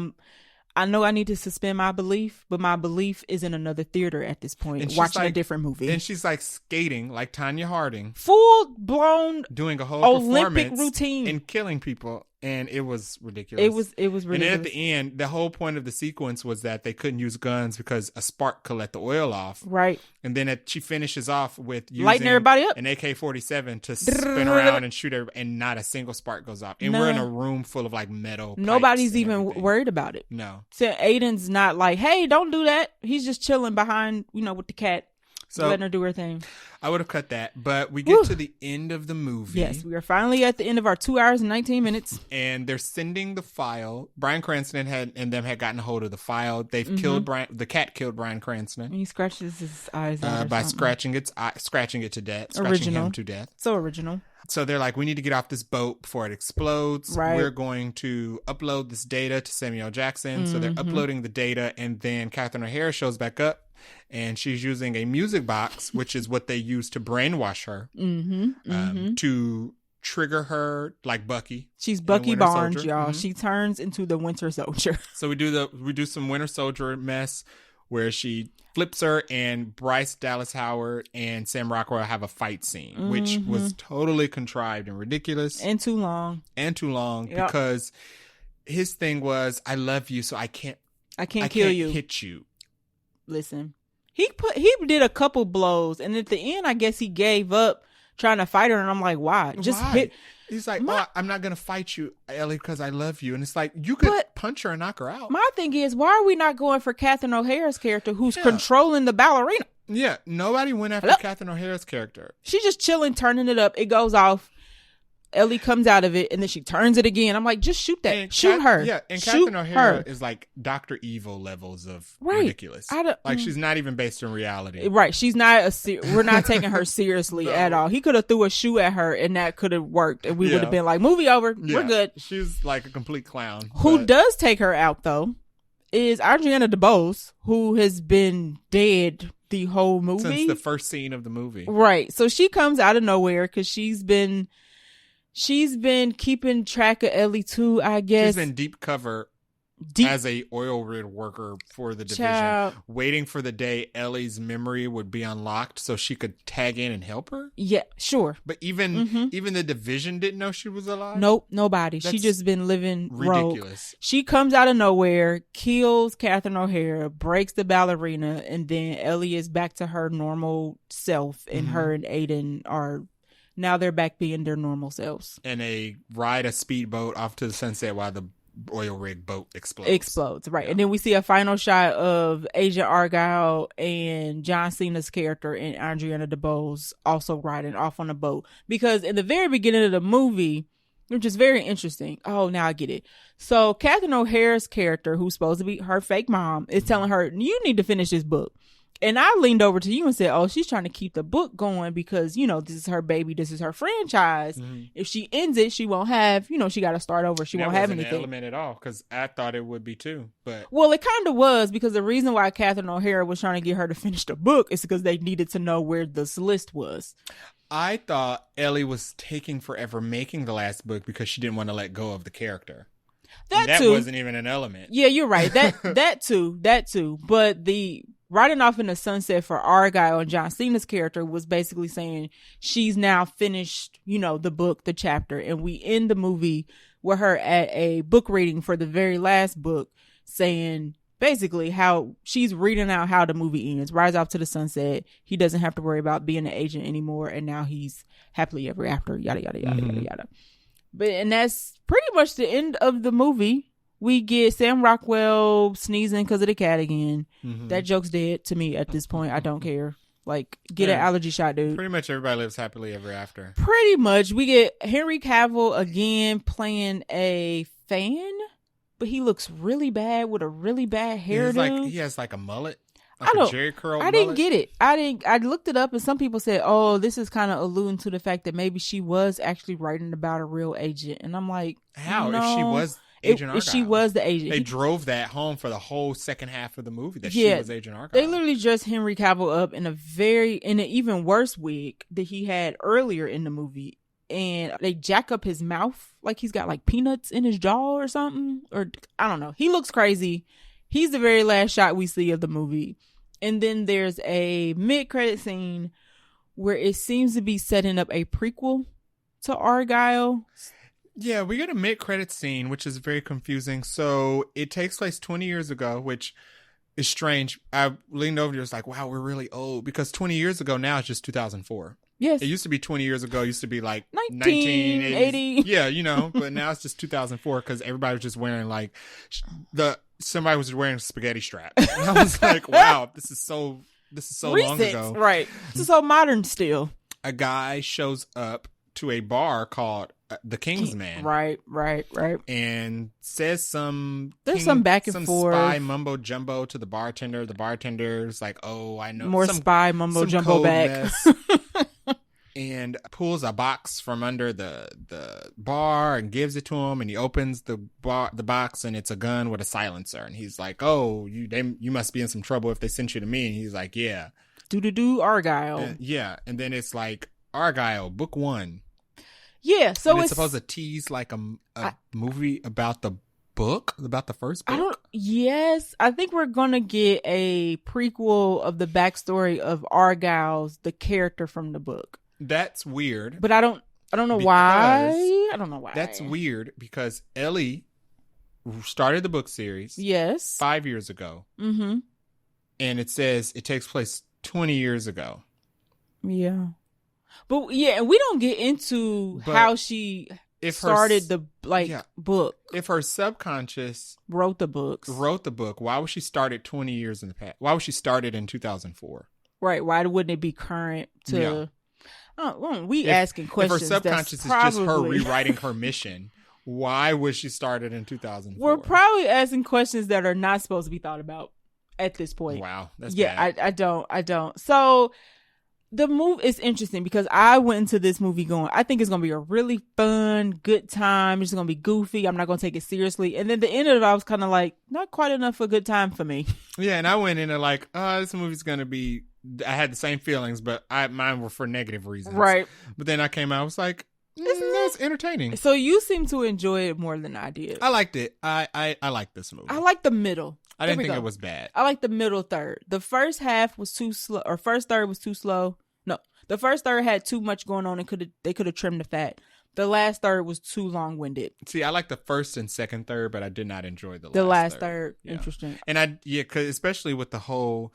S1: I know I need to suspend my belief, but my belief is in another theater at this point, watching a different movie.
S2: And she's like skating like Tanya Harding.
S1: Full blown
S2: doing a whole
S1: Olympic
S2: performance
S1: routine
S2: and killing people. And it was ridiculous.
S1: It was ridiculous.
S2: And then at the end, the whole point of the sequence was that they couldn't use guns because a spark could let the oil off.
S1: Right.
S2: And then she finishes off with using
S1: lighting everybody up.
S2: an AK-47 to spin around and shoot everybody, and not a single spark goes off. And we're in a room full of like metal.
S1: Nobody's even worried about it.
S2: No.
S1: So Aiden's not like, hey, don't do that. He's just chilling behind, with the cat. So, letting her do her thing.
S2: I would have cut that, but we get to the end of the movie.
S1: Yes, we are finally at the end of our 2 hours and 19 minutes.
S2: And they're sending the file. Bryan Cranston had gotten a hold of the file. They've killed the cat killed Bryan Cranston.
S1: And he scratches his eyes out
S2: by scratching it to death. Scratching him to death.
S1: So original.
S2: So they're like, we need to get off this boat before it explodes.
S1: Right.
S2: We're going to upload this data to Samuel Jackson. So they're uploading the data, and then Catherine O'Hara shows back up. And she's using a music box, which is what they use to brainwash her, to trigger her like Bucky.
S1: She's Bucky Barnes,
S2: Soldier.
S1: y'all. She turns into the Winter Soldier.
S2: So we do some Winter Soldier mess where she flips her, and Bryce Dallas Howard and Sam Rockwell have a fight scene, which was totally contrived and ridiculous.
S1: And too long.
S2: Because his thing was, I love you, so I can't
S1: kill you.
S2: Hit you.
S1: Listen, he did a couple blows, and at the end, I guess he gave up trying to fight her, and I'm like, why? Hit.
S2: He's like, I'm not gonna fight you, Ellie, because I love you. And it's like, you could punch her and knock her out.
S1: My thing is, why are we not going for Catherine O'Hara's character, who's controlling the ballerina?
S2: Yeah, nobody went after Catherine O'Hara's character.
S1: She's just chilling, turning it up. It goes off. Ellie comes out of it, and then she turns it again. I'm like, just shoot that. Shoot her.
S2: Yeah, and Catherine O'Hara is like Dr. Evil levels of ridiculous. She's not even based in reality.
S1: Right. She's not we're not taking her seriously at all. He could have threw a shoe at her, and that could have worked. And we would have been like, movie over. Yeah. We're good.
S2: She's like a complete clown.
S1: Who does take her out, though, is Adriana DeBose, who has been dead the whole movie.
S2: Since the first scene of the movie.
S1: Right. So she comes out of nowhere because she's been keeping track of Ellie too, I guess.
S2: She's been deep cover as a oil rig worker for the division, waiting for the day Ellie's memory would be unlocked so she could tag in and help her.
S1: Yeah, sure.
S2: But even the division didn't know she was alive?
S1: Nope, nobody. She just been living
S2: ridiculous.
S1: Rogue. She comes out of nowhere, kills Catherine O'Hara, breaks the ballerina, and then Ellie is back to her normal self, and her and Aiden now they're back being their normal selves. And
S2: they ride a speedboat off to the sunset while the oil rig boat explodes.
S1: Right. Yeah. And then we see a final shot of Agent Argylle and John Cena's character and Adriana DeBose also riding off on a boat. Because in the very beginning of the movie, which is very interesting. Oh, now I get it. So Catherine O'Hara's character, who's supposed to be her fake mom, is telling her, you need to finish this book. And I leaned over to you and said, oh, she's trying to keep the book going because, this is her baby. This is her franchise. Mm-hmm. If she ends it, she won't have, she got to start over. She won't have anything.
S2: That wasn't an element at all because I thought it would be too. But
S1: well, it kind of was because the reason why Catherine O'Hara was trying to get her to finish the book is because they needed to know where this list was.
S2: I thought Ellie was taking forever making the last book because she didn't want to let go of the character. That
S1: too
S2: wasn't even an element.
S1: Yeah, you're right. That too. But riding off in the sunset for Argylle and John Cena's character was basically saying she's now finished, you know, the book, the chapter. And we end the movie with her at a book reading for the very last book, saying basically how she's reading out how the movie ends. Rides off to the sunset. He doesn't have to worry about being an agent anymore. And now he's happily ever after, yada, yada, yada, yada, yada. And that's pretty much the end of the movie. We get Sam Rockwell sneezing because of the cat again. That joke's dead to me at this point. I don't care. Like, get an allergy shot, dude.
S2: Pretty much everybody lives happily ever after.
S1: Pretty much. We get Henry Cavill again playing a fan, but he looks really bad with a really bad hairdo.
S2: He has like a mullet. Like a Jerry curl mullet.
S1: Didn't get it. I looked it up and some people said, oh, this is kind of alluding to the fact that maybe she was actually writing about a real agent. And I'm like,
S2: how?
S1: No.
S2: If she was Agent Argylle.
S1: If she was the agent.
S2: They drove that home for the whole second half of the movie that she was Agent Argylle.
S1: They literally dressed Henry Cavill up in an even worse wig that he had earlier in the movie. And they jack up his mouth like he's got like peanuts in his jaw or something. Or I don't know. He looks crazy. He's the very last shot we see of the movie. And then there's a mid-credit scene where it seems to be setting up a prequel to Argylle.
S2: Yeah, we get a mid-credit scene, which is very confusing. So it takes place 20 years ago, which is strange. I leaned over and was like, wow, we're really old. Because 20 years ago now is just 2004.
S1: Yes.
S2: It used to be 20 years ago. It used to be like
S1: 1980.
S2: Yeah, you know, but now it's just 2004 because everybody was just wearing like somebody was wearing a spaghetti strap. And I was like, wow, this is so long ago.
S1: Right. This is so modern still.
S2: A guy shows up to a bar called the Kingsman.
S1: Right.
S2: And says some
S1: back and forth.
S2: Spy mumbo jumbo to the bartender. The bartender's like, oh, I know.
S1: More spy mumbo jumbo back.
S2: And pulls a box from under the bar and gives it to him, and he opens the box and it's a gun with a silencer, and he's like, oh, you must be in some trouble if they sent you to me. And he's like, yeah,
S1: do Argylle.
S2: And then it's like Argylle book 1.
S1: Yeah, so
S2: and it's supposed to tease like a movie about the first book.
S1: Yes, I think we're gonna get a prequel of the backstory of Argylle's the character from the book.
S2: That's weird.
S1: But I don't know why. I don't know why.
S2: That's weird because Ellie started the book series.
S1: Yes.
S2: 5 years ago. Mm-hmm. And it says it takes place 20 years ago.
S1: Yeah. But yeah, we don't get into how she started the book.
S2: If her subconscious
S1: wrote the book,
S2: why would she start it 20 years in the past? Why would she start it in 2004?
S1: Right. Why wouldn't it be current to... Yeah. Asking questions.
S2: If her subconscious is just her rewriting her mission, why would she start it in 2004?
S1: We're probably asking questions that are not supposed to be thought about at this point.
S2: Wow, that's bad.
S1: I don't. So the movie is interesting because I went into this movie going, I think it's going to be a really fun, good time. It's going to be goofy. I'm not going to take it seriously. And then the end of it, I was kind of like, not quite enough for a good time for me.
S2: Yeah, and I went in like, this movie's going to be... I had the same feelings, but mine were for negative reasons.
S1: Right.
S2: But then I came out, I was like, it's entertaining.
S1: So you seem to enjoy it more than I did.
S2: I liked it. I liked this movie.
S1: I like the middle.
S2: I didn't think it was bad.
S1: I like the middle third. The first half was too slow, or first third was too slow. No, the first third had too much going on and they could have trimmed the fat. The last third was too long-winded.
S2: See, I like the first and second third, but I did not enjoy the
S1: last third. Yeah. Interesting.
S2: And cause especially with the whole...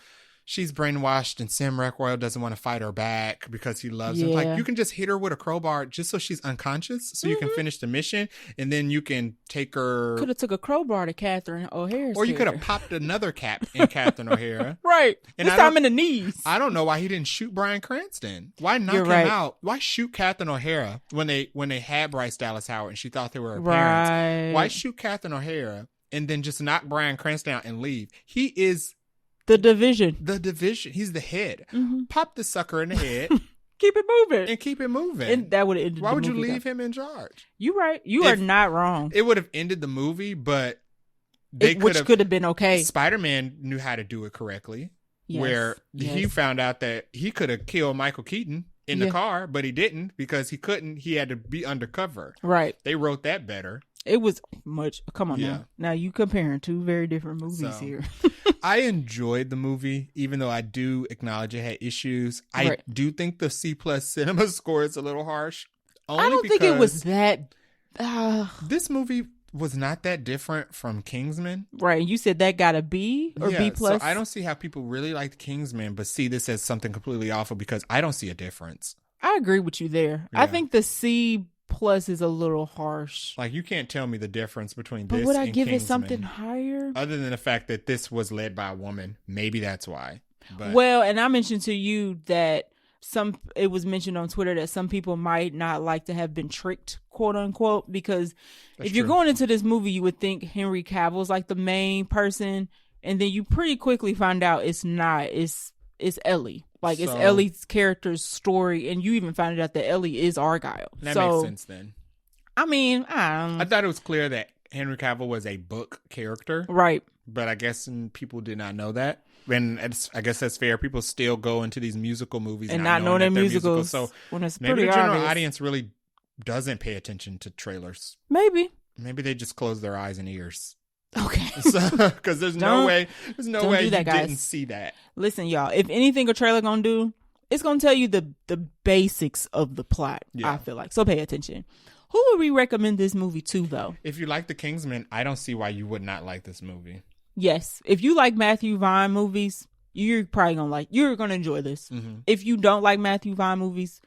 S2: She's brainwashed and Sam Rockwell doesn't want to fight her back because he loves her. Like, you can just hit her with a crowbar just so she's unconscious so you can finish the mission, and then you can take her...
S1: Could have took a crowbar to Catherine O'Hara.
S2: Or you could have popped another cap in Catherine O'Hara.
S1: Right. And this time in the knees.
S2: I don't know why he didn't shoot Bryan Cranston. Why knock him out? Why shoot Catherine O'Hara when they had Bryce Dallas Howard and she thought they were her parents?
S1: Right.
S2: Why shoot Catherine O'Hara and then just knock Bryan Cranston out and leave? He is...
S1: The division.
S2: He's the head. Mm-hmm. Pop the sucker in the head.
S1: Keep it moving.
S2: And
S1: that would have ended
S2: Why
S1: the
S2: would
S1: movie,
S2: you leave him in charge?
S1: You right. You are not wrong.
S2: It would have ended the movie, but
S1: which could have been okay.
S2: Spider-Man knew how to do it correctly. Yes. Where he found out that he could have killed Michael Keaton in the car, but he didn't because he couldn't. He had to be undercover.
S1: Right.
S2: They wrote that better.
S1: It was much. Come on now you comparing two very different movies here.
S2: I enjoyed the movie, even though I do acknowledge it had issues. I do think the C+ cinema score is a little harsh.
S1: I don't think it was that.
S2: This movie was not that different from Kingsman.
S1: Right. You said that got a B or B+.
S2: So I don't see how people really liked Kingsman, but see this as something completely awful because I don't see a difference.
S1: I agree with you there. Yeah. I think the C+ is a little harsh.
S2: Like, you can't tell me the difference between this and
S1: But would I give
S2: Kingsman,
S1: it something higher?
S2: Other than the fact that this was led by a woman. Maybe that's why. But.
S1: Well, and I mentioned to you that it was mentioned on Twitter that some people might not like to have been tricked, quote unquote, because if you're going into this movie, you would think Henry Cavill's like the main person, and then you pretty quickly find out it's not. It's Ellie. Like, it's Ellie's character's story, and you even find out that Ellie is Argylle.
S2: That makes sense then.
S1: I mean,
S2: I thought it was clear that Henry Cavill was a book character.
S1: Right.
S2: But I guess people did not know that. And I guess that's fair. People still go into these musical movies
S1: and not knowing they're musicals.
S2: So
S1: when it's
S2: maybe the general
S1: obvious.
S2: audience really doesn't pay attention to trailers.
S1: Maybe
S2: they just close their eyes and ears.
S1: Okay.
S2: Because there's no way you didn't see that.
S1: Listen, y'all, if anything a trailer gonna do, it's gonna tell you the basics of the plot. Yeah. I feel like. So pay attention. Who would we recommend this movie to, though?
S2: If you like The Kingsman, I don't see why you would not like this movie.
S1: Yes. If you like Matthew Vaughn movies, you're probably you're gonna enjoy this. Mm-hmm. If you don't like Matthew Vaughn movies,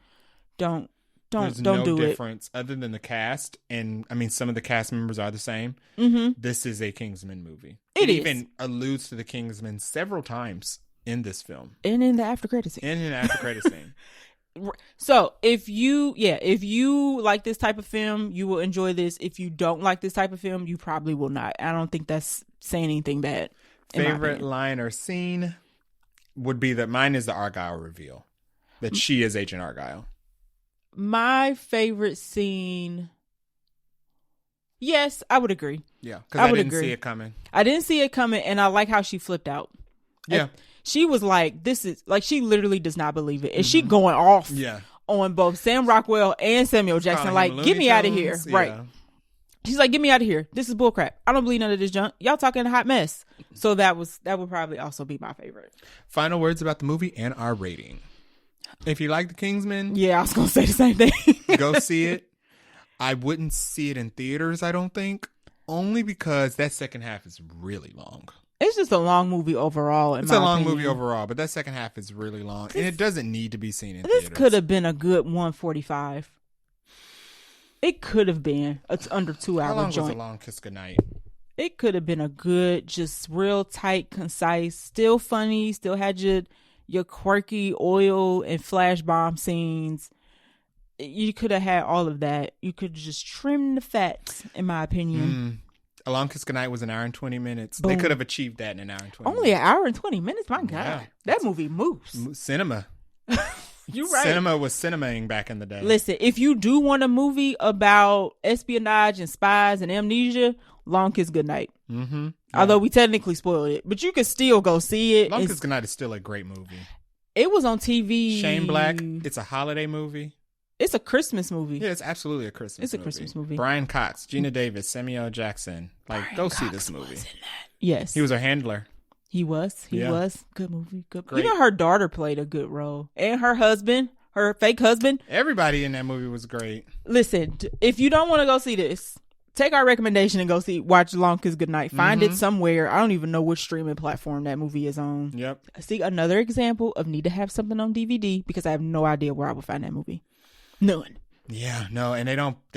S1: don't
S2: There's
S1: no
S2: do difference other than the cast, and I mean some of the cast members are the same.
S1: Mm-hmm.
S2: This is a Kingsman movie.
S1: It
S2: even alludes to the Kingsman several times in this film,
S1: and in the after credit scene. So if you like this type of film, you will enjoy this. If you don't like this type of film, you probably will not. I don't think that's saying anything bad.
S2: Favorite line or scene would be that mine is the Argylle reveal, that she is Agent Argylle.
S1: My favorite scene, yes, I would agree.
S2: Yeah, because I didn't see it coming.
S1: I didn't see it coming, and I like how she flipped out.
S2: Yeah.
S1: She was like, this is, like, she literally does not believe it. And she going off on both Sam Rockwell and Samuel Jackson. Like, get me out of here. Yeah. Right. She's like, get me out of here. This is bullcrap. I don't believe none of this junk. Y'all talking a hot mess. So that would probably also be my favorite.
S2: Final words about the movie and our rating. If you like The Kingsman.
S1: Yeah, I was going to say the same thing.
S2: Go see it. I wouldn't see it in theaters, I don't think. Only because that second half is really long.
S1: It's just a long movie overall.
S2: It's a long movie overall, but that second half is really long, and it doesn't need to be seen in theaters.
S1: This could have been a good 145. It could have been. It's under 2 hour
S2: How long
S1: joint.
S2: was A Long Kiss Goodnight?
S1: It could have been a good, just real tight, concise, still funny, still had your quirky oil and flash bomb scenes. You could have had all of that. You could just trim the fat, in my opinion.
S2: A Long Kiss Goodnight was an hour and 20 minutes.
S1: Boom.
S2: They could have achieved that in an hour and 20
S1: Only
S2: minutes.
S1: An hour and 20 minutes? My God. Yeah. That movie moves.
S2: Cinema.
S1: You're right.
S2: Cinema was cinemaing back in the day.
S1: Listen, if you do want a movie about espionage and spies and amnesia, Long Kiss Goodnight.
S2: Mm-hmm. Yeah.
S1: Although we technically spoiled it, but you could still go see it.
S2: Long Kiss Goodnight is still a great movie.
S1: It was on TV.
S2: Shane Black. It's a holiday movie.
S1: It's a Christmas movie.
S2: Yeah, it's absolutely a Christmas movie.
S1: It's a Christmas movie.
S2: Brian Cox, Gina Davis, Samuel Jackson. Like,
S1: Brian
S2: go
S1: Cox
S2: see this movie.
S1: Yes.
S2: He was her handler.
S1: He was. Good movie. Good. Great. You know, her daughter played a good role. And her husband, her fake husband.
S2: Everybody in that movie was great.
S1: Listen, if you don't want to go see this, take our recommendation and watch Long Kiss Goodnight. Find it somewhere. I don't even know which streaming platform that movie is on.
S2: Yep.
S1: See, another example of need to have something on DVD because I have no idea where I would find that movie. None.
S2: Yeah, no, and they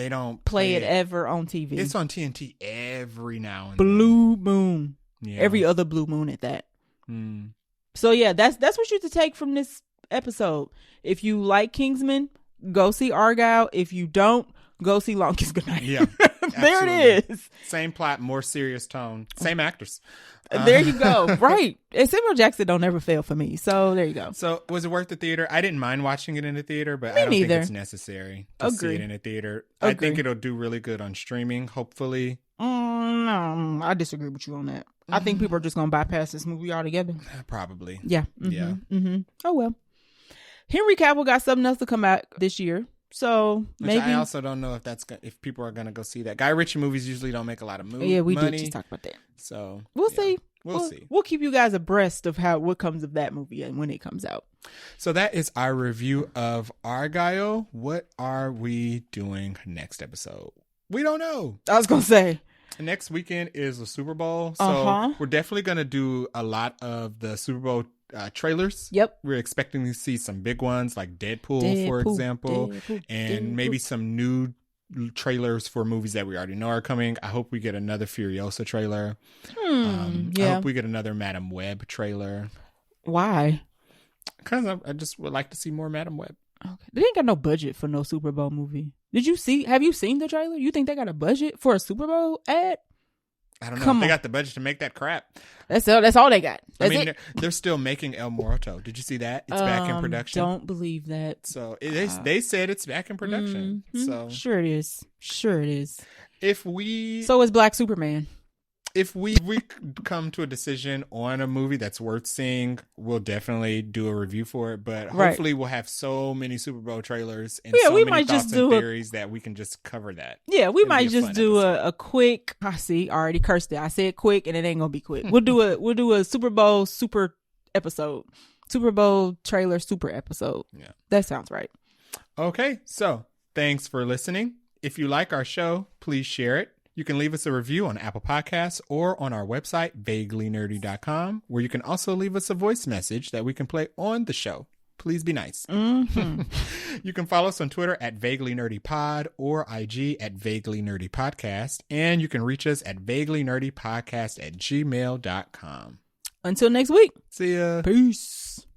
S2: don't
S1: play it ever on TV.
S2: It's on TNT every now and
S1: Blue Moon.
S2: Yeah.
S1: Every other blue moon at that.
S2: Mm.
S1: So yeah, that's what you have to take from this episode. If you like Kingsman, go see Argylle. If you don't, go see Long Kiss Goodnight.
S2: Yeah.
S1: There it is.
S2: Same plot, more serious tone. Same actors.
S1: There you go. Right. And Samuel Jackson don't ever fail for me. So there you go.
S2: So was it worth the theater? I didn't mind watching it in the theater, but I don't think it's necessary to see it in a theater. I think it'll do really good on streaming, hopefully.
S1: No, I disagree with you on that. I think people are just going to bypass this movie altogether.
S2: Probably.
S1: Yeah.
S2: Yeah.
S1: Oh, well. Henry Cavill got something else to come out this year. So maybe
S2: I also don't know if people are gonna go see that. Guy Ritchie movies usually don't make a lot of money.
S1: Yeah, we did just talk about that.
S2: So
S1: we'll see.
S2: We'll see.
S1: We'll keep you guys abreast of what comes of that movie and when it comes out.
S2: So that is our review of Argylle. What are we doing next episode? We don't know.
S1: I was gonna say
S2: next weekend is the Super Bowl, so we're definitely gonna do a lot of the Super Bowl trailers.
S1: Yep.
S2: We're expecting to see some big ones like Deadpool for example, and maybe some new trailers for movies that we already know are coming. I hope we get another Furiosa trailer. I hope we get another Madam Web trailer.
S1: Why?
S2: Because I just would like to see more Madam Web.
S1: Okay. They ain't got no budget for no Super Bowl movie. Have you seen the trailer? You think they got a budget for a Super Bowl ad?
S2: I don't know. They got the budget to make that crap.
S1: That's all they got.
S2: They're still making El Muerto. Did you see that? It's back in production.
S1: Don't believe that.
S2: So they said it's back in production. So
S1: sure it is.
S2: So
S1: is Black Superman.
S2: If we come to a decision on a movie that's worth seeing, we'll definitely do a review for it. But hopefully we'll have so many Super Bowl trailers and we might thoughts just and theories that we can just cover that.
S1: Yeah, we might just do a quick. I already cursed it. I said quick, and it ain't gonna be quick. We'll do a Super Bowl super episode, Super Bowl trailer super episode.
S2: Yeah,
S1: that sounds right.
S2: Okay, so thanks for listening. If you like our show, please share it. You can leave us a review on Apple Podcasts or on our website, vaguelynerdy.com, where you can also leave us a voice message that we can play on the show. Please be nice.
S1: Mm-hmm.
S2: You can follow us on Twitter at vaguelynerdypod or IG at vaguelynerdypodcast. And you can reach us at vaguelynerdypodcast@gmail.com.
S1: Until next week.
S2: See ya.
S1: Peace.